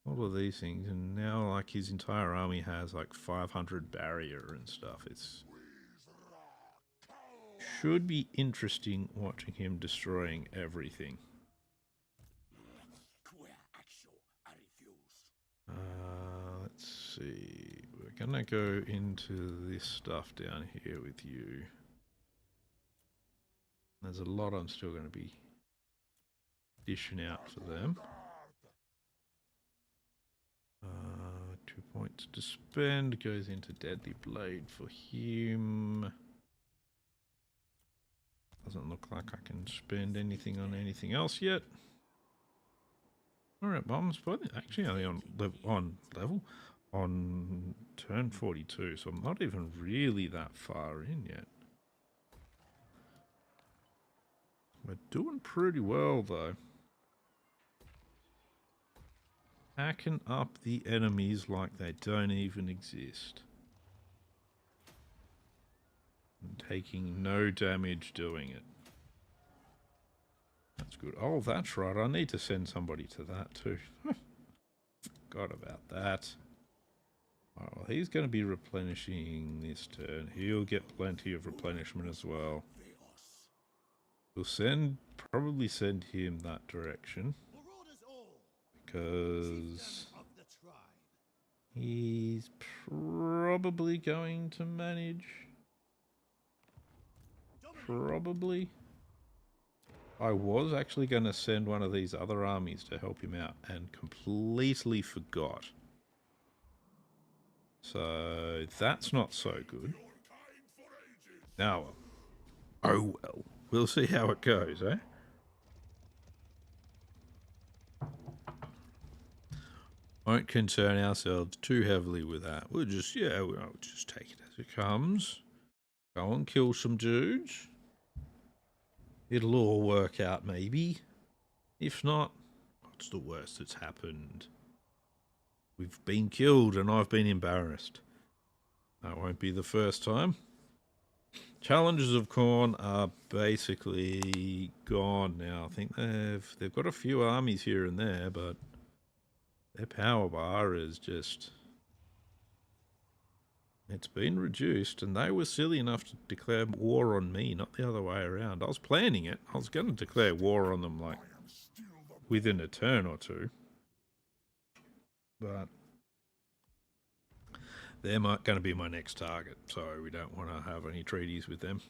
All of these things, and now like his entire army has like 500 barrier and stuff. It's should be interesting watching him destroying everything. Let's see. We're gonna go into this stuff down here with you. There's a lot I'm still going to be dishing out for them. 2 points to spend goes into Deadly Blade for him. Doesn't look like I can spend anything on anything else yet. Alright, bombs, but actually only on turn 42, so I'm not even really that far in yet. We're doing pretty well though. Hacking up the enemies like they don't even exist. And taking no damage doing it. That's good. Oh, that's right. I need to send somebody to that too. Forgot about that. Alright, well, he's going to be replenishing this turn. He'll get plenty of replenishment as well. We'll probably send him that direction. Because he's probably going to manage. Probably. I was actually going to send one of these other armies to help him out and completely forgot. So that's not so good. Now, oh well. We'll see how it goes, eh? Won't concern ourselves too heavily with that. We'll just, yeah, we'll just take it as it comes. Go and kill some dudes. It'll all work out, maybe. If not, what's the worst that's happened? We've been killed and I've been embarrassed. That won't be the first time. Challenges of Khorne are basically gone now. I think they've got a few armies here and there, but their power bar is just It's been reduced, and they were silly enough to declare war on me, not the other way around. I was planning it. I was going to declare war on them, like, within a turn or two. But they're going to be my next target, so we don't want to have any treaties with them.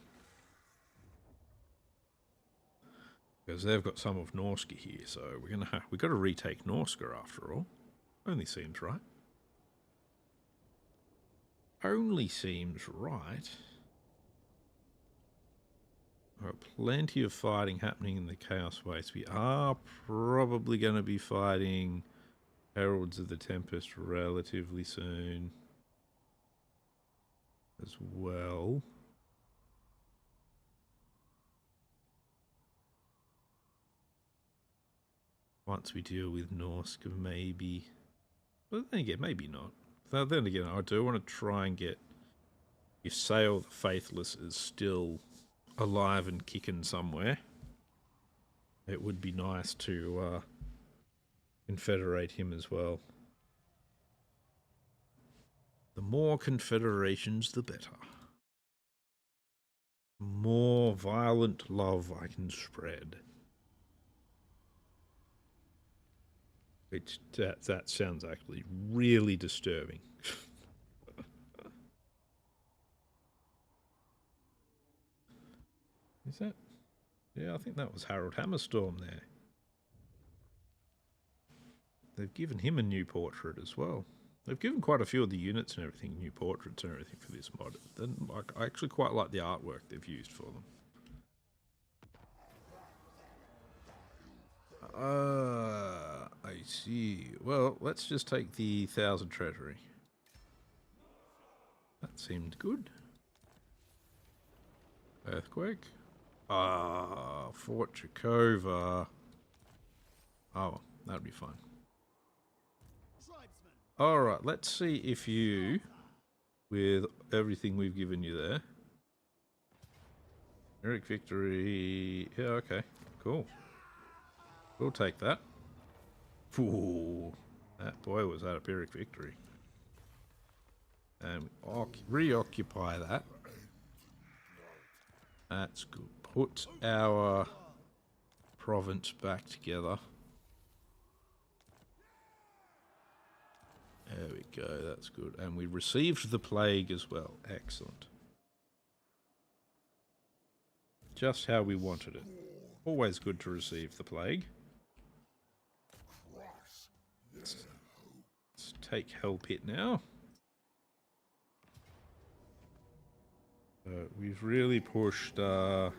Because they've got some of Norska here, so we've got to retake Norska after all. Only seems right. Only seems right. There are plenty of fighting happening in the Chaos Waste. We are probably going to be fighting Heralds of the Tempest relatively soon as well. Once we deal with Norska, maybe. But then again, maybe not. Then again, I do want to try and get... If Sail the Faithless is still alive and kicking somewhere, it would be nice to confederate him as well. The more confederations, the better. The more violent love I can spread. Which, that sounds actually really disturbing. Is that? Yeah, I think that was Harold Hammerstorm there. They've given him a new portrait as well. They've given quite a few of the units and everything new portraits and everything for this mod. I actually quite like the artwork they've used for them. I see. Well, let's just take the 1,000 treasury. That seemed good. Earthquake. Fort Chakova. Oh, that'd be fine. Alright, let's see if you, with everything we've given you there. Eric victory. Yeah, okay. Cool. We'll take that. Ooh, that boy was at a Pyrrhic victory. And reoccupy that. That's good. Put our province back together. There we go, that's good. And we received the plague as well. Excellent. Just how we wanted it. Always good to receive the plague. Let's take Hell Pit now. We've really pushed the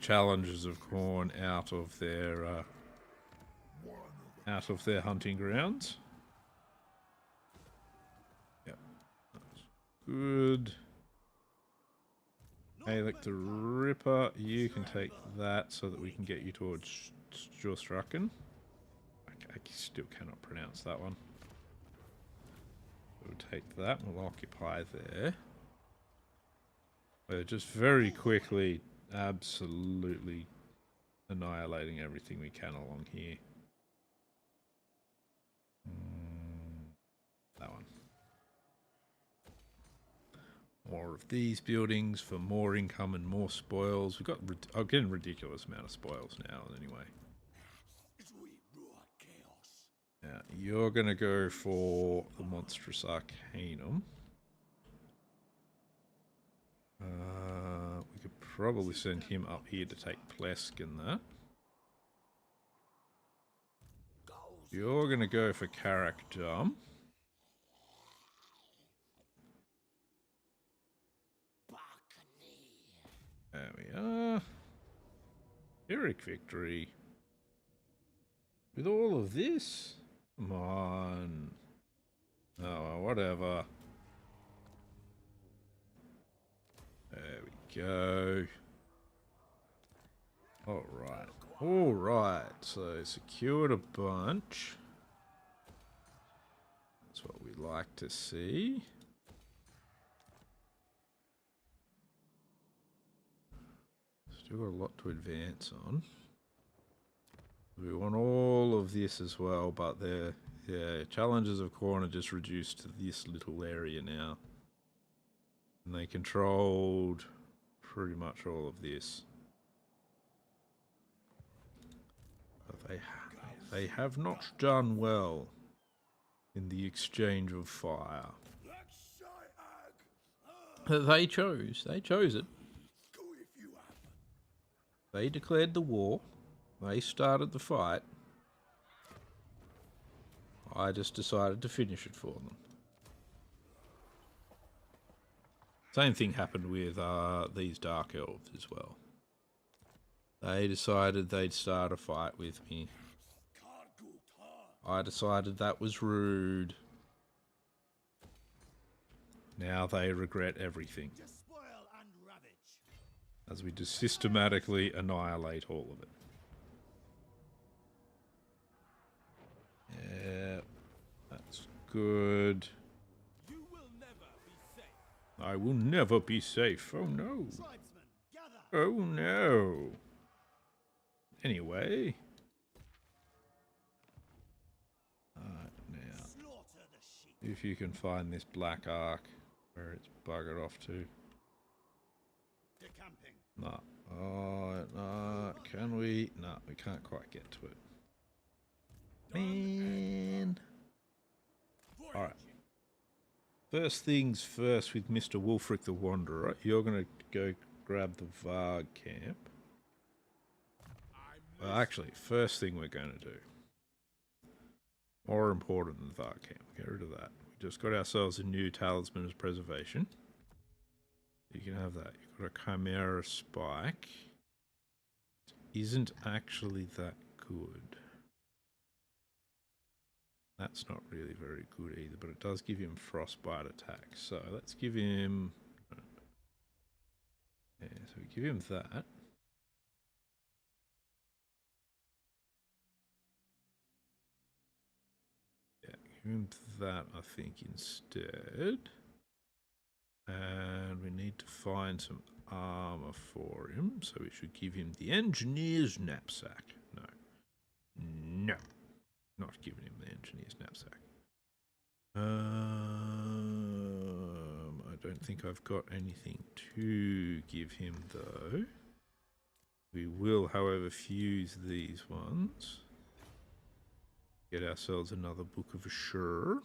challenges of Khorne out of their hunting grounds. Yep, that's good. Hey, like the Ripper, you can take that so that we can get you towards Jorstraken. I still cannot pronounce that one. We'll take that, we'll occupy there. We're just very quickly, absolutely annihilating everything we can along here. That one. More of these buildings for more income and more spoils. We've got I'm getting a ridiculous amount of spoils now anyway. Now, you're going to go for the Monstrous Arcanum. We could probably send him up here to take Plesk and that. You're going to go for Karak Dum. There we are. Pyrrhic victory. With all of this? Come on. Oh, whatever. There we go. Alright. Alright. So, secured a bunch. That's what we like to see. Still got a lot to advance on. We want all of this as well, but Yeah, challenges of Khorne are just reduced to this little area now. And they controlled pretty much all of this. But they have not done well in the exchange of fire. They chose it. They declared the war. They started the fight. I just decided to finish it for them. Same thing happened with these Dark Elves as well. They decided they'd start a fight with me. I decided that was rude. Now they regret everything. As we just systematically annihilate all of it. Yeah, that's good. I will never be safe. Oh no. Oh no. Anyway. Now. If you can find this black ark where it's buggered off to. No. Oh, no. Can we? No, we can't quite get to it. Man. Alright. First things first with Mr. Wulfric the Wanderer. You're going to go grab the Throgg camp. Well, actually, first thing we're going to do. More important than the Throgg camp. Get rid of that. We just got ourselves a new Talisman of Preservation. You can have that. You've got a Chimera Spike. It isn't actually that good. That's not really very good either, but it does give him frostbite attack. So let's give him... Yeah, so we give him that. Yeah, give him that, I think, instead. And we need to find some armor for him, so we should give him the Engineer's Knapsack. No. No. Not giving him the Engineer's Knapsack. I don't think I've got anything to give him, though. We will, however, fuse these ones. Get ourselves another Book of Assure.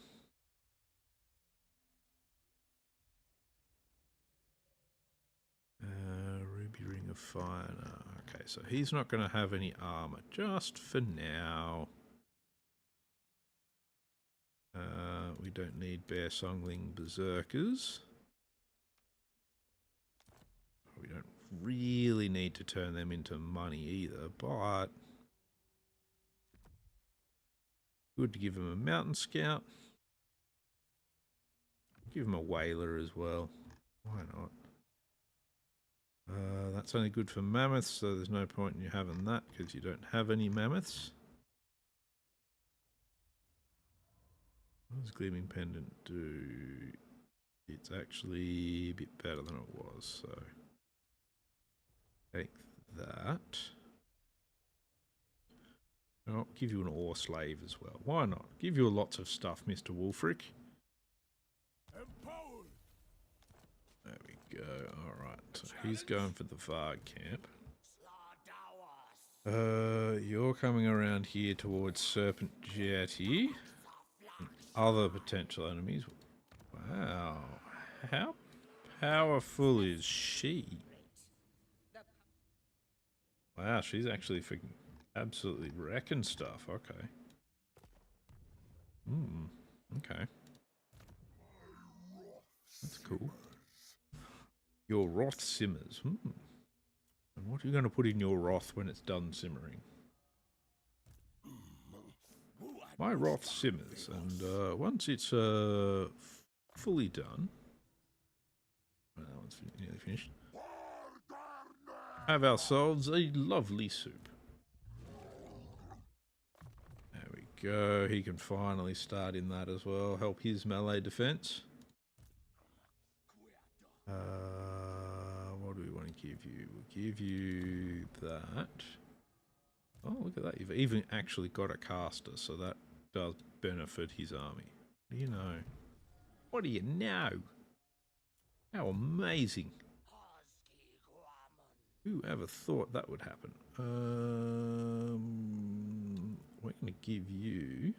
Ruby Ring of Fire. Okay, so he's not going to have any armor just for now. We don't need Bear Songling Berserkers. We don't really need to turn them into money either, but good to give him a Mountain Scout. Give him a Whaler as well. Why not? That's only good for mammoths, so there's no point in you having that because you don't have any mammoths. What does Gleaming Pendant do? It's actually a bit better than it was, so take that. I'll give you an ore slave as well. Why not? Give you lots of stuff, Mr. Wulfric. There we go. Alright, so he's going for the Throgg camp. You're coming around here towards Serpent Jetty. And other potential enemies. Wow. How powerful is she? Wow, she's actually freaking absolutely wrecking stuff. Okay. Okay. That's cool. Your wrath simmers. And what are you going to put in your wrath when it's done simmering? My wrath simmers, and once it's fully done, that one's nearly finished. Have ourselves a lovely soup. There we go. He can finally start in that as well. Help his melee defense. What do we want to give you? We'll give you that. Oh, look at that. You've even actually got a caster, so that does benefit his army. What do you know? What do you know? How amazing. Who ever thought that would happen? We're going to give you...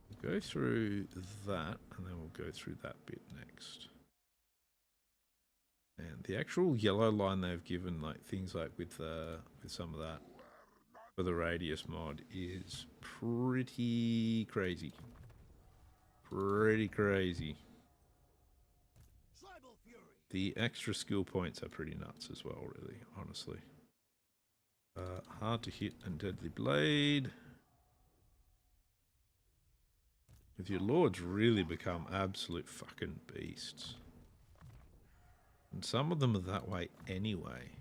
We'll go through that, and then we'll go through that bit next. And the actual yellow line they've given, like things like with some of that for the Radious Mod, is pretty crazy. Pretty crazy. The extra skill points are pretty nuts as well, really, honestly. Hard to hit and deadly blade. With your lords really become absolute fucking beasts. And some of them are that way anyway.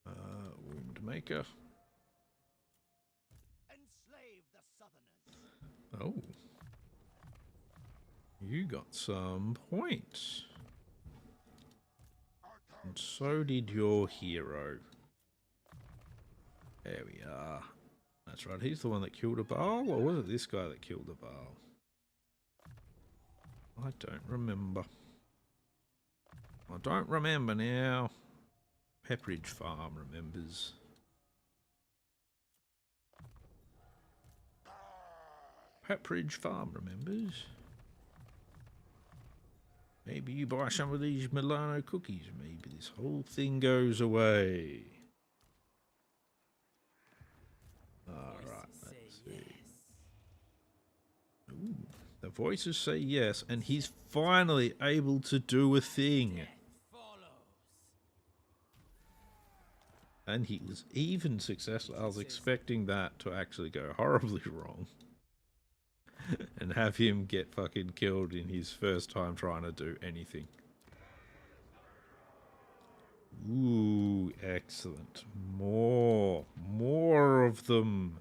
Wound maker. Enslave the Southerners. Oh. You got some points. And so did your hero. There we are. That's right, he's the one that killed a Baal, or was it this guy that killed a Baal? I don't remember. I don't remember now. Pepperidge Farm remembers. Pepperidge Farm remembers. Maybe you buy some of these Milano cookies. Maybe this whole thing goes away. Alright, let's see. Ooh, the voices say yes, and he's finally able to do a thing. And he was even successful. I was expecting that to actually go horribly wrong. And have him get fucking killed in his first time trying to do anything. Ooh, excellent. More of them.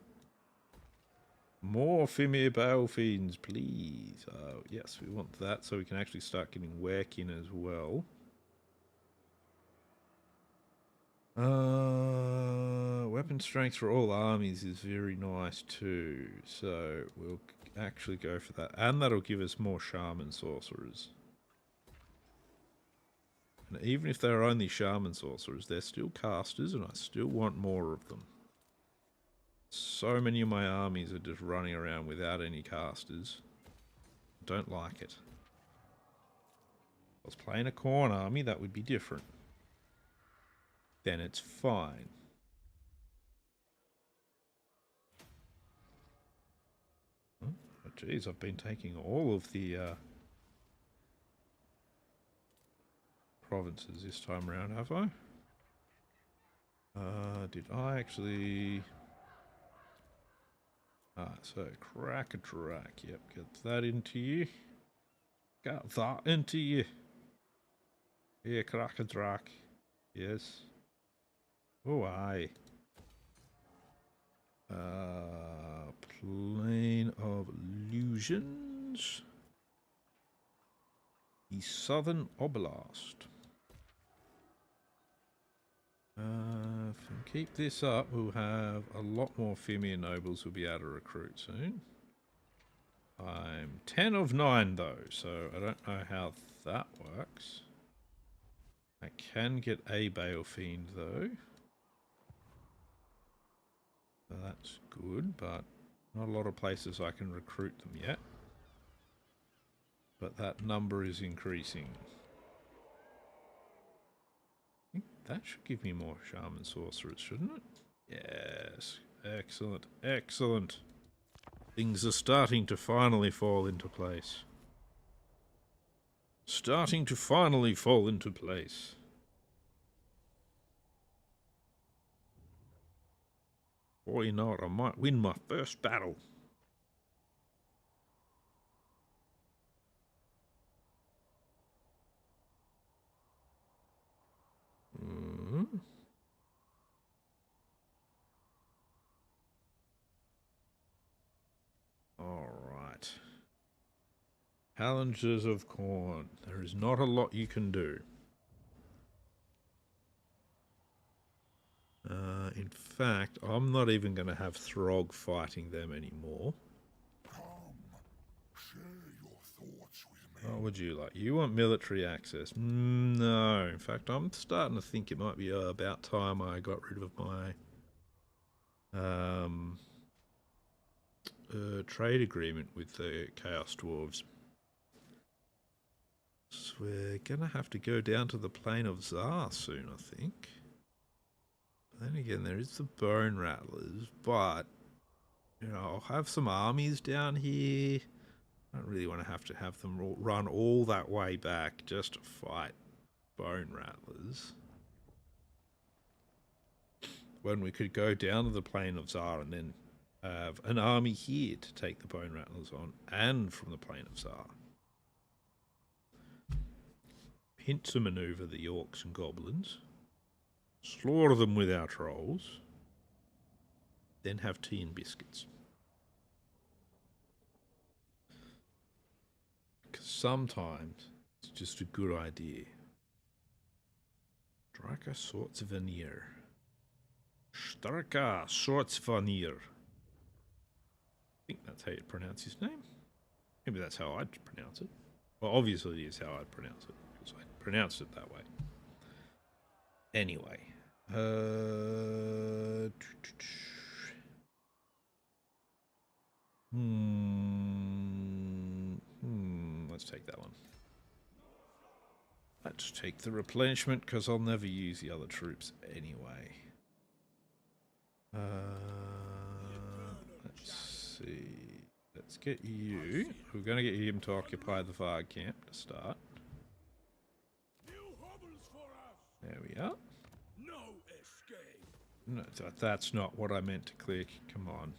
More Fimir Balefins, please. Oh, yes, we want that so we can actually start getting work in as well. Weapon strength for all armies is very nice too. So we'll actually go for that. And that'll give us more shaman sorcerers. And even if they're only shaman sorcerers, they're still casters, and I still want more of them. So many of my armies are just running around without any casters. Don't like it. If I was playing a Khorne army, that would be different. Then it's fine. Oh, geez, I've been taking all of the provinces this time around, have I? Did I actually... so Crack-a-Drac, yep, get that into you. Got that into you. Yeah, Crack-a-Drac. Yes. Oh, aye. Plane of Illusions. The Southern Oblast. If we keep this up, we'll have a lot more Fimir nobles we'll be able to recruit soon. I'm 10 of 9 though, so I don't know how that works. I can get a Balefiend though. So that's good, but not a lot of places I can recruit them yet. But that number is increasing. I think that should give me more shaman sorcerers, shouldn't it? Yes. Excellent. Excellent. Things are starting to finally fall into place. Starting to finally fall into place. Boy, you know what? I might win my first battle. Alright. Challenges of Khorne. There is not a lot you can do. In fact, I'm not even going to have Throgg fighting them anymore. Share your thoughts with me. What would you like? You want military access? No. In fact, I'm starting to think it might be about time I got rid of my trade agreement with the Chaos Dwarves. So we're going to have to go down to the Plain of Zar soon, I think. Then again, there is the Bone Rattlers, but, you know, I'll have some armies down here. I don't really want to have them run all that way back just to fight Bone Rattlers. When we could go down to the Plain of Zar and then have an army here to take the Bone Rattlers on, and from the Plain of Zar. Pincer maneuver the Orcs and Goblins. Slaughter them with our trolls. Then have tea and biscuits. Because sometimes it's just a good idea. Straka Sortsvanir. Straka Sortsvanir. I think that's how you pronounce his name. Maybe that's how I'd pronounce it. Well, obviously it is how I'd pronounce it, because I pronounced it that way. Anyway. Let's take that one. Let's take the replenishment, because I'll never use the other troops anyway. Let's see. Let's get you. We're going to get him to occupy the Throgg camp to start. There we are. No escape. No, that's not what I meant to click. Come on.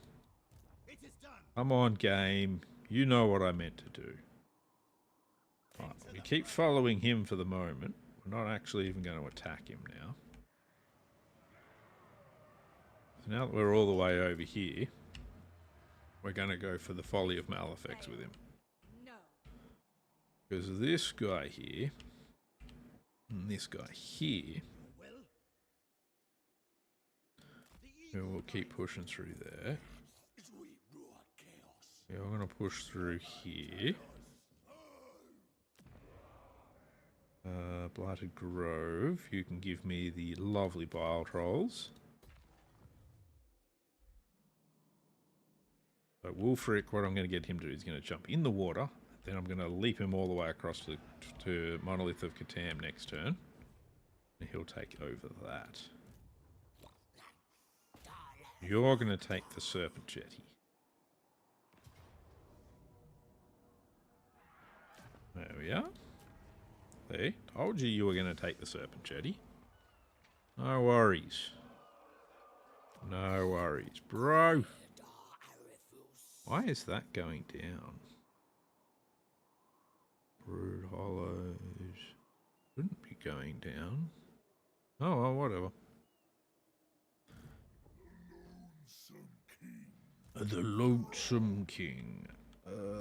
It is done. Come on, game. You know what I meant to do. Right, we keep following him for the moment. We're not actually even going to attack him now. So now that we're all the way over here, we're going to go for the Folly of Malefics with him. No. Because this guy here, and this guy here, we'll keep pushing through there. Yeah, we're going to push through here. Blighted Grove, you can give me the lovely Bile Trolls. So Wulfric, what I'm going to get him to do is going to jump in the water. Then I'm going to leap him all the way across to Monolith of Catan next turn. And he'll take over that. You're going to take the Serpent Jetty. There we are. See, told you were going to take the Serpent Jetty. No worries. No worries, bro. Why is that going down? Brood Hollows. Shouldn't be going down. Oh, well, whatever. The Lonesome King.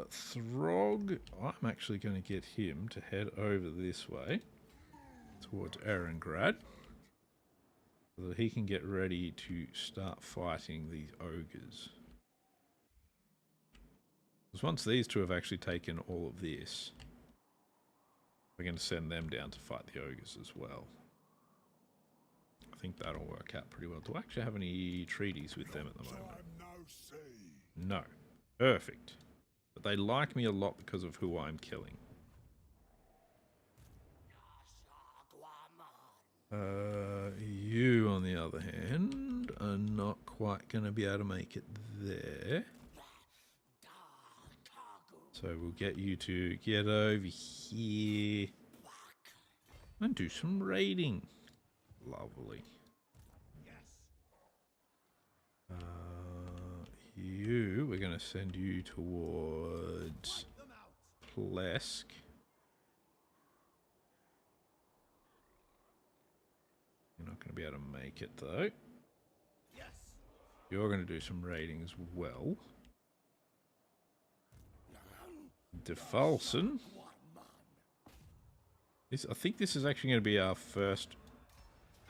Throgg, I'm actually going to get him to head over this way towards Erengrad so that he can get ready to start fighting these ogres. Because once these two have actually taken all of this, we're going to send them down to fight the ogres as well. I think that'll work out pretty well. Do I actually have any treaties with them at the moment? No. Perfect. But they like me a lot because of who I'm killing. You, on the other hand, are not quite going to be able to make it there. So we'll get you to get over here and do some raiding. Lovely. You, we're going to send you towards Plesk. You're not going to be able to make it though. Yes. You're going to do some raiding as well. Defalson. I think this is actually going to be our first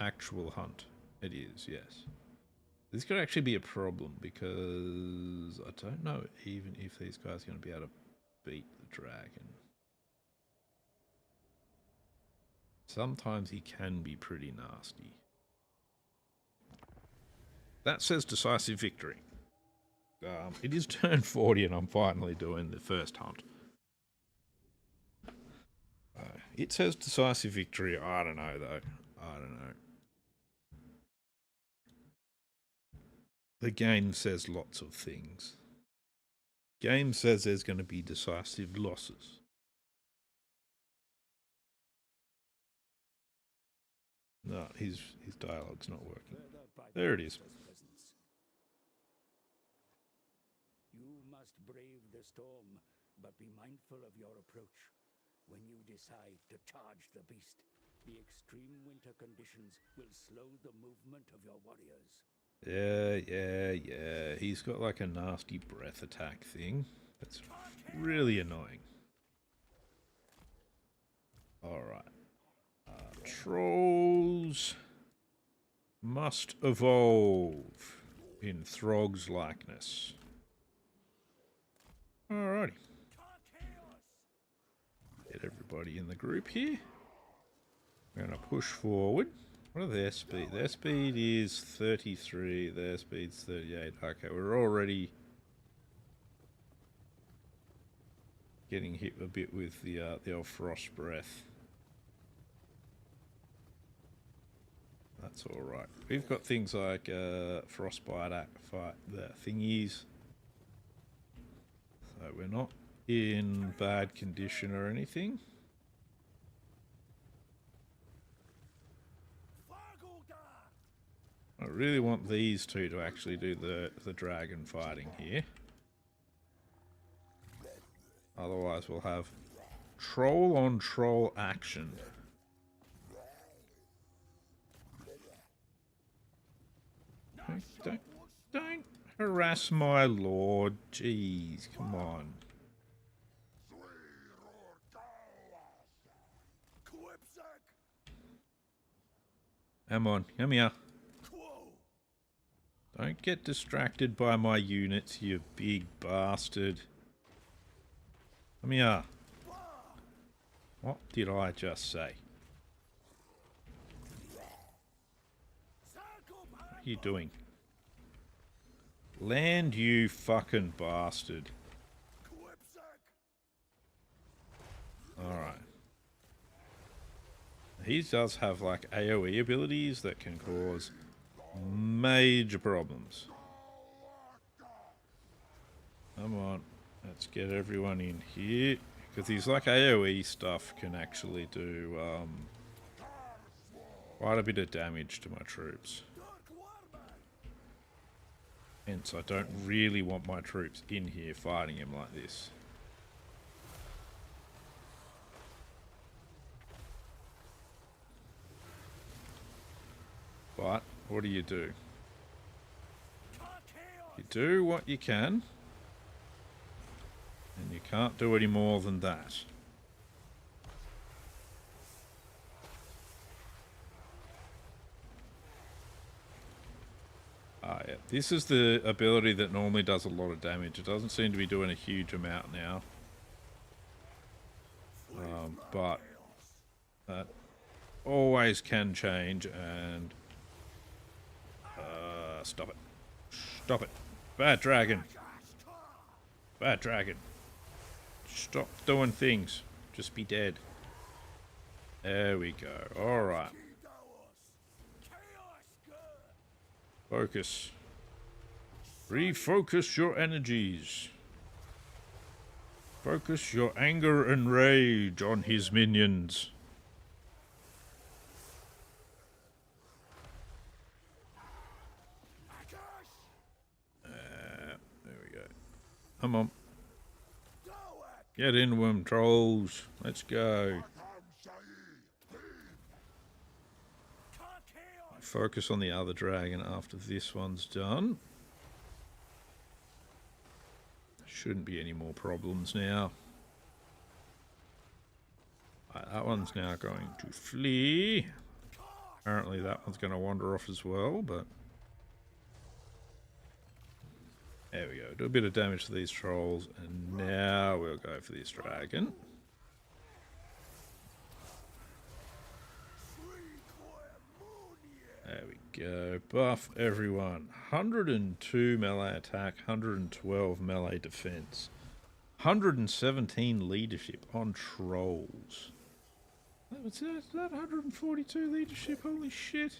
actual hunt. It is, yes. This could actually be a problem because I don't know even if these guys are going to be able to beat the dragon. Sometimes he can be pretty nasty. That says decisive victory. It is turn 40 and I'm finally doing the first hunt. It says decisive victory. I don't know though. I don't know. The game says lots of things. Game says there's going to be decisive losses. No, his dialogue's not working. There it is. You must brave the storm, but be mindful of your approach. When you decide to charge the beast, the extreme winter conditions will slow the movement of your warriors. Yeah. He's got like a nasty breath attack thing. That's really annoying. Alright. Trolls must evolve in Throgg's likeness. Alrighty. Get everybody in the group here. We're going to push forward. What are their speed? Their speed is 33. Their speed's 38. Okay, we're already getting hit a bit with the old frost breath. That's all right. We've got things like frostbite, the thingies, so we're not in bad condition or anything. I really want these two to actually do the dragon fighting here. Otherwise we'll have troll on troll action. Don't harass my lord. Jeez, come on. Come on, come here. Don't get distracted by my units, you big bastard. Come here. What did I just say? What are you doing? Land, you fucking bastard. Alright. He does have like AoE abilities that can cause major problems. Come on. Let's get everyone in here. Because these like AoE stuff can actually do quite a bit of damage to my troops. Hence, I don't really want my troops in here fighting him like this. But, what do? You do what you can, and you can't do any more than that. Yeah. This is the ability that normally does a lot of damage. It doesn't seem to be doing a huge amount now. But that always can change, and stop it. Stop it. Bad dragon. Bad dragon. Stop doing things. Just be dead. There we go. Alright. Focus. Refocus your energies. Focus your anger and rage on his minions. There we go. Come on. Get into them, trolls. Let's go. Focus on the other dragon after this one's done. Shouldn't be any more problems now. Right, that one's now going to flee. Apparently that one's going to wander off as well, but There we go. Do a bit of damage to these trolls, and now we'll go for this dragon. There we go. Buff everyone. 102 melee attack, 112 melee defense, 117 leadership on trolls. What's that? Is that 142 leadership? Holy shit.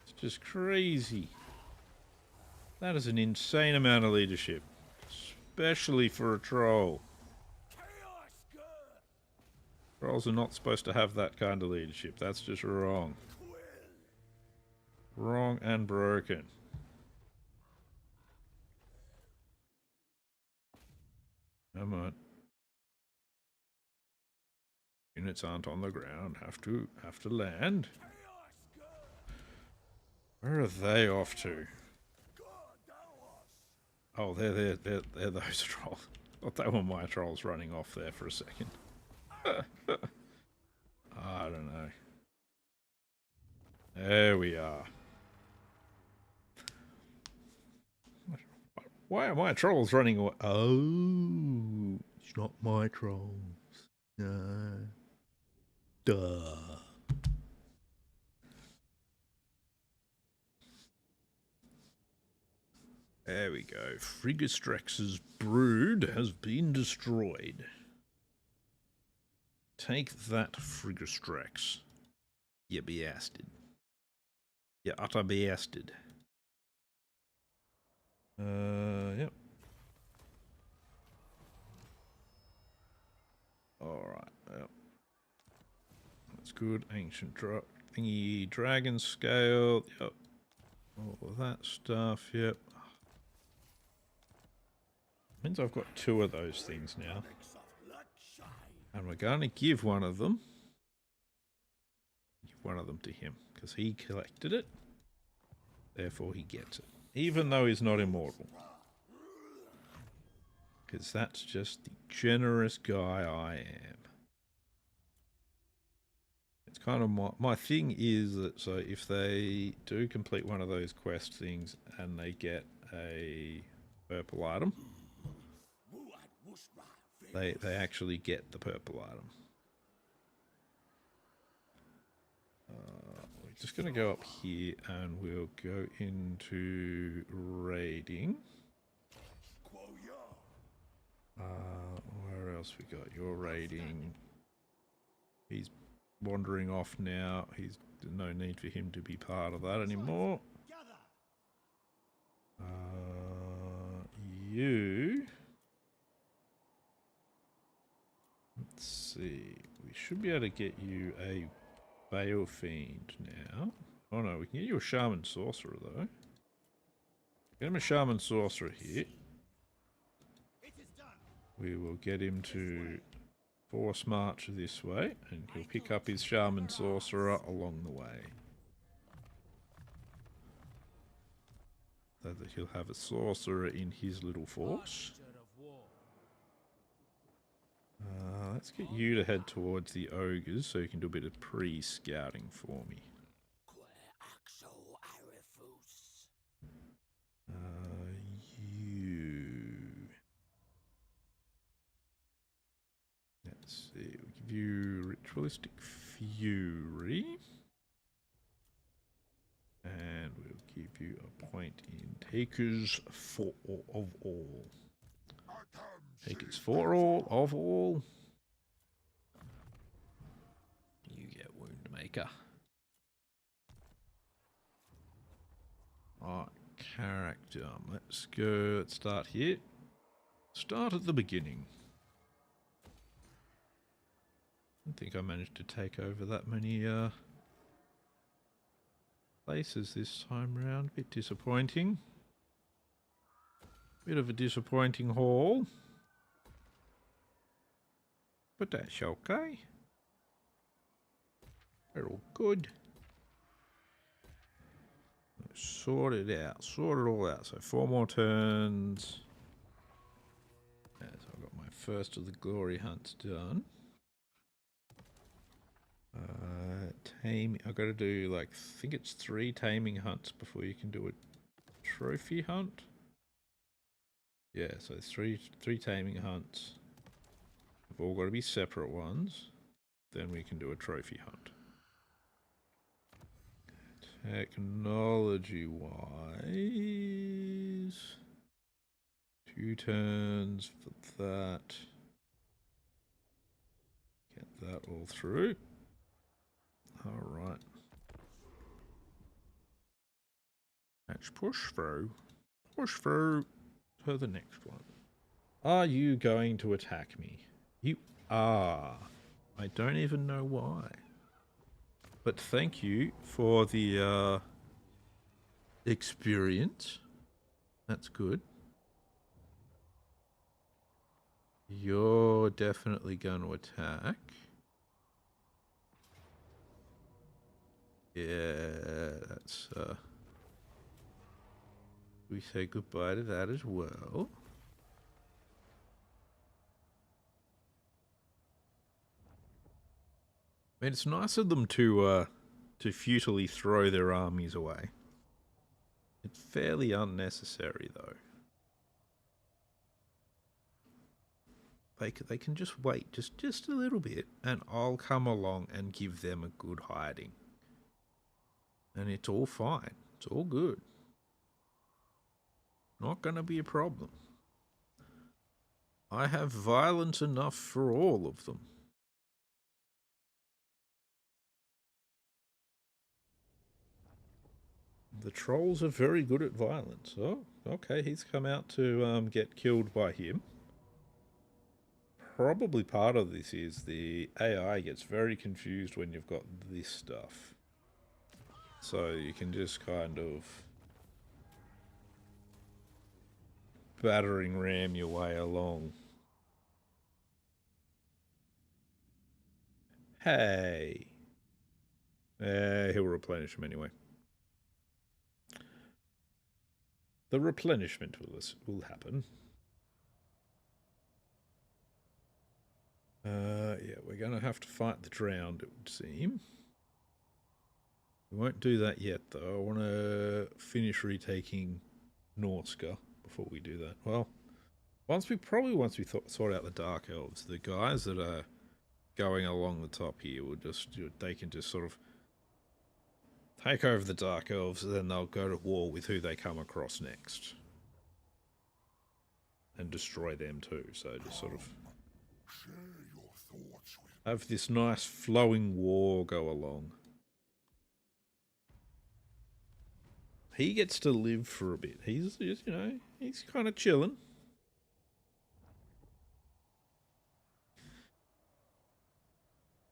It's just crazy. That is an insane amount of leadership. Especially for a troll. Trolls are not supposed to have that kind of leadership. That's just wrong. Wrong and broken. Come on. Units aren't on the ground. Have to land. Where are they off to? Oh, they're those trolls. I thought they were my trolls running off there for a second. I don't know. There we are. Why are my trolls running away? Oh, it's not my trolls. No. Duh. There we go. Frigistrex's brood has been destroyed. Take that, Frigistrex. You bastard. You utter bastard. Yep. Alright, yep. That's good. Ancient thingy, dragon scale, yep. All of that stuff, yep. Means I've got 2 of those things now. And we're going to give one of them to him, because he collected it. Therefore he gets it. Even though he's not immortal. Because that's just the generous guy I am. It's kind of my thing is that, so if they do complete one of those quest things and they get a purple item, they actually get the purple item. We're just going to go up here and we'll go into raiding. Where else we got? You're raiding. He's wandering off now. He's no need for him to be part of that anymore. You. Let's see. We should be able to get you a Bale Fiend now. Oh no, we can get you a Shaman Sorcerer though. Get him a Shaman Sorcerer here. We will get him to force march this way, and he'll pick up his Shaman Sorcerer along the way. So that he'll have a Sorcerer in his little force. Let's get you to head towards the ogres so you can do a bit of pre-scouting for me. You. Let's see. We'll give you Ritualistic Fury. And we'll give you a point in Takers for of all. Takers for all of all. You get Woundmaker. Alright, character. Let's go. Let's start here. Start at the beginning. I don't think I managed to take over that many places this time round. Bit disappointing. Bit of a disappointing haul. But that's okay. They're all good. Sort it out. Sort it all out. So 4 more turns. Yeah, so I've got my first of the glory hunts done. I've got to do like, I think it's 3 taming hunts before you can do trophy hunt. Yeah, so three taming hunts. They've all got to be separate ones. Then we can do a trophy hunt. Technology wise, 2 turns for that. Get that all through. Alright. Let's push through. Push through to the next one. Are you going to attack me? You are. I don't even know why. But thank you for the experience. That's good. You're definitely going to attack. Yeah, that's we say goodbye to that as well. I mean, it's nice of them to futilely throw their armies away. It's fairly unnecessary, though. They can just wait just a little bit, and I'll come along and give them a good hiding. And it's all fine. It's all good. Not going to be a problem. I have violence enough for all of them. The trolls are very good at violence. Oh, okay, he's come out to get killed by him. Probably part of this is the AI gets very confused when you've got this stuff. So you can just kind of battering ram your way along. Hey. He'll replenish him anyway. The replenishment will happen. Yeah, we're going to have to fight the drowned, it would seem. We won't do that yet, though. I want to finish retaking Norska before we do that. Well, once we sort out the Dark Elves, the guys that are going along the top here will they can just sort of take over the Dark Elves, and then they'll go to war with who they come across next. And destroy them too, so just sort of have this nice flowing war go along. He gets to live for a bit. He's just, he's kind of chilling.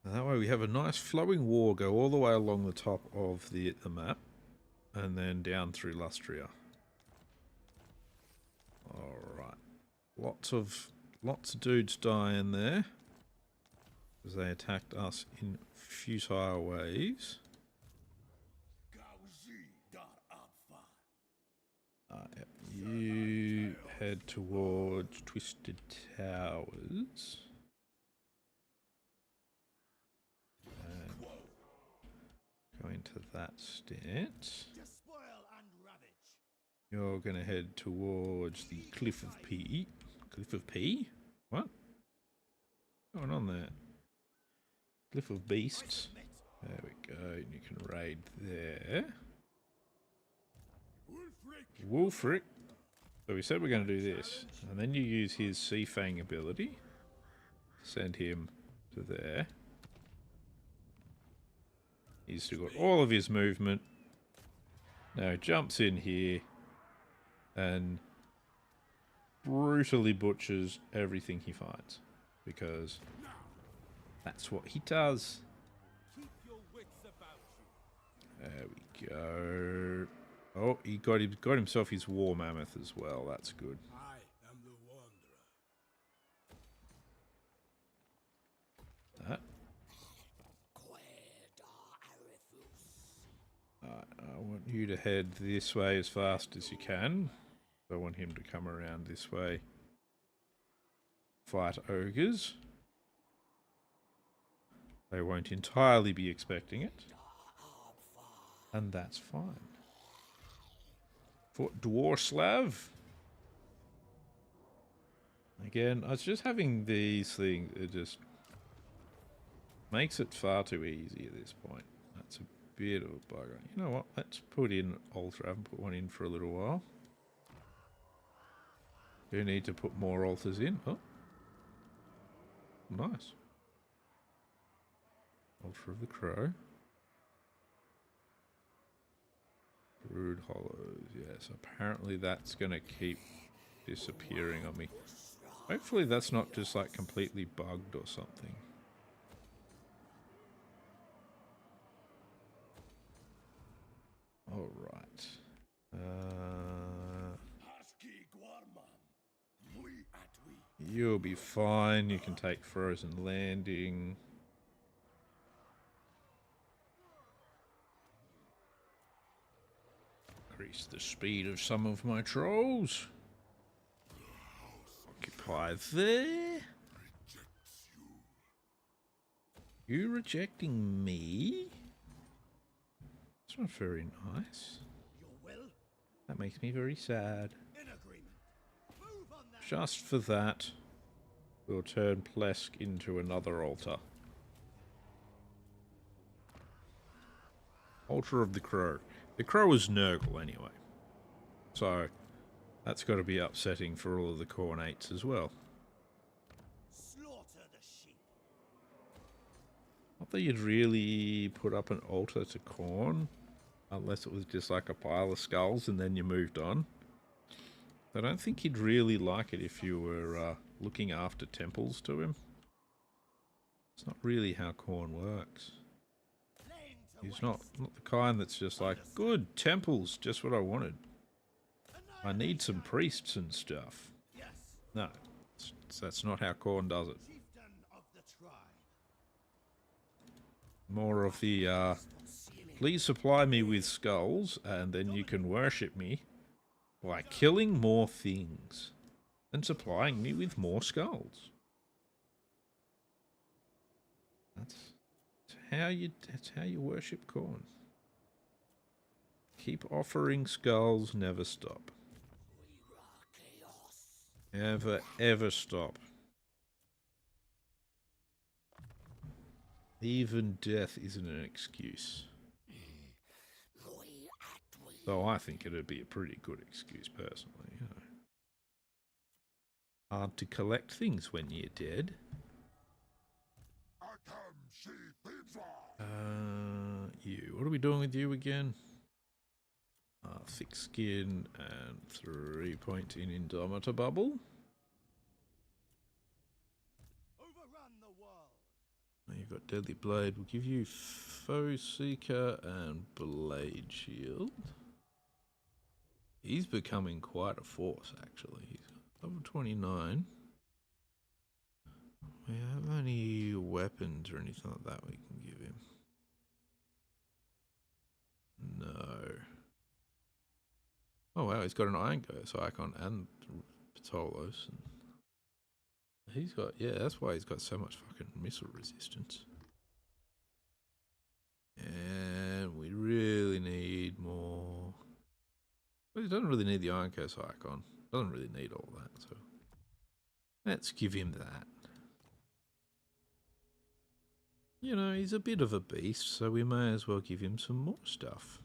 And that way we have a nice flowing war go all the way along the top of the map, and then down through Lustria. Alright. Lots of dudes dying there. Because they attacked us in futile ways. You head towards Twisted Towers. And go into that stance. You're going to head towards the Cliff of P. Cliff of P? What? What's going on there? Cliff of Beasts. There we go. And you can raid there. Wolfric. So we said we're going to do this. And then you use his Sea Fang ability. Send him to there. He's still got all of his movement. Now he jumps in here. And brutally butchers everything he finds. Because that's what he does. There we go. Oh, he got himself his war mammoth as well. That's good. I am the wanderer. That. I want you to head this way as fast as you can. I want him to come around this way. Fight ogres. They won't entirely be expecting it. And that's fine. Fort Dwarslav. Again, I was just having these things. It just makes it far too easy at this point. That's a bit of a bugger. You know what? Let's put in altar. I haven't put one in for a little while. Do need to put more altars in. Oh, nice. Altar of the Crow. Brood Hollows. Yes, apparently that's going to keep disappearing on me. Hopefully that's not just like completely bugged or something. Alright. You'll be fine. You can take Frozen Landing. Increase the speed of some of my trolls. Occupy there. You rejecting me? That's not very nice. That makes me very sad. Just for that, we'll turn Plesk into another altar. Altar of the Crow. The Crow is Nurgle anyway. So, that's got to be upsetting for all of the Khornates as well. Slaughter the sheep. Not that you'd really put up an altar to Khorne, unless it was just like a pile of skulls and then you moved on. I don't think he'd really like it if you were looking after temples to him. It's not really how Khorne works. He's not the kind that's just like, good, temples, just what I wanted. I need some priests and stuff. No, that's not how Khorne does it. More of the, please supply me with skulls and then you can worship me by killing more things and supplying me with more skulls. That's how you worship Khorne. Keep offering skulls, never stop. Never ever stop. Even death isn't an excuse. Though I think it'd be a pretty good excuse personally, you know. Hard to collect things when you're dead. You. What are we doing with you again? Thick skin and 3 point in Indomitor Bubble. Overrun the world. You've got Deadly Blade. We'll give you Foe Seeker and Blade Shield. He's becoming quite a force, actually. He's level 29. We have any weapons or anything like that we can give him? No. Oh wow, he's got an Iron Ghost icon and Ptolos. He's got, yeah, that's why he's got so much fucking missile resistance. And we really need more. Well, he doesn't really need the Iron Curse icon. Doesn't really need all that, so let's give him that. You know, he's a bit of a beast, so we may as well give him some more stuff.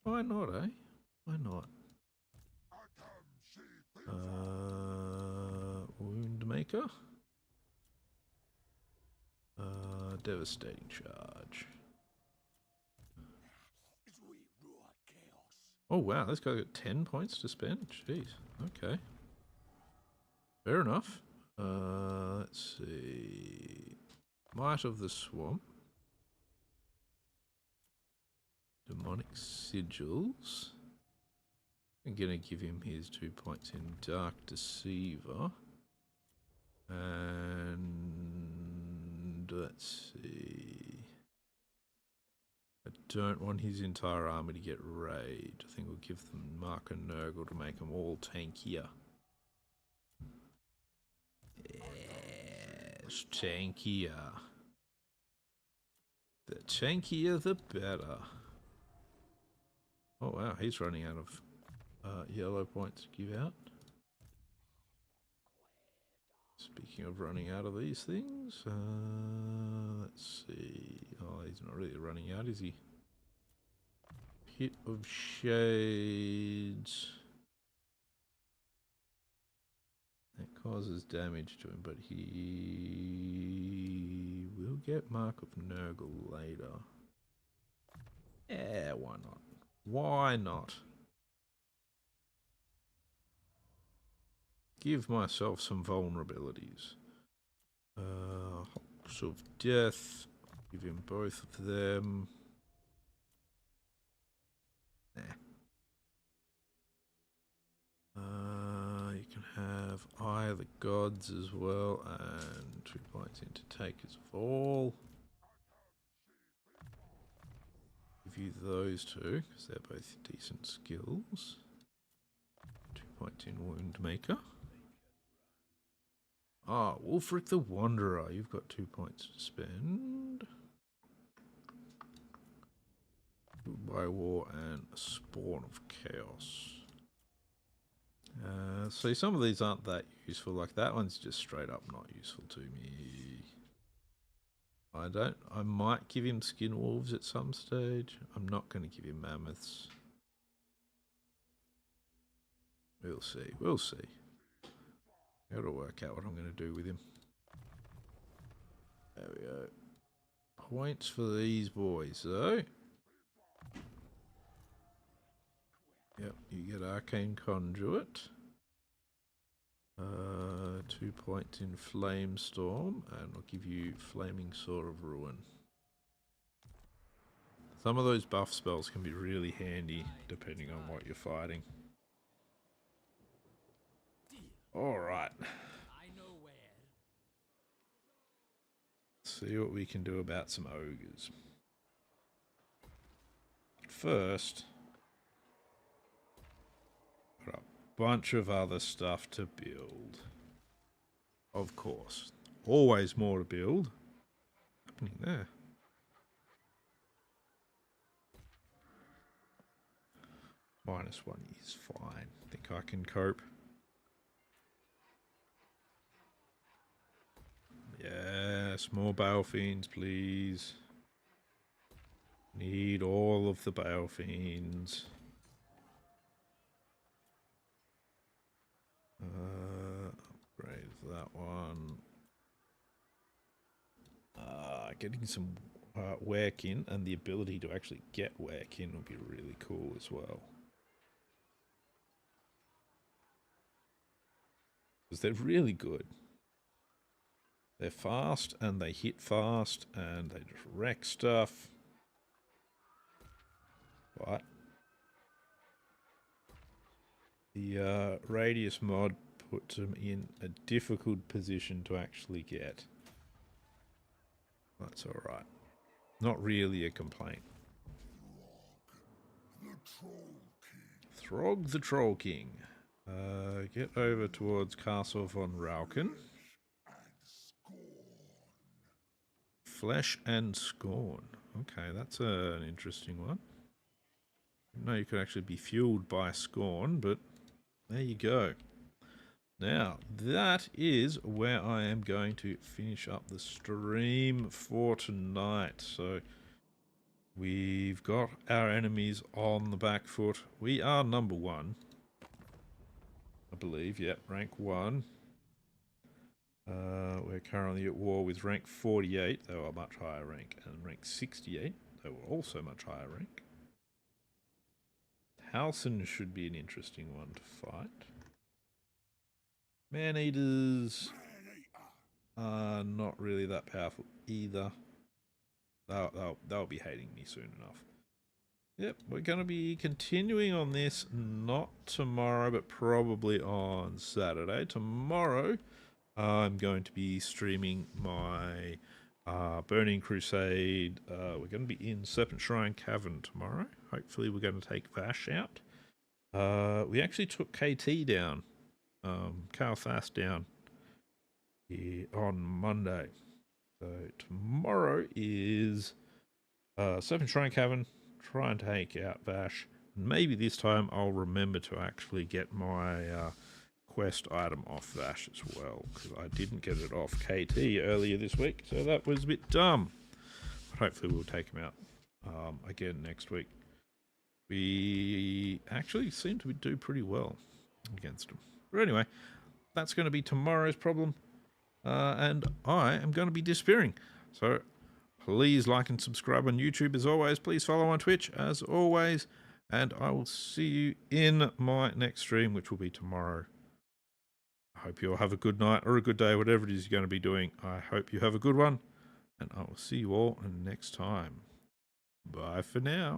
Why not, eh? Why not? Wound Maker. Devastating Charge. Oh wow, this guy got 10 points to spend? Jeez, okay. Fair enough. Let's see. Might of the Swamp. Demonic Sigils. I'm gonna give him his 2 points in Dark Deceiver. And let's see. I don't want his entire army to get raid. I think we'll give them Mark and Nurgle to make them all tankier. Yes, tankier. The tankier the better. Oh wow, he's running out of yellow points to give out. Speaking of running out of these things, let's see. Oh, he's not really running out, is he? Hit of Shades. That causes damage to him, but he will get Mark of Nurgle later. Yeah, why not? Why not? Give myself some vulnerabilities. Hawks of Death. Give him both of them. Nah. You can have Eye of the Gods as well, and 2 points into Takers of All. Give you those two, because they're both decent skills. 2 points in Wound Maker. Ah, Wulfric the Wanderer. You've got 2 points to spend. Goodbye War and Spawn of Chaos. See, some of these aren't that useful. Like that one's just straight up not useful to me. I might give him Skin Wolves at some stage. I'm not going to give him Mammoths. We'll see. We'll see. Got to work out what I'm going to do with him. There we go. Points for these boys, though. Yep, you get Arcane Conduit. 2 points in Flame Storm, and I'll give you Flaming Sword of Ruin. Some of those buff spells can be really handy depending on what you're fighting. Alright. See what we can do about some ogres. First, got a bunch of other stuff to build. Of course. Always more to build. What's happening there? -1 is fine. I think I can cope. Yes, more Balefiends, please. Need all of the Balefiends. Upgrade that one. Getting some Werekin and the ability to actually get Werekin would be really cool as well. Because they're really good. They're fast and they hit fast and they just wreck stuff. But the Radious Mod puts them in a difficult position to actually get. That's alright. Not really a complaint. Throgg the Troll King. Get over towards Castle von Rauken. Flesh and Scorn. Okay, that's an interesting one. No, you could actually be fueled by Scorn, but there you go. Now, that is where I am going to finish up the stream for tonight. So, we've got our enemies on the back foot. We are number 1. I believe, yep, rank 1. We're currently at war with rank 48, they were a much higher rank, and rank 68, they were also much higher rank. Halson should be an interesting one to fight. Man-eaters are not really that powerful either. They'll be hating me soon enough. Yep, we're going to be continuing on this, not tomorrow, but probably on Saturday. Tomorrow, I'm going to be streaming my Burning Crusade. We're going to be in Serpent Shrine Cavern tomorrow. Hopefully we're going to take Vash out. We actually took KT down, Carl Fast down here on Monday. So tomorrow is Serpent Shrine Cavern, try and take out Vash, Maybe this time I'll remember to actually get my quest item off Vash as well, because I didn't get it off KT earlier this week, so that was a bit dumb. But hopefully we'll take him out again next week. We actually seem to do pretty well against him. But anyway, that's going to be tomorrow's problem, and I am going to be disappearing. So please like and subscribe on YouTube as always. Please follow on Twitch as always. And I will see you in my next stream, which will be tomorrow. I hope you all have a good night or a good day, whatever it is you're going to be doing. I hope you have a good one. And I will see you all next time. Bye for now.